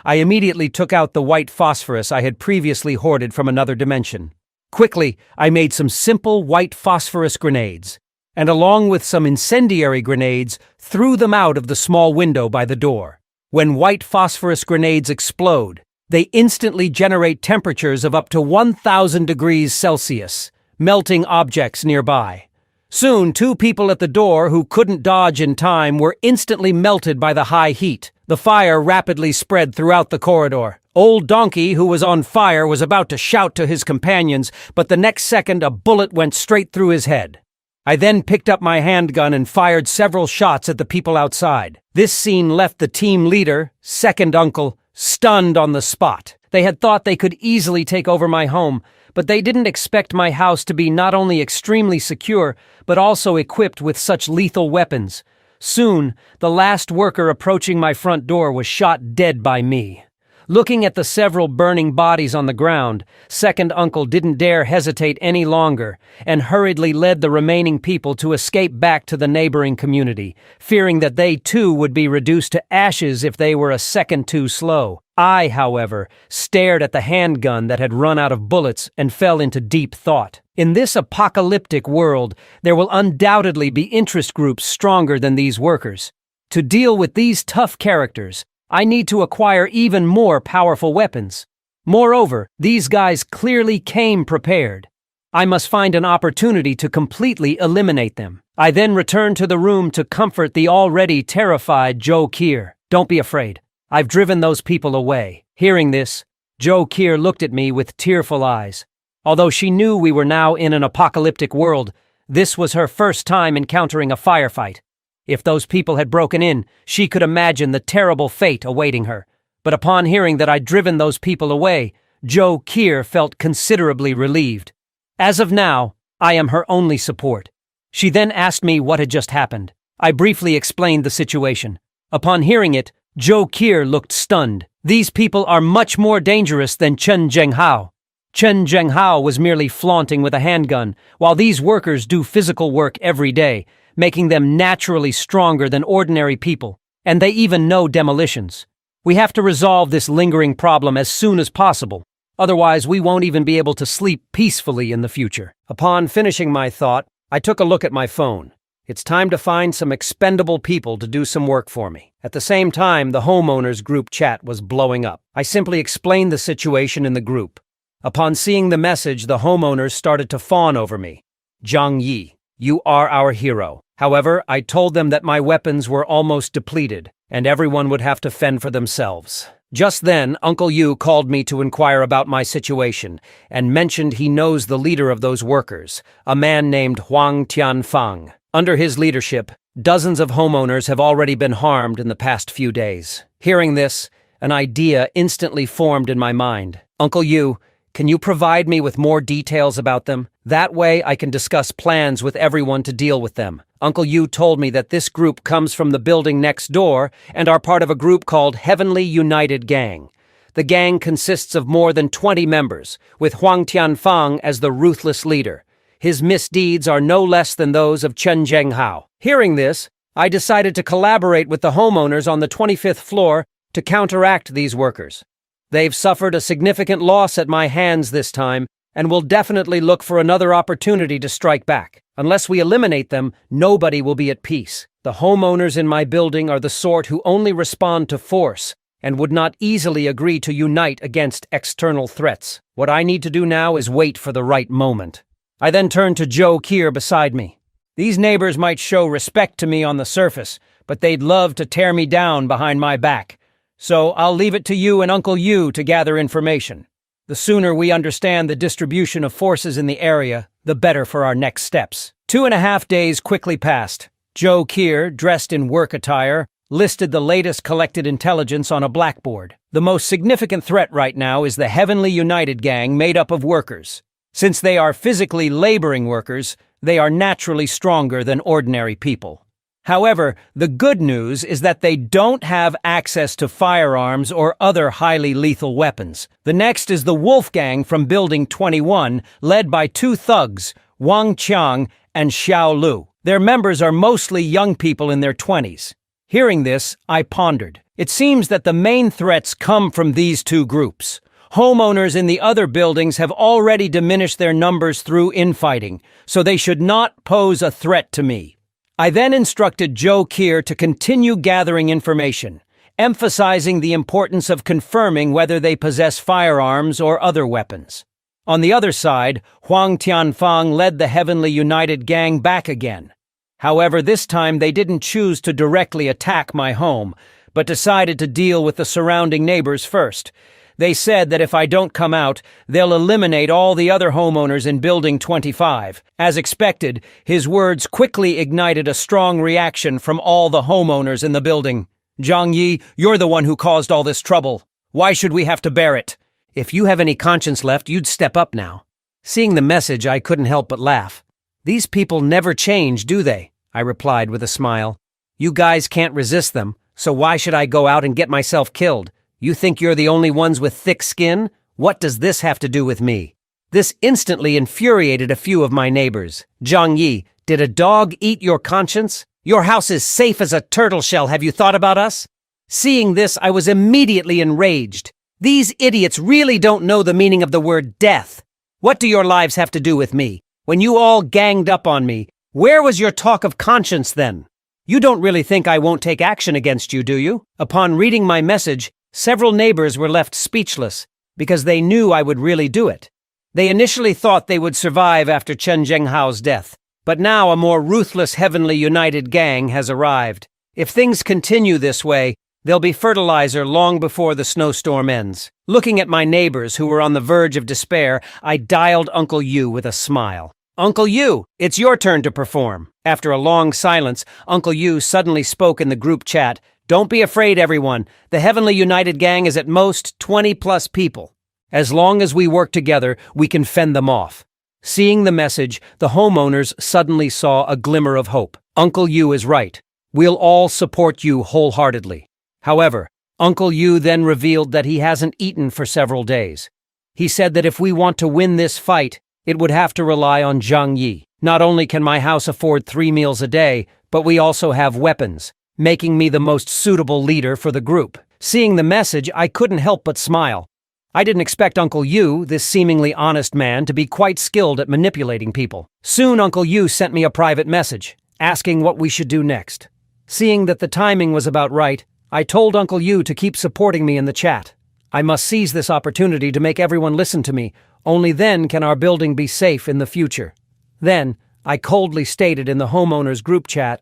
A: I immediately took out the white phosphorus I had previously hoarded from another dimension. Quickly, I made some simple white phosphorus grenades, and along with some incendiary grenades, threw them out of the small window by the door. When white phosphorus grenades explode, they instantly generate temperatures of up to 1,000 degrees Celsius, melting objects nearby. Soon, 2 people at the door who couldn't dodge in time were instantly melted by the high heat. The fire rapidly spread throughout the corridor. Old Donkey, who was on fire, was about to shout to his companions, but the next second a bullet went straight through his head. I then picked up my handgun and fired several shots at the people outside. This scene left the team leader, Second Uncle, stunned on the spot. They had thought they could easily take over my home, but they didn't expect my house to be not only extremely secure, but also equipped with such lethal weapons. Soon, the last worker approaching my front door was shot dead by me. Looking at the several burning bodies on the ground, second uncle didn't dare hesitate any longer and hurriedly led the remaining people to escape back to the neighboring community, fearing that they too would be reduced to ashes if they were a second too slow. I, however, stared at the handgun that had run out of bullets and fell into deep thought. In this apocalyptic world, there will undoubtedly be interest groups stronger than these workers. To deal with these tough characters, I need to acquire even more powerful weapons. Moreover, these guys clearly came prepared. I must find an opportunity to completely eliminate them. I then returned to the room to comfort the already terrified Joe Kier. Don't be afraid. I've driven those people away. Hearing this, Joe Kier looked at me with tearful eyes. Although she knew we were now in an apocalyptic world, this was her first time encountering a firefight. If those people had broken in, she could imagine the terrible fate awaiting her. But upon hearing that I'd driven those people away, Joe Kier felt considerably relieved. As of now, I am her only support. She then asked me what had just happened. I briefly explained the situation. Upon hearing it, Joe Kier looked stunned. These people are much more dangerous than Chen Zhenghao. Chen Zhenghao was merely flaunting with a handgun, while these workers do physical work every day, making them naturally stronger than ordinary people, and they even know demolitions. We have to resolve this lingering problem as soon as possible, otherwise we won't even be able to sleep peacefully in the future. Upon finishing my thought, I took a look at my phone. It's time to find some expendable people to do some work for me. At the same time, the homeowners group chat was blowing up. I simply explained the situation in the group. Upon seeing the message, the homeowners started to fawn over me. Zhang Yi, you are our hero. However, I told them that my weapons were almost depleted, and everyone would have to fend for themselves. Just then, Uncle Yu called me to inquire about my situation, and mentioned he knows the leader of those workers, a man named Huang Tianfang. Under his leadership, dozens of homeowners have already been harmed in the past few days. Hearing this, an idea instantly formed in my mind. Uncle Yu, can you provide me with more details about them? That way I can discuss plans with everyone to deal with them. Uncle Yu told me that this group comes from the building next door and are part of a group called Heavenly United Gang. The gang consists of more than 20 members, with Huang Tianfang as the ruthless leader. His misdeeds are no less than those of Chen Zhenghao. Hearing this, I decided to collaborate with the homeowners on the 25th floor to counteract these workers. They've suffered a significant loss at my hands this time, and will definitely look for another opportunity to strike back. Unless we eliminate them, nobody will be at peace. The homeowners in my building are the sort who only respond to force, and would not easily agree to unite against external threats. What I need to do now is wait for the right moment. I then turned to Joe Kier beside me. These neighbors might show respect to me on the surface, but they'd love to tear me down behind my back. So I'll leave it to you and Uncle Yu to gather information. The sooner we understand the distribution of forces in the area, the better for our next steps. 2.5 days quickly passed. Joe Kier, dressed in work attire, listed the latest collected intelligence on a blackboard. The most significant threat right now is the Heavenly United Gang made up of workers. Since they are physically laboring workers, they are naturally stronger than ordinary people. However, the good news is that they don't have access to firearms or other highly lethal weapons. The next is the Wolf Gang from Building 21, led by 2 thugs, Wang Qiang and Xiao Lu. Their members are mostly young people in their 20s. Hearing this, I pondered. It seems that the main threats come from these 2 groups. Homeowners in the other buildings have already diminished their numbers through infighting, so they should not pose a threat to me. I then instructed Joe Kier to continue gathering information, emphasizing the importance of confirming whether they possess firearms or other weapons. On the other side, Huang Tianfang led the Heavenly United Gang back again. However, this time they didn't choose to directly attack my home, but decided to deal with the surrounding neighbors first. They said that if I don't come out, they'll eliminate all the other homeowners in Building 25. As expected, his words quickly ignited a strong reaction from all the homeowners in the building. Zhang Yi, you're the one who caused all this trouble. Why should we have to bear it? If you have any conscience left, you'd step up now. Seeing the message, I couldn't help but laugh. These people never change, do they? I replied with a smile. You guys can't resist them, so why should I go out and get myself killed? You think you're the only ones with thick skin? What does this have to do with me? This instantly infuriated a few of my neighbors. Zhang Yi, did a dog eat your conscience? Your house is safe as a turtle shell, have you thought about us? Seeing this, I was immediately enraged. These idiots really don't know the meaning of the word death. What do your lives have to do with me? When you all ganged up on me, where was your talk of conscience then? You don't really think I won't take action against you, do you? Upon reading my message, several neighbors were left speechless because they knew I would really do it. They initially thought they would survive after Chen Zhenghao's death, but now a more ruthless Heavenly United gang has arrived. If things continue this way, there'll be fertilizer long before the snowstorm ends. Looking at my neighbors who were on the verge of despair, I dialed Uncle Yu with a smile. Uncle Yu, it's your turn to perform. After a long silence, Uncle Yu suddenly spoke in the group chat. Don't be afraid, everyone. The Heavenly United gang is at most 20+ people. As long as we work together, we can fend them off. Seeing the message, the homeowners suddenly saw a glimmer of hope. Uncle Yu is right. We'll all support you wholeheartedly. However, Uncle Yu then revealed that he hasn't eaten for several days. He said that if we want to win this fight, it would have to rely on Zhang Yi. Not only can my house afford 3 meals a day, but we also have weapons, making me the most suitable leader for the group. Seeing the message, I couldn't help but smile. I didn't expect Uncle Yu, this seemingly honest man, to be quite skilled at manipulating people. Soon Uncle Yu sent me a private message, asking what we should do next. Seeing that the timing was about right, I told Uncle Yu to keep supporting me in the chat. I must seize this opportunity to make everyone listen to me. Only then can our building be safe in the future. Then, I coldly stated in the homeowners group chat,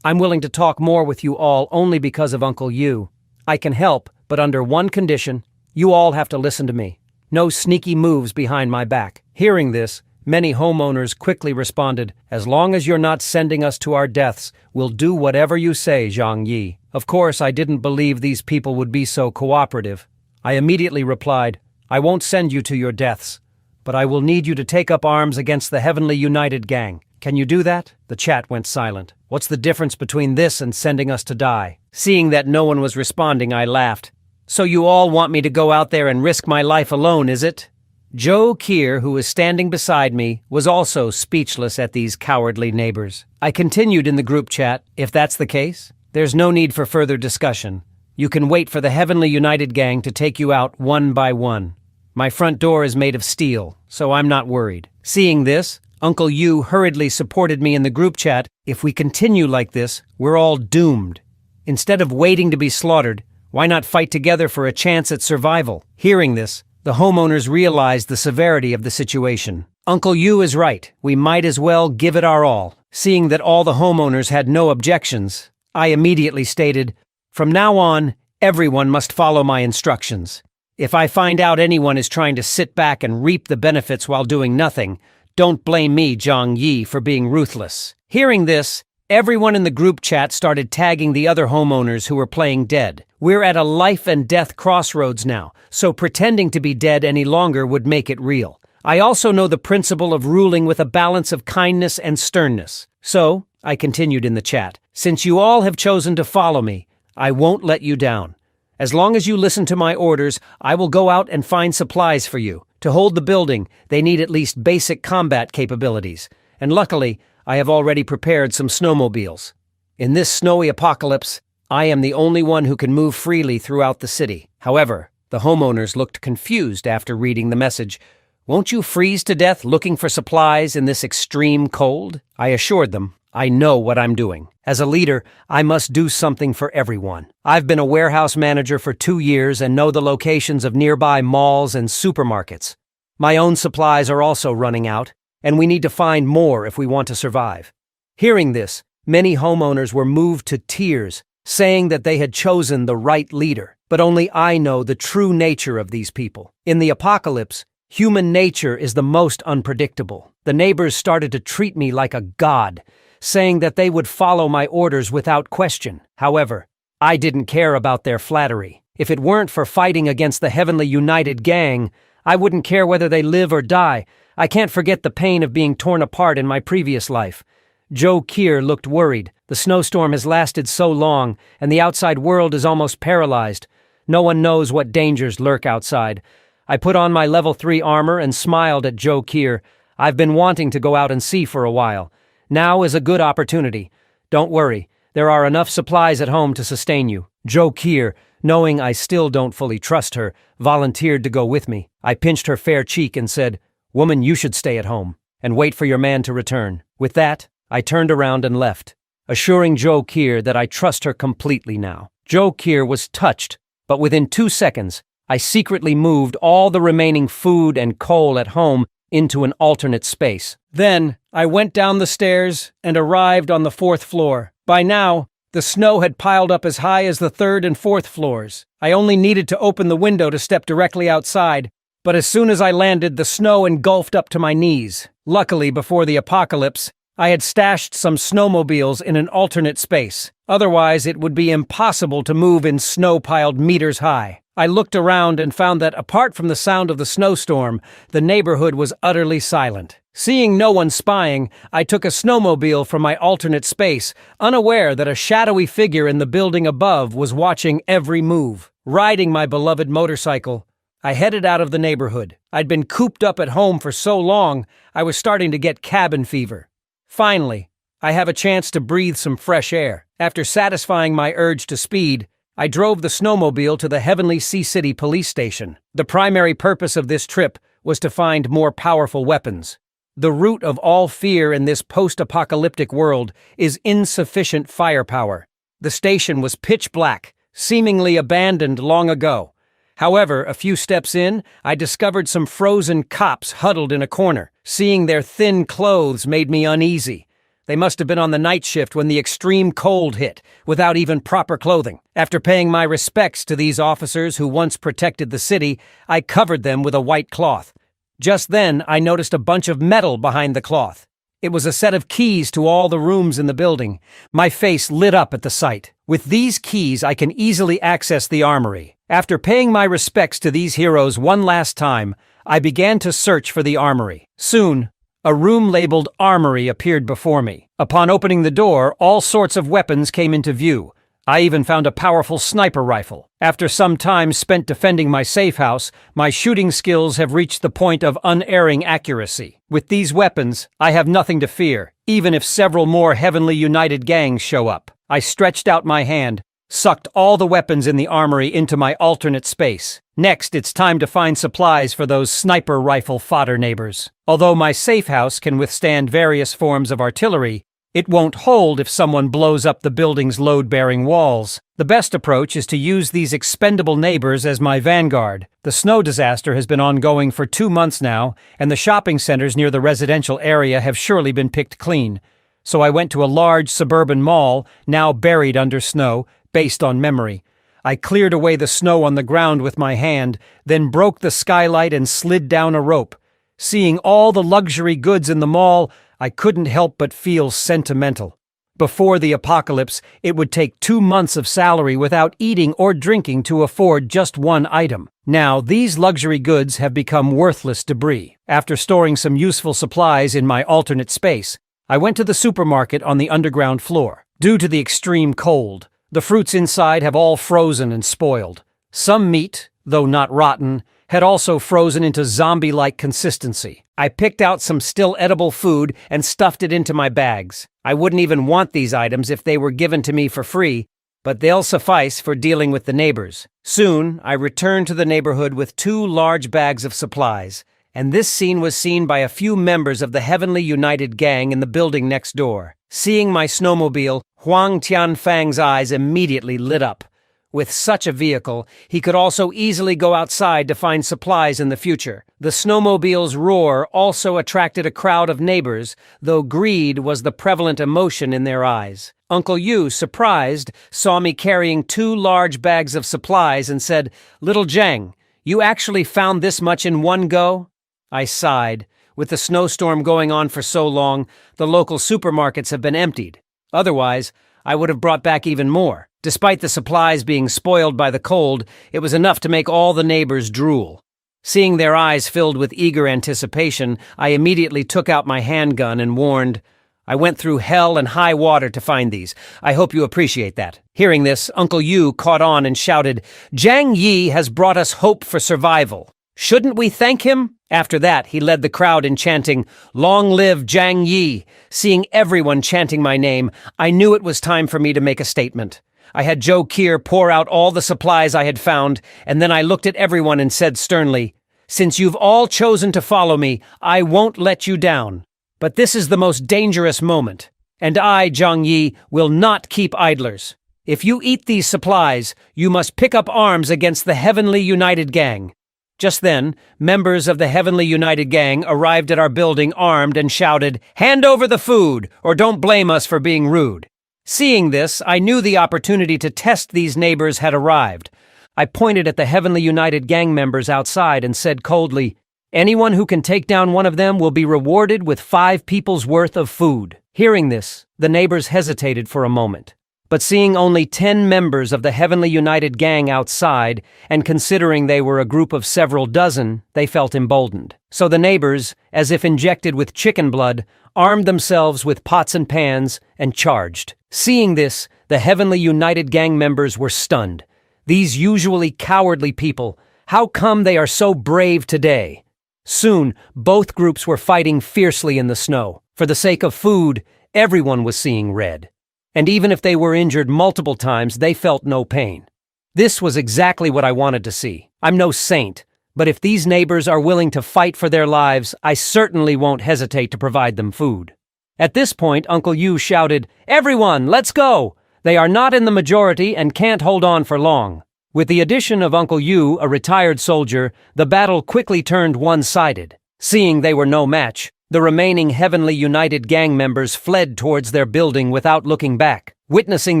A: I'm willing to talk more with you all only because of Uncle Yu. I can help, but under one condition. You all have to listen to me. No sneaky moves behind my back. Hearing this, many homeowners quickly responded, as long as you're not sending us to our deaths, we'll do whatever you say, Zhang Yi. Of course, I didn't believe these people would be so cooperative. I immediately replied, I won't send you to your deaths, but I will need you to take up arms against the Heavenly United gang. Can you do that? The chat went silent. What's the difference between this and sending us to die? Seeing that no one was responding, I laughed. So you all want me to go out there and risk my life alone, is it? Joe Keir, who was standing beside me, was also speechless at these cowardly neighbors. I continued in the group chat, if that's the case, there's no need for further discussion. You can wait for the Heavenly United gang to take you out one by one. My front door is made of steel, so I'm not worried. Seeing this, Uncle Yu hurriedly supported me in the group chat. If we continue like this, we're all doomed. Instead of waiting to be slaughtered, why not fight together for a chance at survival? Hearing this, the homeowners realized the severity of the situation. Uncle Yu is right. We might as well give it our all. Seeing that all the homeowners had no objections, I immediately stated, from now on, everyone must follow my instructions. If I find out anyone is trying to sit back and reap the benefits while doing nothing, don't blame me, Zhang Yi, for being ruthless. Hearing this, everyone in the group chat started tagging the other homeowners who were playing dead. We're at a life and death crossroads now, so pretending to be dead any longer would make it real. I also know the principle of ruling with a balance of kindness and sternness. So, I continued in the chat, since you all have chosen to follow me, I won't let you down. As long as you listen to my orders, I will go out and find supplies for you. To hold the building, they need at least basic combat capabilities. And luckily, I have already prepared some snowmobiles. In this snowy apocalypse, I am the only one who can move freely throughout the city. However, the homeowners looked confused after reading the message. Won't you freeze to death looking for supplies in this extreme cold? I assured them, I know what I'm doing. As a leader, I must do something for everyone. I've been a warehouse manager for 2 years and know the locations of nearby malls and supermarkets. My own supplies are also running out, and we need to find more if we want to survive. Hearing this, many homeowners were moved to tears, saying that they had chosen the right leader. But only I know the true nature of these people. In the apocalypse, human nature is the most unpredictable. The neighbors started to treat me like a god, saying that they would follow my orders without question. However, I didn't care about their flattery. If it weren't for fighting against the Heavenly United gang, I wouldn't care whether they live or die. I can't forget the pain of being torn apart in my previous life. Joe Keir looked worried. The snowstorm has lasted so long, and the outside world is almost paralyzed. No one knows what dangers lurk outside. I put on my level 3 armor and smiled at Joe Keir. I've been wanting to go out and see for a while. Now is a good opportunity. Don't worry, there are enough supplies at home to sustain you. Joe Keir, knowing I still don't fully trust her, volunteered to go with me. I pinched her fair cheek and said, "Woman, you should stay at home and wait for your man to return." With that, I turned around and left, assuring Joe Keir that I trust her completely now. Joe Keir was touched, but within 2 seconds, I secretly moved all the remaining food and coal at home into an alternate space. Then, I went down the stairs and arrived on the 4th floor. By now, the snow had piled up as high as the 3rd and 4th floors. I only needed to open the window to step directly outside, but as soon as I landed, the snow engulfed up to my knees. Luckily, before the apocalypse, I had stashed some snowmobiles in an alternate space. Otherwise, it would be impossible to move in snow piled meters high. I looked around and found that, apart from the sound of the snowstorm, the neighborhood was utterly silent. Seeing no one spying, I took a snowmobile from my alternate space, unaware that a shadowy figure in the building above was watching every move. Riding my beloved motorcycle, I headed out of the neighborhood. I'd been cooped up at home for so long, I was starting to get cabin fever. Finally, I have a chance to breathe some fresh air. After satisfying my urge to speed, I drove the snowmobile to the Heavenly Sea City police station. The primary purpose of this trip was to find more powerful weapons. The root of all fear in this post-apocalyptic world is insufficient firepower. The station was pitch black, seemingly abandoned long ago. However, a few steps in, I discovered some frozen cops huddled in a corner. Seeing their thin clothes made me uneasy. They must have been on the night shift when the extreme cold hit, without even proper clothing. After paying my respects to these officers who once protected the city, I covered them with a white cloth. Just then, I noticed a bunch of metal behind the cloth. It was a set of keys to all the rooms in the building. My face lit up at the sight. With these keys, I can easily access the armory. After paying my respects to these heroes one last time, I began to search for the armory. Soon, a room labeled Armory appeared before me. Upon opening the door, all sorts of weapons came into view. I even found a powerful sniper rifle. After some time spent defending my safe house, my shooting skills have reached the point of unerring accuracy. With these weapons, I have nothing to fear, even if several more Heavenly United gangs show up. I stretched out my hand, sucked all the weapons in the armory into my alternate space. Next, it's time to find supplies for those sniper rifle fodder neighbors. Although my safe house can withstand various forms of artillery, it won't hold if someone blows up the building's load-bearing walls. The best approach is to use these expendable neighbors as my vanguard. The snow disaster has been ongoing for 2 months now, and the shopping centers near the residential area have surely been picked clean. So I went to a large suburban mall, now buried under snow, based on memory. I cleared away the snow on the ground with my hand, then broke the skylight and slid down a rope. Seeing all the luxury goods in the mall, I couldn't help but feel sentimental. Before the apocalypse, it would take 2 months of salary without eating or drinking to afford just one item. Now, these luxury goods have become worthless debris. After storing some useful supplies in my alternate space, I went to the supermarket on the underground floor. Due to the extreme cold, the fruits inside have all frozen and spoiled. Some meat, though not rotten, had also frozen into zombie-like consistency. I picked out some still edible food and stuffed it into my bags. I wouldn't even want these items if they were given to me for free, but they'll suffice for dealing with the neighbors. Soon, I returned to the neighborhood with 2 large bags of supplies, and this scene was seen by a few members of the Heavenly United gang in the building next door. Seeing my snowmobile, Huang Tianfang's eyes immediately lit up. With such a vehicle, he could also easily go outside to find supplies in the future. The snowmobile's roar also attracted a crowd of neighbors, though greed was the prevalent emotion in their eyes. Uncle Yu, surprised, saw me carrying 2 large bags of supplies and said, "Little Zhang, you actually found this much in one go?" I sighed. With the snowstorm going on for so long, the local supermarkets have been emptied. Otherwise, I would have brought back even more. Despite the supplies being spoiled by the cold, it was enough to make all the neighbors drool. Seeing their eyes filled with eager anticipation, I immediately took out my handgun and warned, I went through hell and high water to find these. I hope you appreciate that." Hearing this, Uncle Yu caught on and shouted, "Zhang Yi has brought us hope for survival. Shouldn't we thank him?" After that, he led the crowd in chanting, "Long live Zhang Yi." Seeing everyone chanting my name, I knew it was time for me to make a statement. I had Joe Keir pour out all the supplies I had found, and then I looked at everyone and said sternly, "Since you've all chosen to follow me, I won't let you down. But this is the most dangerous moment, and I, Zhang Yi, will not keep idlers. If you eat these supplies, you must pick up arms against the Heavenly United Gang." Just then, members of the Heavenly United Gang arrived at our building armed and shouted, "Hand over the food, or don't blame us for being rude." Seeing this, I knew the opportunity to test these neighbors had arrived. I pointed at the Heavenly United Gang members outside and said coldly, "Anyone who can take down one of them will be rewarded with 5 people's worth of food." Hearing this, the neighbors hesitated for a moment. But seeing only 10 members of the Heavenly United Gang outside, and considering they were a group of several dozen, they felt emboldened. So the neighbors, as if injected with chicken blood, armed themselves with pots and pans and charged. Seeing this, the Heavenly United Gang members were stunned. These usually cowardly people, how come they are so brave today? Soon, both groups were fighting fiercely in the snow. For the sake of food, everyone was seeing red. And even if they were injured multiple times, they felt no pain. This was exactly what I wanted to see. I'm no saint, but if these neighbors are willing to fight for their lives, I certainly won't hesitate to provide them food. At this point, Uncle Yu shouted, "Everyone, let's go! They are not in the majority and can't hold on for long." With the addition of Uncle Yu, a retired soldier, the battle quickly turned one-sided. Seeing they were no match, the remaining Heavenly United Gang members fled towards their building without looking back. Witnessing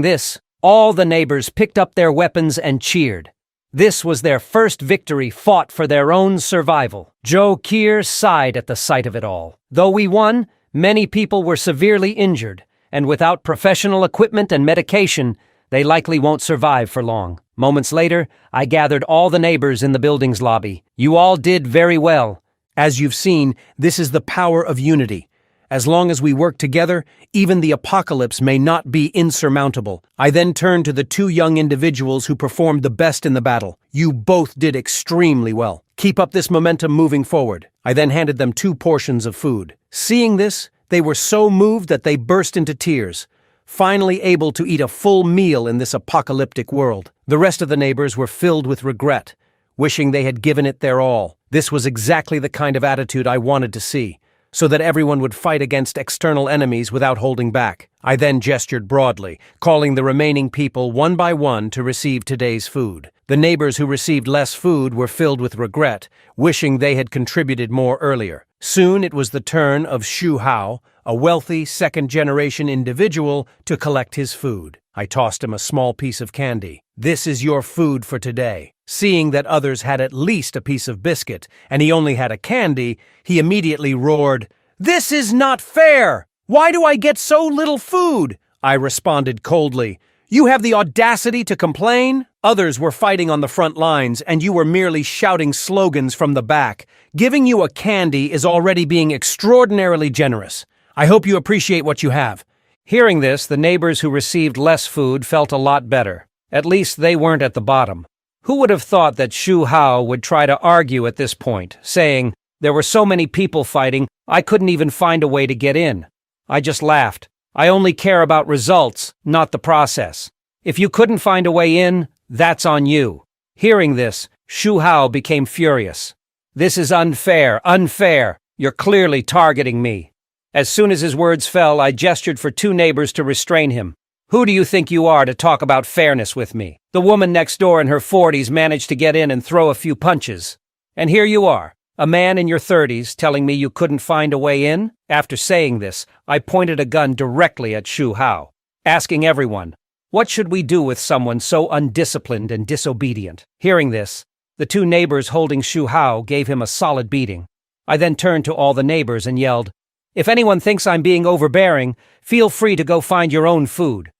A: this, all the neighbors picked up their weapons and cheered. This was their first victory fought for their own survival. Joe Keir sighed at the sight of it all. Though we won, many people were severely injured, and without professional equipment and medication, they likely won't survive for long. Moments later, I gathered all the neighbors in the building's lobby. "You all did very well. As you've seen, this is the power of unity. As long as we work together, even the apocalypse may not be insurmountable." I then turned to the 2 young individuals who performed the best in the battle. "You both did extremely well. Keep up this momentum moving forward." I then handed them 2 portions of food. Seeing this, they were so moved that they burst into tears, finally able to eat a full meal in this apocalyptic world. The rest of the neighbors were filled with regret, wishing they had given it their all. This was exactly the kind of attitude I wanted to see, so that everyone would fight against external enemies without holding back. I then gestured broadly, calling the remaining people one by one to receive today's food. The neighbors who received less food were filled with regret, wishing they had contributed more earlier. Soon it was the turn of Shu Hao, a wealthy second-generation individual, to collect his food. I tossed him a small piece of candy. "This is your food for today." Seeing that others had at least a piece of biscuit, and he only had a candy, he immediately roared, "This is not fair! Why do I get so little food?" I responded coldly, "You have the audacity to complain? Others were fighting on the front lines, and you were merely shouting slogans from the back. Giving you a candy is already being extraordinarily generous. I hope you appreciate what you have." Hearing this, the neighbors who received less food felt a lot better. At least they weren't at the bottom. Who would have thought that Shu Hao would try to argue at this point, saying, "There were so many people fighting, I couldn't even find a way to get in." I just laughed. I only care about results, not the process. If you couldn't find a way in, that's on you. Hearing this, Shu Hao became furious. "This is unfair, unfair. You're clearly targeting me." As soon as his words fell, I gestured for 2 neighbors to restrain him. "Who do you think you are to talk about fairness with me? The woman next door in her 40s managed to get in and throw a few punches. And here you are, a man in your 30s, telling me you couldn't find a way in?" After saying this, I pointed a gun directly at Shu Hao, asking everyone, "What should we do with someone so undisciplined and disobedient?" Hearing this, the 2 neighbors holding Shu Hao gave him a solid beating. I then turned to all the neighbors and yelled, "If anyone thinks I'm being overbearing, feel free to go find your own food.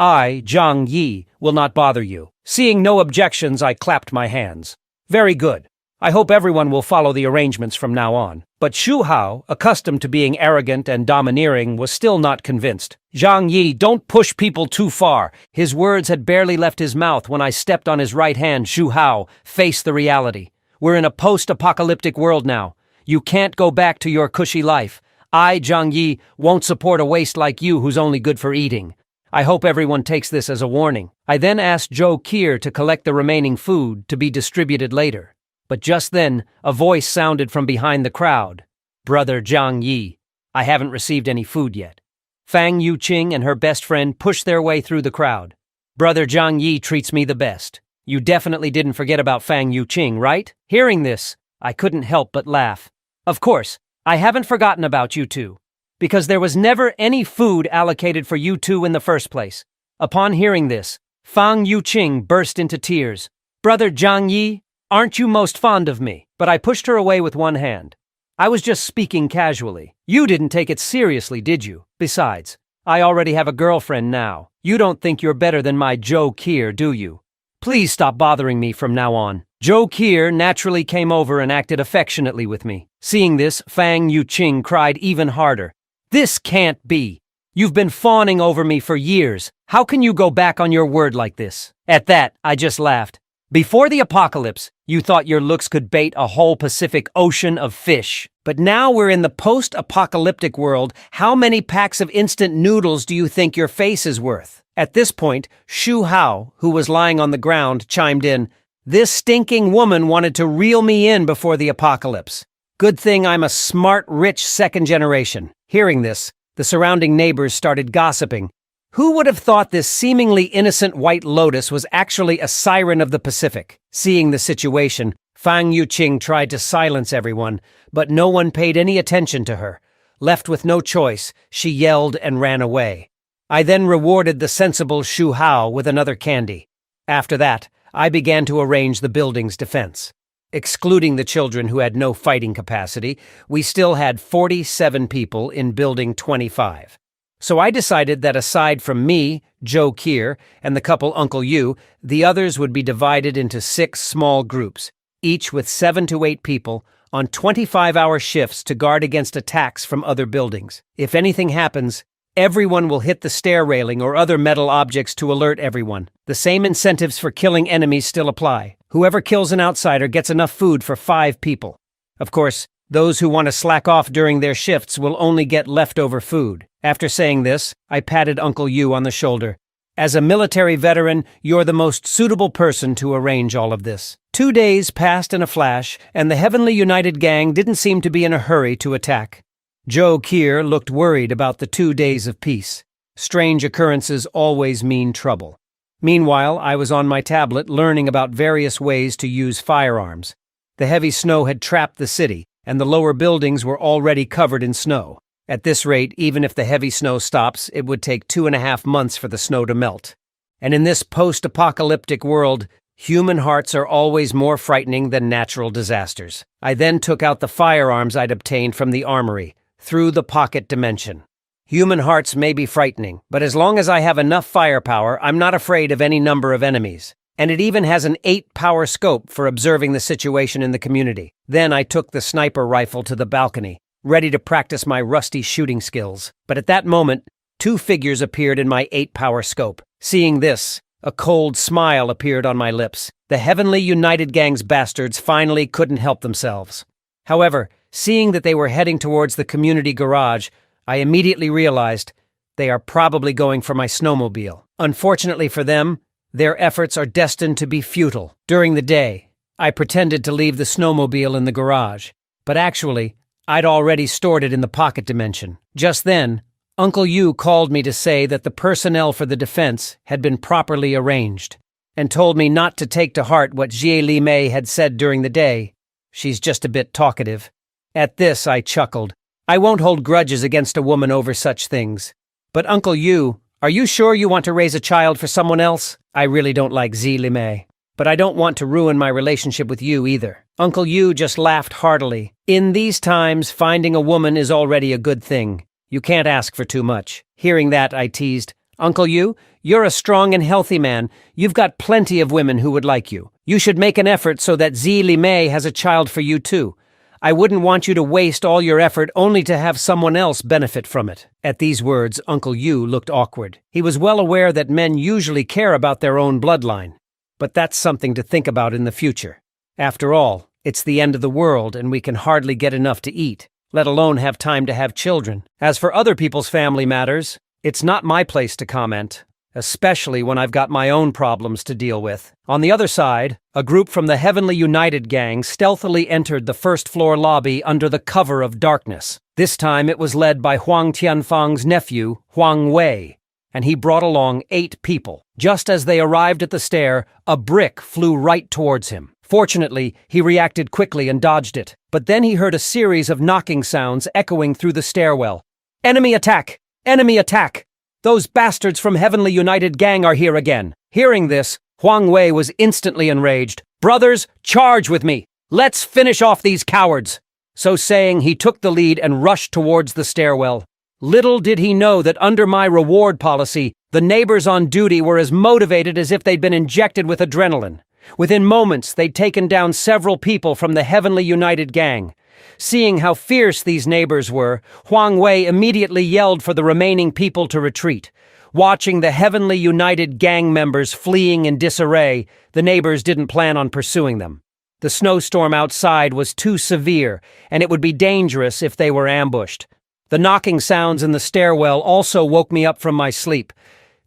A: I, Zhang Yi, will not bother you." Seeing no objections, I clapped my hands. "Very good. I hope everyone will follow the arrangements from now on. But Shu Hao, accustomed to being arrogant and domineering, was still not convinced. Zhang Yi, don't push people too far. His words had barely left his mouth when I stepped on his right hand. Shu Hao, face the reality. We're in a post-apocalyptic world now. You can't go back to your cushy life. I, Zhang Yi, won't support a waste like you who's only good for eating. I hope everyone takes this as a warning. I then asked Zhou Kier to collect the remaining food to be distributed later. But just then, a voice sounded from behind the crowd. Brother Zhang Yi, I haven't received any food yet. Fang Yuqing and her best friend pushed their way through the crowd. Brother Zhang Yi treats me the best. You definitely didn't forget about Fang Yuqing, right? Hearing this, I couldn't help but laugh. Of course, I haven't forgotten about you two, because there was never any food allocated for you two in the first place. Upon hearing this, Fang Yuqing burst into tears. Brother Zhang Yi, aren't you most fond of me? But I pushed her away with one hand. I was just speaking casually. You didn't take it seriously, did you? Besides, I already have a girlfriend now. You don't think you're better than my Zhou Kier, do you? Please stop bothering me from now on. Zhou Kier naturally came over and acted affectionately with me. Seeing this, Fang Yuqing cried even harder. This can't be. You've been fawning over me for years. How can you go back on your word like this? At that, I just laughed. Before the apocalypse, you thought your looks could bait a whole Pacific Ocean of fish. But now we're in the post-apocalyptic world. How many packs of instant noodles do you think your face is worth? At this point, Shu Hao, who was lying on the ground, chimed in. This stinking woman wanted to reel me in before the apocalypse. Good thing I'm a smart, rich second generation. Hearing this, the surrounding neighbors started gossiping. Who would have thought this seemingly innocent white lotus was actually a siren of the Pacific? Seeing the situation, Fang Yuqing tried to silence everyone, but no one paid any attention to her. Left with no choice, she yelled and ran away. I then rewarded the sensible Shu Hao with another candy. After that, I began to arrange the building's defense. Excluding the children who had no fighting capacity, we still had 47 people in Building 25. So I decided that aside from me, Zhou Kier, and the couple Uncle Yu, the others would be divided into 6 small groups, each with 7 to 8 people, on 25-hour shifts to guard against attacks from other buildings. If anything happens, everyone will hit the stair railing or other metal objects to alert everyone. The same incentives for killing enemies still apply. Whoever kills an outsider gets enough food for 5 people. Of course, those who want to slack off during their shifts will only get leftover food. After saying this, I patted Uncle Yu on the shoulder. As a military veteran, you're the most suitable person to arrange all of this. 2 days passed in a flash, and the Heavenly United Gang didn't seem to be in a hurry to attack. Zhou Kier looked worried about the 2 days of peace. Strange occurrences always mean trouble. Meanwhile, I was on my tablet learning about various ways to use firearms. The heavy snow had trapped the city, and the lower buildings were already covered in snow. At this rate, even if the heavy snow stops, it would take 2.5 months for the snow to melt. And in this post-apocalyptic world, human hearts are always more frightening than natural disasters. I then took out the firearms I'd obtained from the armory, through the pocket dimension. Human hearts may be frightening, but as long as I have enough firepower, I'm not afraid of any number of enemies. And it even has an 8-power scope for observing the situation in the community. Then I took the sniper rifle to the balcony, ready to practice my rusty shooting skills. But at that moment, 2 figures appeared in my 8-power scope. Seeing this, a cold smile appeared on my lips. The Heavenly United Gang's bastards finally couldn't help themselves. However, seeing that they were heading towards the community garage, I immediately realized they are probably going for my snowmobile. Unfortunately for them, their efforts are destined to be futile. During the day, I pretended to leave the snowmobile in the garage, but actually, I'd already stored it in the pocket dimension. Just then, Uncle Yu called me to say that the personnel for the defense had been properly arranged, and told me not to take to heart what Jie Li Mei had said during the day. She's just a bit talkative. At this, I chuckled. I won't hold grudges against a woman over such things. But Uncle Yu, are you sure you want to raise a child for someone else? I really don't like Jie Li Mei, but I don't want to ruin my relationship with you either. Uncle Yu just laughed heartily. In these times, finding a woman is already a good thing. You can't ask for too much. Hearing that, I teased. Uncle Yu, you're a strong and healthy man. You've got plenty of women who would like you. You should make an effort so that Zi Li Mei has a child for you too. I wouldn't want you to waste all your effort only to have someone else benefit from it." At these words, Uncle Yu looked awkward. He was well aware that men usually care about their own bloodline. But that's something to think about in the future. After all, it's the end of the world and we can hardly get enough to eat, let alone have time to have children. As for other people's family matters, it's not my place to comment, especially when I've got my own problems to deal with. On the other side, a group from the Heavenly United gang stealthily entered the first-floor lobby under the cover of darkness. This time it was led by Huang Tianfang's nephew, Huang Wei, and he brought along 8 people. Just as they arrived at the stair, a brick flew right towards him. Fortunately, he reacted quickly and dodged it, but then he heard a series of knocking sounds echoing through the stairwell. "Enemy attack! Enemy attack! Those bastards from Heavenly United Gang are here again." Hearing this, Huang Wei was instantly enraged. "Brothers, charge with me! Let's finish off these cowards!" So saying, he took the lead and rushed towards the stairwell. Little did he know that under my reward policy, the neighbors on duty were as motivated as if they'd been injected with adrenaline. Within moments, they'd taken down several people from the Heavenly United Gang. Seeing how fierce these neighbors were, Huang Wei immediately yelled for the remaining people to retreat. Watching the Heavenly United Gang members fleeing in disarray, the neighbors didn't plan on pursuing them. The snowstorm outside was too severe, and it would be dangerous if they were ambushed. The knocking sounds in the stairwell also woke me up from my sleep.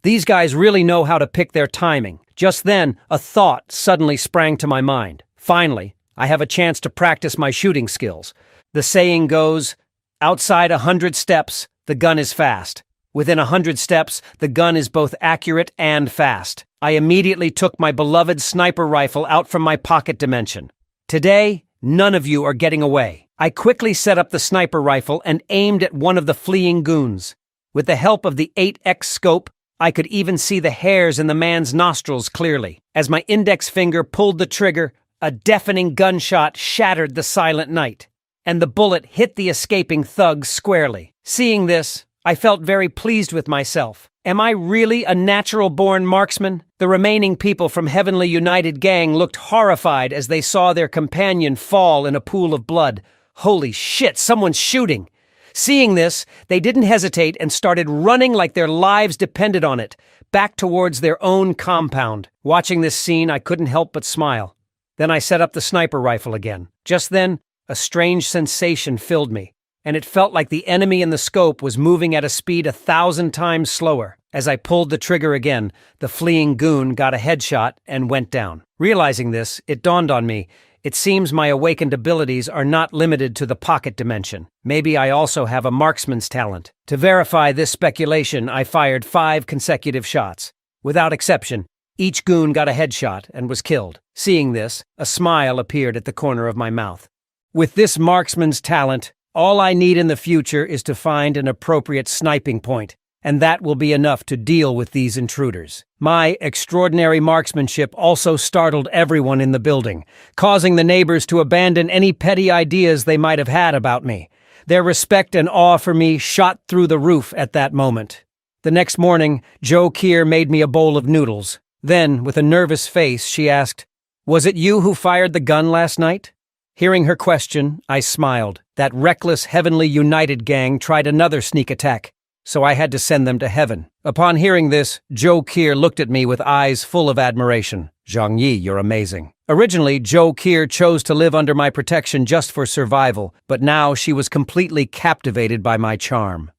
A: These guys really know how to pick their timing. Just then, a thought suddenly sprang to my mind. Finally, I have a chance to practice my shooting skills. The saying goes, outside 100 steps, the gun is fast. Within 100 steps, the gun is both accurate and fast. I immediately took my beloved sniper rifle out from my pocket dimension. Today, none of you are getting away. I quickly set up the sniper rifle and aimed at one of the fleeing goons. With the help of the 8x scope, I could even see the hairs in the man's nostrils clearly. As my index finger pulled the trigger, a deafening gunshot shattered the silent night, and the bullet hit the escaping thug squarely. Seeing this, I felt very pleased with myself. Am I really a natural-born marksman? The remaining people from Heavenly United Gang looked horrified as they saw their companion fall in a pool of blood. Holy shit, someone's shooting! Seeing this, they didn't hesitate and started running like their lives depended on it, back towards their own compound. Watching this scene, I couldn't help but smile. Then I set up the sniper rifle again. Just then, a strange sensation filled me, and it felt like the enemy in the scope was moving at a speed 1,000 times slower. As I pulled the trigger again, the fleeing goon got a headshot and went down. Realizing this, it dawned on me. It seems my awakened abilities are not limited to the pocket dimension. Maybe I also have a marksman's talent. To verify this speculation, I fired 5 consecutive shots. Without exception, each goon got a headshot and was killed. Seeing this, a smile appeared at the corner of my mouth. With this marksman's talent, all I need in the future is to find an appropriate sniping point, and that will be enough to deal with these intruders. My extraordinary marksmanship also startled everyone in the building, causing the neighbors to abandon any petty ideas they might have had about me. Their respect and awe for me shot through the roof at that moment. The next morning, Jo Kier made me a bowl of noodles. Then, with a nervous face, she asked, "Was it you who fired the gun last night?" Hearing her question, I smiled. That reckless Heavenly United Gang tried another sneak attack, so I had to send them to heaven. Upon hearing this, Jo Kier looked at me with eyes full of admiration. "Zhang Yi, you're amazing." Originally, Jo Kier chose to live under my protection just for survival, but now she was completely captivated by my charm.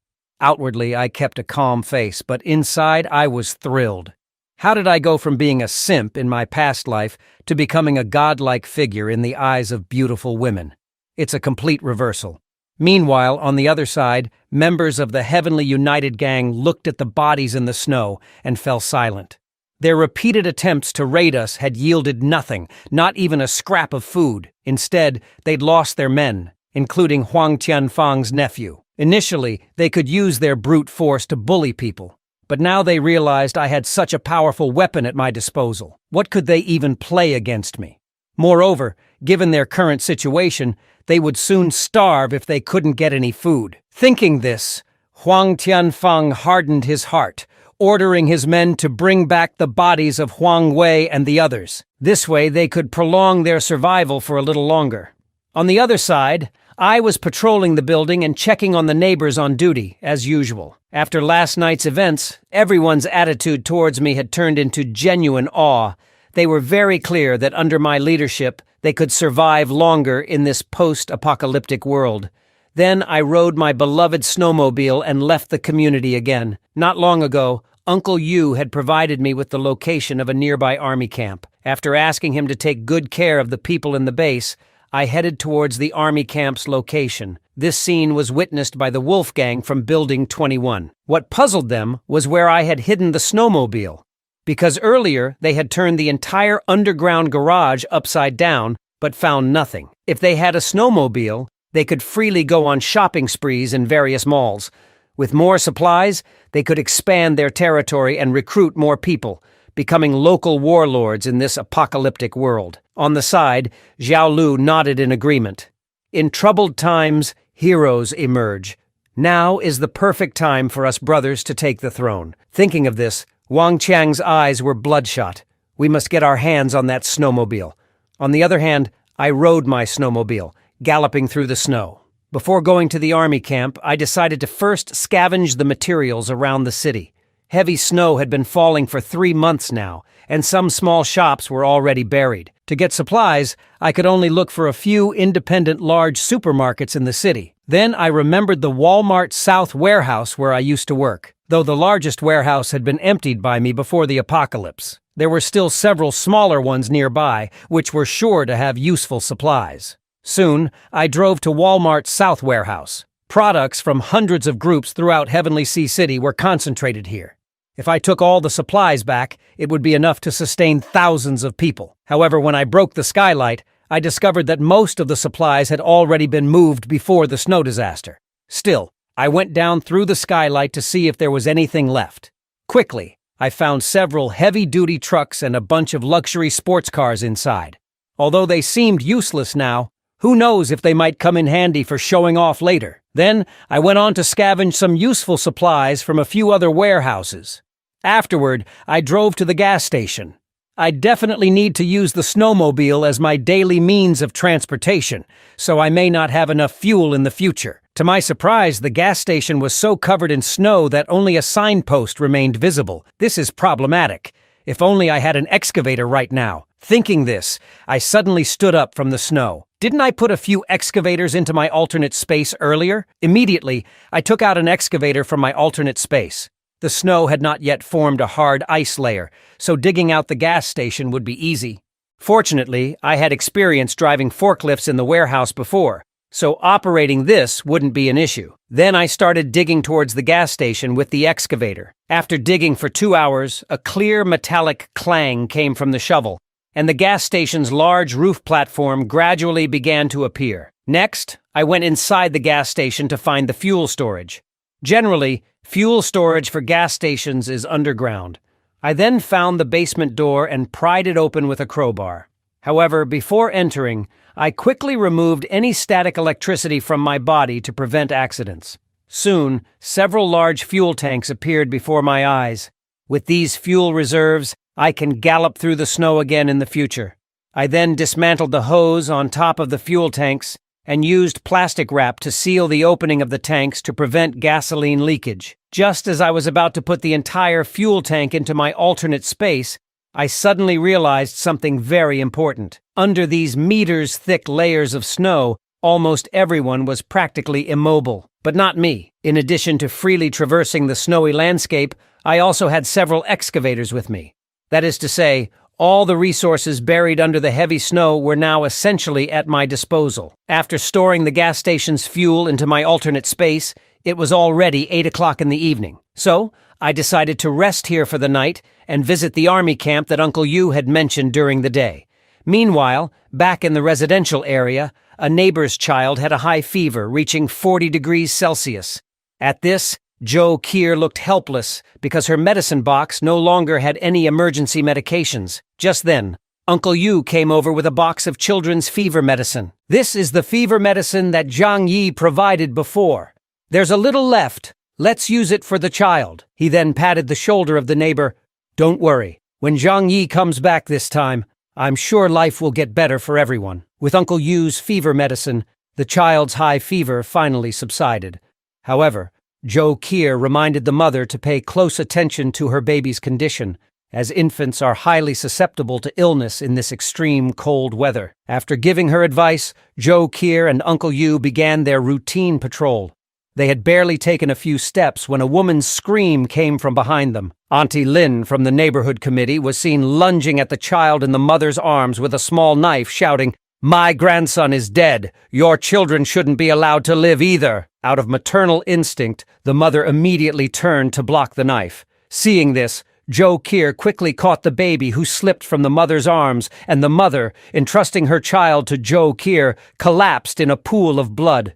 A: Outwardly, I kept a calm face, but inside I was thrilled. How did I go from being a simp in my past life to becoming a godlike figure in the eyes of beautiful women? It's a complete reversal. Meanwhile, on the other side, members of the Heavenly United Gang looked at the bodies in the snow and fell silent. Their repeated attempts to raid us had yielded nothing, not even a scrap of food. Instead, they'd lost their men, including Huang Tianfang's nephew. Initially, they could use their brute force to bully people, but now they realized I had such a powerful weapon at my disposal. What could they even play against me? Moreover, given their current situation, they would soon starve if they couldn't get any food. Thinking this, Huang Tianfang hardened his heart, ordering his men to bring back the bodies of Huang Wei and the others. This way they could prolong their survival for a little longer. On the other side, I was patrolling the building and checking on the neighbors on duty, as usual. After last night's events, everyone's attitude towards me had turned into genuine awe. They were very clear that under my leadership, they could survive longer in this post-apocalyptic world. Then I rode my beloved snowmobile and left the community again. Not long ago, Uncle Yu had provided me with the location of a nearby army camp. After asking him to take good care of the people in the base, I headed towards the army camp's location. This scene was witnessed by the Wolfgang from Building 21. What puzzled them was where I had hidden the snowmobile, because earlier they had turned the entire underground garage upside down but found nothing. If they had a snowmobile, they could freely go on shopping sprees in various malls. With more supplies, they could expand their territory and recruit more people, becoming local warlords in this apocalyptic world. On the side, Xiao Lu nodded in agreement. In troubled times, heroes emerge. Now is the perfect time for us brothers to take the throne. Thinking of this, Wang Qiang's eyes were bloodshot. We must get our hands on that snowmobile. On the other hand, I rode my snowmobile, galloping through the snow. Before going to the army camp, I decided to first scavenge the materials around the city. Heavy snow had been falling for 3 months now, and some small shops were already buried. To get supplies, I could only look for a few independent large supermarkets in the city. Then I remembered the Walmart South warehouse where I used to work. Though the largest warehouse had been emptied by me before the apocalypse, there were still several smaller ones nearby, which were sure to have useful supplies. Soon, I drove to Walmart's South warehouse. Products from hundreds of groups throughout Heavenly Sea City were concentrated here. If I took all the supplies back, it would be enough to sustain thousands of people. However, when I broke the skylight, I discovered that most of the supplies had already been moved before the snow disaster. Still, I went down through the skylight to see if there was anything left. Quickly, I found several heavy-duty trucks and a bunch of luxury sports cars inside. Although they seemed useless now, who knows if they might come in handy for showing off later. Then, I went on to scavenge some useful supplies from a few other warehouses. Afterward, I drove to the gas station. I definitely need to use the snowmobile as my daily means of transportation, so I may not have enough fuel in the future. To my surprise, the gas station was so covered in snow that only a signpost remained visible. This is problematic. If only I had an excavator right now. Thinking this, I suddenly stood up from the snow. Didn't I put a few excavators into my alternate space earlier? Immediately, I took out an excavator from my alternate space. The snow had not yet formed a hard ice layer, so digging out the gas station would be easy. Fortunately, I had experience driving forklifts in the warehouse before, so operating this wouldn't be an issue. Then I started digging towards the gas station with the excavator. After digging for 2 hours, a clear metallic clang came from the shovel, and the gas station's large roof platform gradually began to appear. Next, I went inside the gas station to find the fuel storage. Generally, fuel storage for gas stations is underground. I then found the basement door and pried it open with a crowbar. However, before entering, I quickly removed any static electricity from my body to prevent accidents. Soon, several large fuel tanks appeared before my eyes. With these fuel reserves, I can gallop through the snow again in the future. I then dismantled the hose on top of the fuel tanks and used plastic wrap to seal the opening of the tanks to prevent gasoline leakage. Just as I was about to put the entire fuel tank into my alternate space, I suddenly realized something very important. Under these meters-thick layers of snow, almost everyone was practically immobile. But not me. In addition to freely traversing the snowy landscape, I also had several excavators with me. That is to say, all the resources buried under the heavy snow were now essentially at my disposal. After storing the gas station's fuel into my alternate space, it was already 8 o'clock in the evening. So, I decided to rest here for the night and visit the army camp that Uncle Yu had mentioned during the day. Meanwhile, back in the residential area, a neighbor's child had a high fever reaching 40 degrees Celsius. At this, Joe Keir looked helpless because her medicine box no longer had any emergency medications. Just then, Uncle Yu came over with a box of children's fever medicine. This is the fever medicine that Zhang Yi provided before. There's a little left, Let's use it for the child." He then patted the shoulder of the neighbor. "Don't worry. When Zhang Yi comes back this time, I'm sure life will get better for everyone." With Uncle Yu's fever medicine, the child's high fever finally subsided. However, Zhou Qier reminded the mother to pay close attention to her baby's condition, as infants are highly susceptible to illness in this extreme cold weather. After giving her advice, Zhou Qier and Uncle Yu began their routine patrol. They had barely taken a few steps when a woman's scream came from behind them. Auntie Lin from the neighborhood committee was seen lunging at the child in the mother's arms with a small knife, shouting, "My grandson is dead. Your children shouldn't be allowed to live either." Out of maternal instinct, the mother immediately turned to block the knife. Seeing this, Zhou Qier quickly caught the baby who slipped from the mother's arms, and the mother, entrusting her child to Zhou Qier, collapsed in a pool of blood.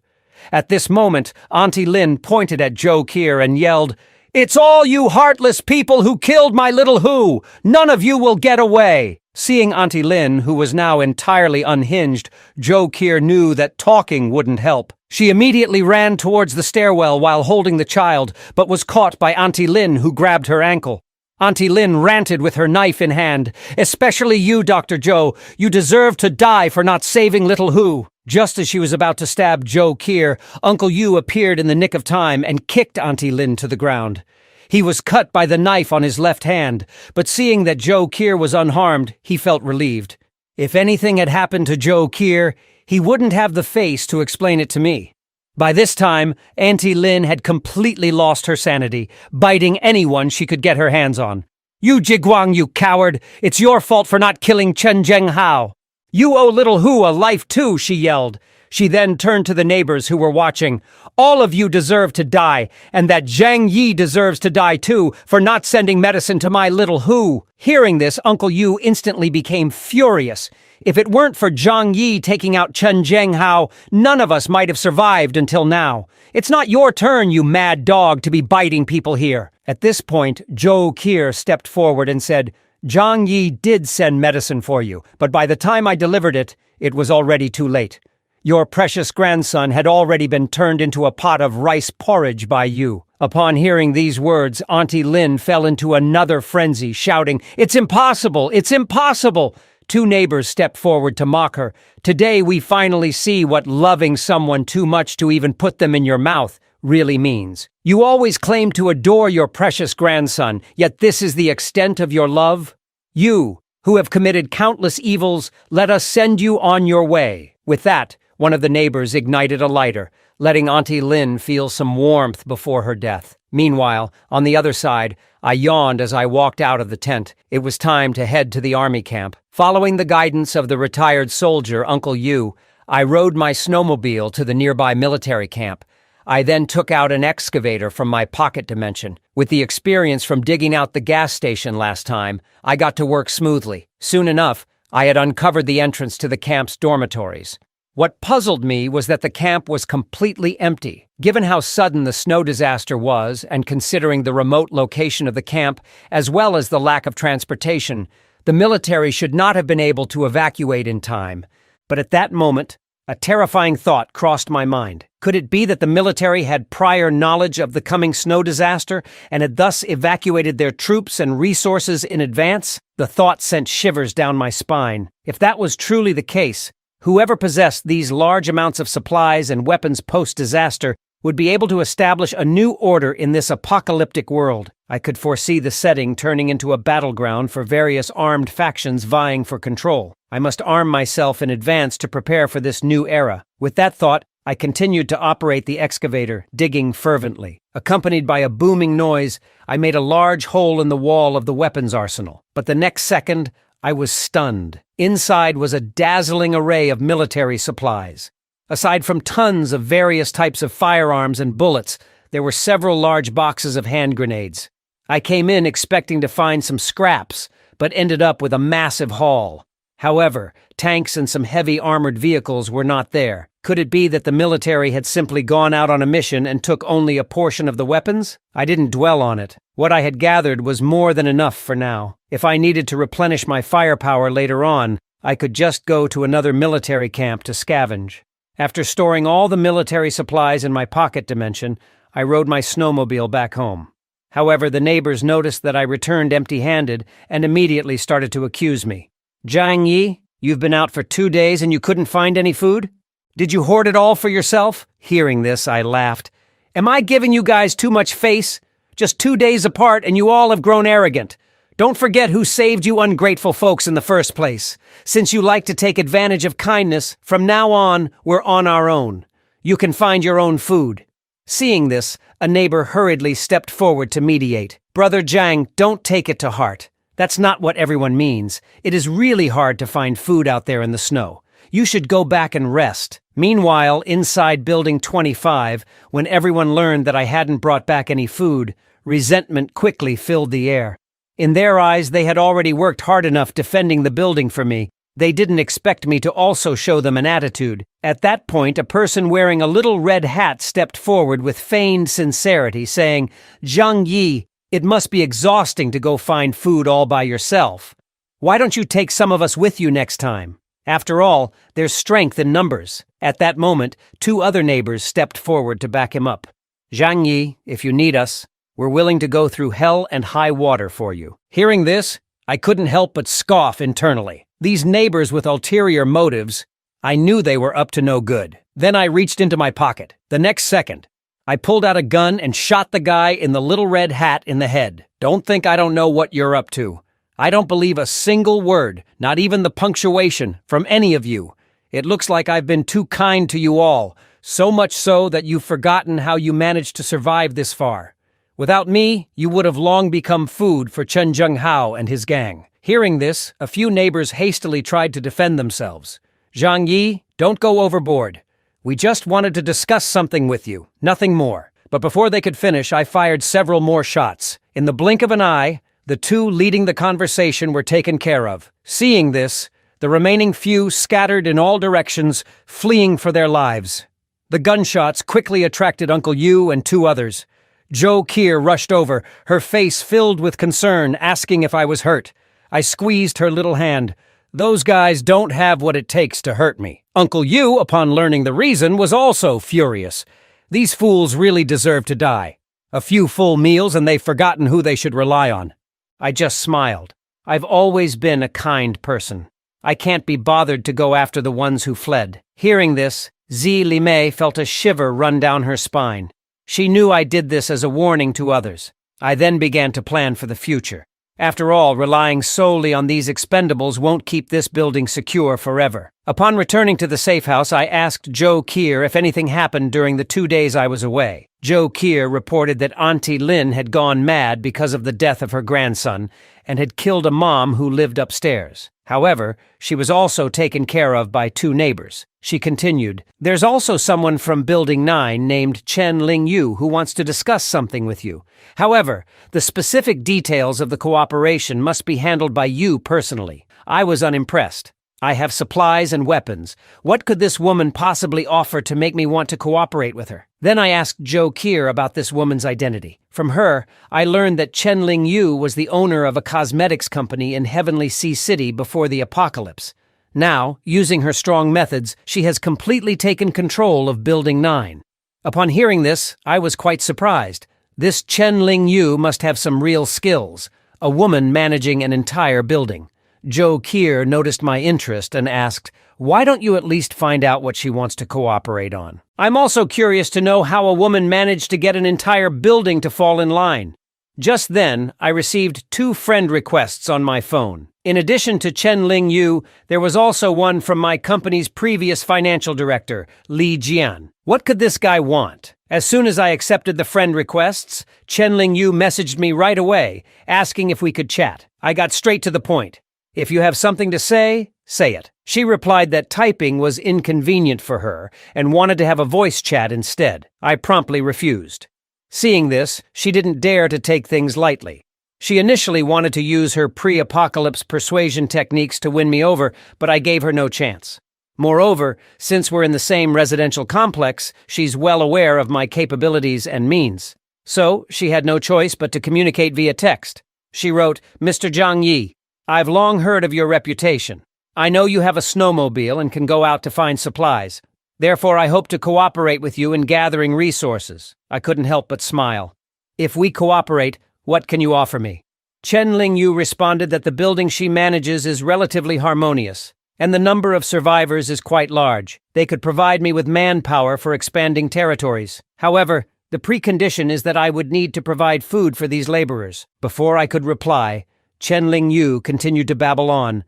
A: At this moment, Auntie Lin pointed at Zhou Qier and yelled, "It's all you heartless people who killed my little Hu! None of you will get away!" Seeing Auntie Lin, who was now entirely unhinged, Zhou Qier knew that talking wouldn't help. She immediately ran towards the stairwell while holding the child, but was caught by Auntie Lin, who grabbed her ankle. Auntie Lin ranted with her knife in hand. "Especially you, Dr. Zhou. You deserve to die for not saving little Hu." Just as she was about to stab Zhou Qier, Uncle Yu appeared in the nick of time and kicked Auntie Lin to the ground. He was cut by the knife on his left hand, but seeing that Zhou Qier was unharmed, he felt relieved. If anything had happened to Zhou Qier, he wouldn't have the face to explain it to me. By this time, Auntie Lin had completely lost her sanity, biting anyone she could get her hands on. "You Jiguang, you coward! It's your fault for not killing Chen Zhenghao. You owe little Hu a life too," she yelled. She then turned to the neighbors who were watching. "All of you deserve to die, and that Zhang Yi deserves to die too for not sending medicine to my little Hu." Hearing this, Uncle Yu instantly became furious. If it weren't for Zhang Yi taking out Chen Zhenghao, none of us might have survived until now. It's not your turn, you mad dog, to be biting people here. At this point, Zhou Qier stepped forward and said, "Zhang Yi did send medicine for you, but by the time I delivered it, it was already too late. Your precious grandson had already been turned into a pot of rice porridge by you." Upon hearing these words, Auntie Lin fell into another frenzy, shouting, "It's impossible! It's impossible!" Two neighbors stepped forward to mock her. "Today we finally see what loving someone too much to even put them in your mouth really means. You always claim to adore your precious grandson, yet this is the extent of your love? You, who have committed countless evils, let us send you on your way." With that, one of the neighbors ignited a lighter, letting Auntie Lin feel some warmth before her death. Meanwhile, on the other side, I yawned as I walked out of the tent. It was time to head to the army camp. Following the guidance of the retired soldier, Uncle Yu, I rode my snowmobile to the nearby military camp. I then took out an excavator from my pocket dimension. With the experience from digging out the gas station last time, I got to work smoothly. Soon enough, I had uncovered the entrance to the camp's dormitories. What puzzled me was that the camp was completely empty. Given how sudden the snow disaster was, and considering the remote location of the camp, as well as the lack of transportation, the military should not have been able to evacuate in time. But at that moment, a terrifying thought crossed my mind. Could it be that the military had prior knowledge of the coming snow disaster and had thus evacuated their troops and resources in advance? The thought sent shivers down my spine. If that was truly the case, whoever possessed these large amounts of supplies and weapons post-disaster would be able to establish a new order in this apocalyptic world. I could foresee the setting turning into a battleground for various armed factions vying for control. I must arm myself in advance to prepare for this new era. With that thought, I continued to operate the excavator, digging fervently. Accompanied by a booming noise, I made a large hole in the wall of the weapons arsenal. But the next second, I was stunned. Inside was a dazzling array of military supplies. Aside from tons of various types of firearms and bullets, there were several large boxes of hand grenades. I came in expecting to find some scraps, but ended up with a massive haul. However, tanks and some heavy armored vehicles were not there. Could it be that the military had simply gone out on a mission and took only a portion of the weapons? I didn't dwell on it. What I had gathered was more than enough for now. If I needed to replenish my firepower later on, I could just go to another military camp to scavenge. After storing all the military supplies in my pocket dimension, I rode my snowmobile back home. However, the neighbors noticed that I returned empty-handed and immediately started to accuse me. Zhang Yi, you've been out for 2 days and you couldn't find any food? Did you hoard it all for yourself? Hearing this, I laughed. Am I giving you guys too much face? Just 2 days apart and you all have grown arrogant. Don't forget who saved you ungrateful folks in the first place. Since you like to take advantage of kindness, from now on, we're on our own. You can find your own food. Seeing this, a neighbor hurriedly stepped forward to mediate. Brother Zhang, don't take it to heart. That's not what everyone means. It is really hard to find food out there in the snow. You should go back and rest. Meanwhile, inside Building 25, when everyone learned that I hadn't brought back any food, resentment quickly filled the air. In their eyes, they had already worked hard enough defending the building for me. They didn't expect me to also show them an attitude. At that point, a person wearing a little red hat stepped forward with feigned sincerity, saying, Zhang Yi, it must be exhausting to go find food all by yourself. Why don't you take some of us with you next time? After all, there's strength in numbers. At that moment, 2 other neighbors stepped forward to back him up. Zhang Yi, if you need us, we're willing to go through hell and high water for you. Hearing this, I couldn't help but scoff internally. These neighbors with ulterior motives, I knew they were up to no good. Then I reached into my pocket. The next second, I pulled out a gun and shot the guy in the little red hat in the head. Don't think I don't know what you're up to. I don't believe a single word, not even the punctuation, from any of you. It looks like I've been too kind to you all, so much so that you've forgotten how you managed to survive this far. Without me, you would have long become food for Chen Zhenghao and his gang. Hearing this, a few neighbors hastily tried to defend themselves. Zhang Yi, don't go overboard. We just wanted to discuss something with you, nothing more. But before they could finish, I fired several more shots. In the blink of an eye, the 2 leading the conversation were taken care of. Seeing this, the remaining few scattered in all directions, fleeing for their lives. The gunshots quickly attracted Uncle Yu and 2 others. Zhou Kier rushed over, her face filled with concern, asking if I was hurt. I squeezed her little hand. Those guys don't have what it takes to hurt me. Uncle Yu, upon learning the reason, was also furious. These fools really deserve to die. A few full meals and they've forgotten who they should rely on. I just smiled. I've always been a kind person. I can't be bothered to go after the ones who fled. Hearing this, Zi Limei felt a shiver run down her spine. She knew I did this as a warning to others. I then began to plan for the future. After all, relying solely on these expendables won't keep this building secure forever. Upon returning to the safe house, I asked Zhou Kier if anything happened during the 2 days I was away. Zhou Kier reported that Auntie Lin had gone mad because of the death of her grandson and had killed a mom who lived upstairs. However, she was also taken care of by 2 neighbors. She continued, there's also someone from Building 9 named Chen Lingyu who wants to discuss something with you. However, the specific details of the cooperation must be handled by you personally. I was unimpressed. I have supplies and weapons. What could this woman possibly offer to make me want to cooperate with her? Then I asked Zhou Kier about this woman's identity. From her, I learned that Chen Lingyu was the owner of a cosmetics company in Heavenly Sea City before the apocalypse. Now, using her strong methods, she has completely taken control of Building 9. Upon hearing this, I was quite surprised. This Chen Lingyu must have some real skills, a woman managing an entire building. Zhou Kier noticed my interest and asked, why don't you at least find out what she wants to cooperate on? I'm also curious to know how a woman managed to get an entire building to fall in line. Just then, I received 2 friend requests on my phone. In addition to Chen Lingyu, there was also one from my company's previous financial director, Li Jian. What could this guy want? As soon as I accepted the friend requests, Chen Lingyu messaged me right away, asking if we could chat. I got straight to the point. If you have something to say, say it. She replied that typing was inconvenient for her and wanted to have a voice chat instead. I promptly refused. Seeing this, she didn't dare to take things lightly. She initially wanted to use her pre-apocalypse persuasion techniques to win me over, but I gave her no chance. Moreover, since we're in the same residential complex, she's well aware of my capabilities and means. So, she had no choice but to communicate via text. She wrote, Mr. Zhang Yi, I've long heard of your reputation. I know you have a snowmobile and can go out to find supplies. Therefore, I hope to cooperate with you in gathering resources. I couldn't help but smile. If we cooperate, what can you offer me? Chen Ling Yu responded that the building she manages is relatively harmonious, and the number of survivors is quite large. They could provide me with manpower for expanding territories. However, the precondition is that I would need to provide food for these laborers. Before I could reply, Chen Ling Yu continued to babble on.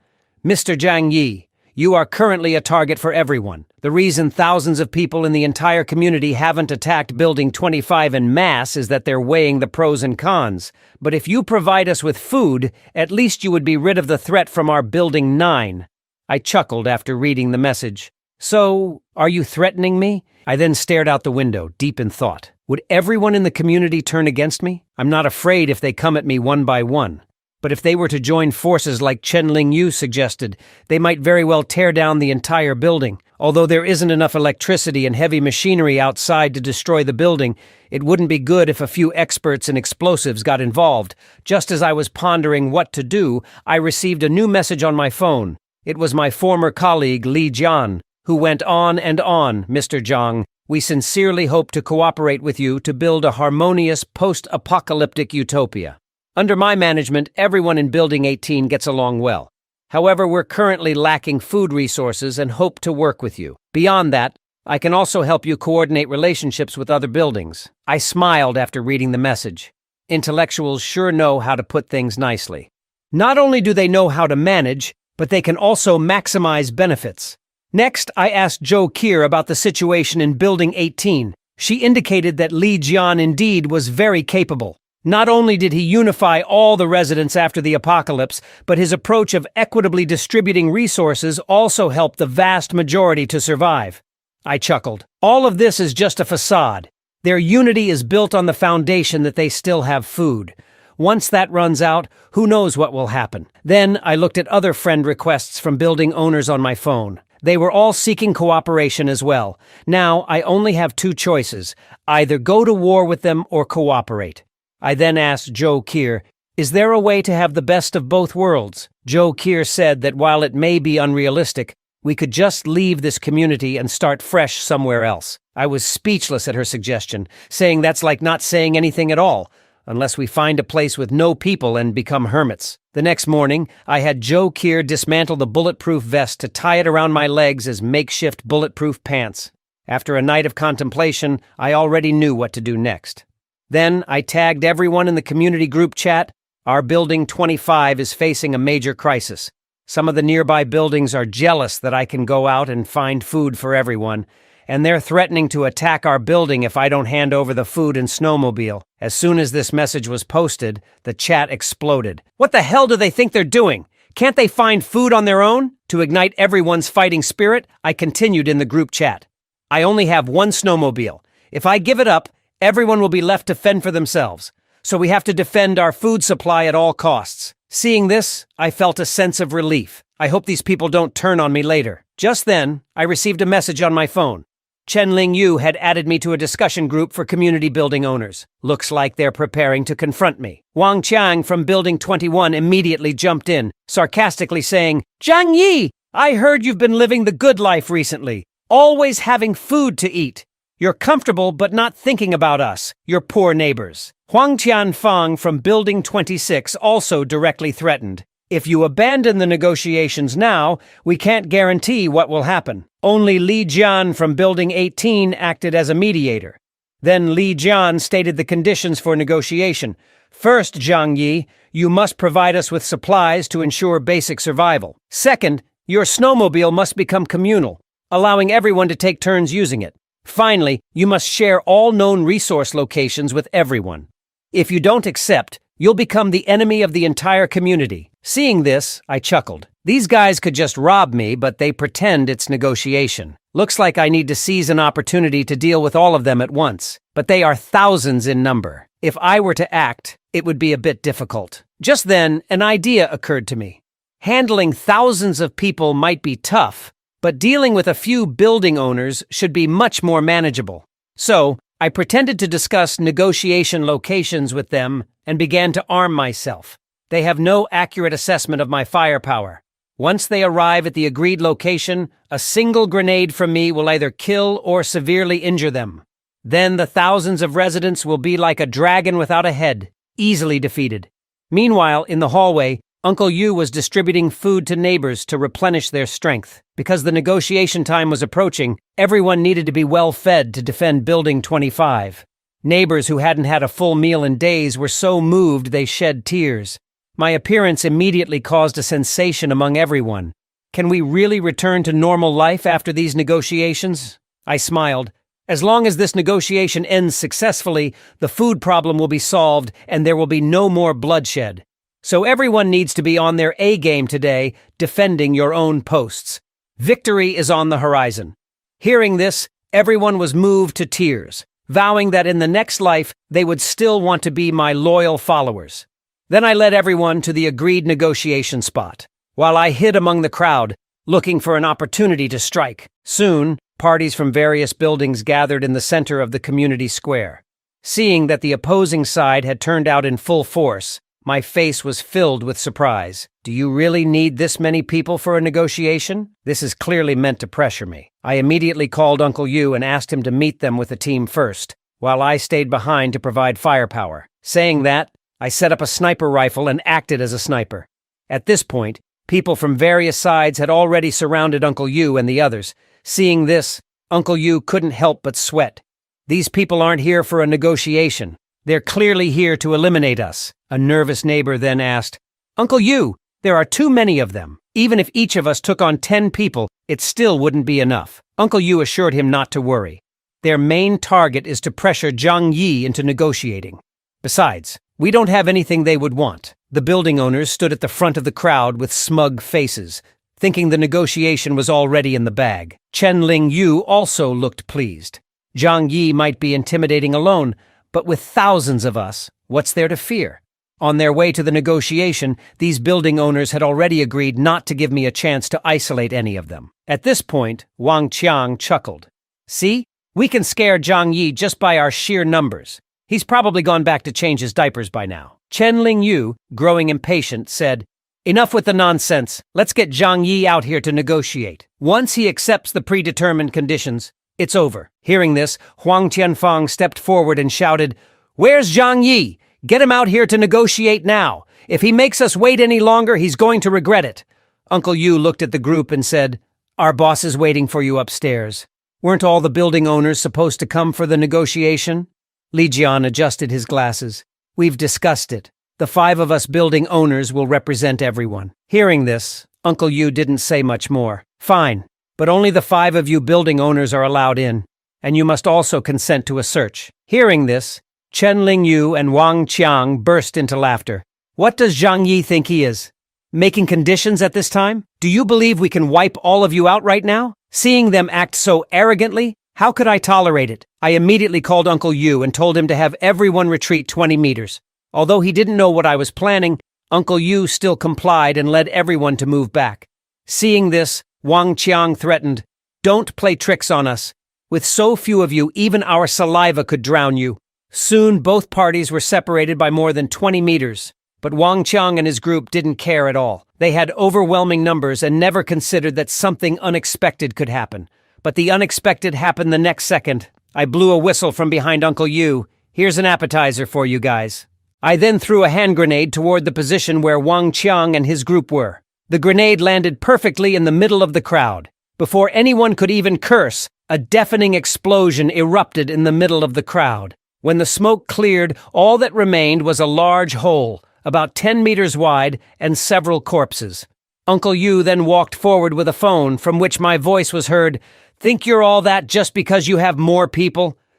A: Mr. Zhang Yi, you are currently a target for everyone. The reason thousands of people in the entire community haven't attacked Building 25 en masse is that they're weighing the pros and cons. But if you provide us with food, at least you would be rid of the threat from our Building 9. I chuckled after reading the message. So, are you threatening me? I then stared out the window, deep in thought. Would everyone in the community turn against me? I'm not afraid if they come at me one by one. But if they were to join forces like Chen Ling Yu suggested, they might very well tear down the entire building. Although there isn't enough electricity and heavy machinery outside to destroy the building, it wouldn't be good if a few experts in explosives got involved. Just as I was pondering what to do, I received a new message on my phone. It was my former colleague Li Jian, who went on and on, Mr. Zhang. We sincerely hope to cooperate with you to build a harmonious post-apocalyptic utopia. Under my management, everyone in Building 18 gets along well. However, we're currently lacking food resources and hope to work with you. Beyond that, I can also help you coordinate relationships with other buildings. I smiled after reading the message. Intellectuals sure know how to put things nicely. Not only do they know how to manage, but they can also maximize benefits. Next, I asked Zhou Qi about the situation in Building 18. She indicated that Li Jian indeed was very capable. Not only did he unify all the residents after the apocalypse, but his approach of equitably distributing resources also helped the vast majority to survive. I chuckled. All of this is just a facade. Their unity is built on the foundation that they still have food. Once that runs out, who knows what will happen? Then I looked at other friend requests from building owners on my phone. They were all seeking cooperation as well. Now I only have two choices: either go to war with them or cooperate. I then asked Zhou Qi, is there a way to have the best of both worlds? Zhou Qi said that while it may be unrealistic, we could just leave this community and start fresh somewhere else. I was speechless at her suggestion, saying that's like not saying anything at all, unless we find a place with no people and become hermits. The next morning, I had Zhou Qi dismantle the bulletproof vest to tie it around my legs as makeshift bulletproof pants. After a night of contemplation, I already knew what to do next. Then I tagged everyone in the community group chat. Our Building 25 is facing a major crisis. Some of the nearby buildings are jealous that I can go out and find food for everyone, and they're threatening to attack our building if I don't hand over the food and snowmobile. As soon as this message was posted, the chat exploded. What the hell do they think they're doing? Can't they find food on their own? To ignite everyone's fighting spirit, I continued in the group chat. I only have one snowmobile. If I give it up, everyone will be left to fend for themselves, so we have to defend our food supply at all costs. Seeing this, I felt a sense of relief. I hope these people don't turn on me later. Just then, I received a message on my phone. Chen Ling Yu had added me to a discussion group for community building owners. Looks like they're preparing to confront me. Wang Qiang from Building 21 immediately jumped in, sarcastically saying, Zhang Yi, I heard you've been living the good life recently, always having food to eat. You're comfortable but not thinking about us, your poor neighbors. Huang Tianfang from Building 26 also directly threatened. If you abandon the negotiations now, we can't guarantee what will happen. Only Li Jian from Building 18 acted as a mediator. Then Li Jian stated the conditions for negotiation. First, Zhang Yi, you must provide us with supplies to ensure basic survival. Second, your snowmobile must become communal, allowing everyone to take turns using it. Finally, you must share all known resource locations with everyone. If you don't accept, you'll become the enemy of the entire community. Seeing this, I chuckled. These guys could just rob me, but they pretend it's negotiation. Looks like I need to seize an opportunity to deal with all of them at once. But they are thousands in number. If I were to act, it would be a bit difficult. Just then, an idea occurred to me. Handling thousands of people might be tough, but dealing with a few building owners should be much more manageable. So, I pretended to discuss negotiation locations with them and began to arm myself. They have no accurate assessment of my firepower. Once they arrive at the agreed location, a single grenade from me will either kill or severely injure them. Then the thousands of residents will be like a dragon without a head, easily defeated. Meanwhile, in the hallway, Uncle Yu was distributing food to neighbors to replenish their strength. Because the negotiation time was approaching, everyone needed to be well fed to defend Building 25. Neighbors who hadn't had a full meal in days were so moved they shed tears. My appearance immediately caused a sensation among everyone. Can we really return to normal life after these negotiations? I smiled. As long as this negotiation ends successfully, the food problem will be solved and there will be no more bloodshed. So everyone needs to be on their A game today, defending your own posts. Victory is on the horizon. Hearing this, everyone was moved to tears, vowing that in the next life they would still want to be my loyal followers. Then I led everyone to the agreed negotiation spot, while I hid among the crowd, looking for an opportunity to strike. Soon, parties from various buildings gathered in the center of the community square. Seeing that the opposing side had turned out in full force, my face was filled with surprise. Do you really need this many people for a negotiation? This is clearly meant to pressure me. I immediately called Uncle Yu and asked him to meet them with the team first, while I stayed behind to provide firepower. Saying that, I set up a sniper rifle and acted as a sniper. At this point, people from various sides had already surrounded Uncle Yu and the others. Seeing this, Uncle Yu couldn't help but sweat. These people aren't here for a negotiation. They're clearly here to eliminate us. A nervous neighbor then asked, Uncle Yu, there are too many of them. Even if each of us took on 10 people, it still wouldn't be enough. Uncle Yu assured him not to worry. Their main target is to pressure Zhang Yi into negotiating. Besides, we don't have anything they would want. The building owners stood at the front of the crowd with smug faces, thinking the negotiation was already in the bag. Chen Ling Yu also looked pleased. Zhang Yi might be intimidating alone, but with thousands of us, what's there to fear? On their way to the negotiation, these building owners had already agreed not to give me a chance to isolate any of them. At this point, Wang Qiang chuckled. See, we can scare Zhang Yi just by our sheer numbers. He's probably gone back to change his diapers by now. Chen Ling Yu, growing impatient, said, Enough with the nonsense. Let's get Zhang Yi out here to negotiate. Once he accepts the predetermined conditions, it's over. Hearing this, Huang Tianfang stepped forward and shouted, Where's Zhang Yi? Get him out here to negotiate now. If he makes us wait any longer, he's going to regret it. Uncle Yu looked at the group and said, Our boss is waiting for you upstairs. Weren't all the building owners supposed to come for the negotiation? Li Jian adjusted his glasses. We've discussed it. The 5 of us building owners will represent everyone. Hearing this, Uncle Yu didn't say much more. Fine, but only the 5 of you building owners are allowed in, and you must also consent to a search. Hearing this, Chen Ling Yu and Wang Qiang burst into laughter. What does Zhang Yi think he is? Making conditions at this time? Do you believe we can wipe all of you out right now? Seeing them act so arrogantly, how could I tolerate it? I immediately called Uncle Yu and told him to have everyone retreat 20 meters. Although he didn't know what I was planning, Uncle Yu still complied and led everyone to move back. Seeing this, Wang Qiang threatened, Don't play tricks on us. With so few of you, even our saliva could drown you. Soon, both parties were separated by more than 20 meters. But Wang Qiang and his group didn't care at all. They had overwhelming numbers and never considered that something unexpected could happen. But the unexpected happened the next second. I blew a whistle from behind Uncle Yu. Here's an appetizer for you guys. I then threw a hand grenade toward the position where Wang Qiang and his group were. The grenade landed perfectly in the middle of the crowd. Before anyone could even curse, a deafening explosion erupted in the middle of the crowd. When the smoke cleared, all that remained was a large hole, about 10 meters wide, and several corpses. Uncle Yu then walked forward with a phone from which my voice was heard. Think you're all that just because you have more people?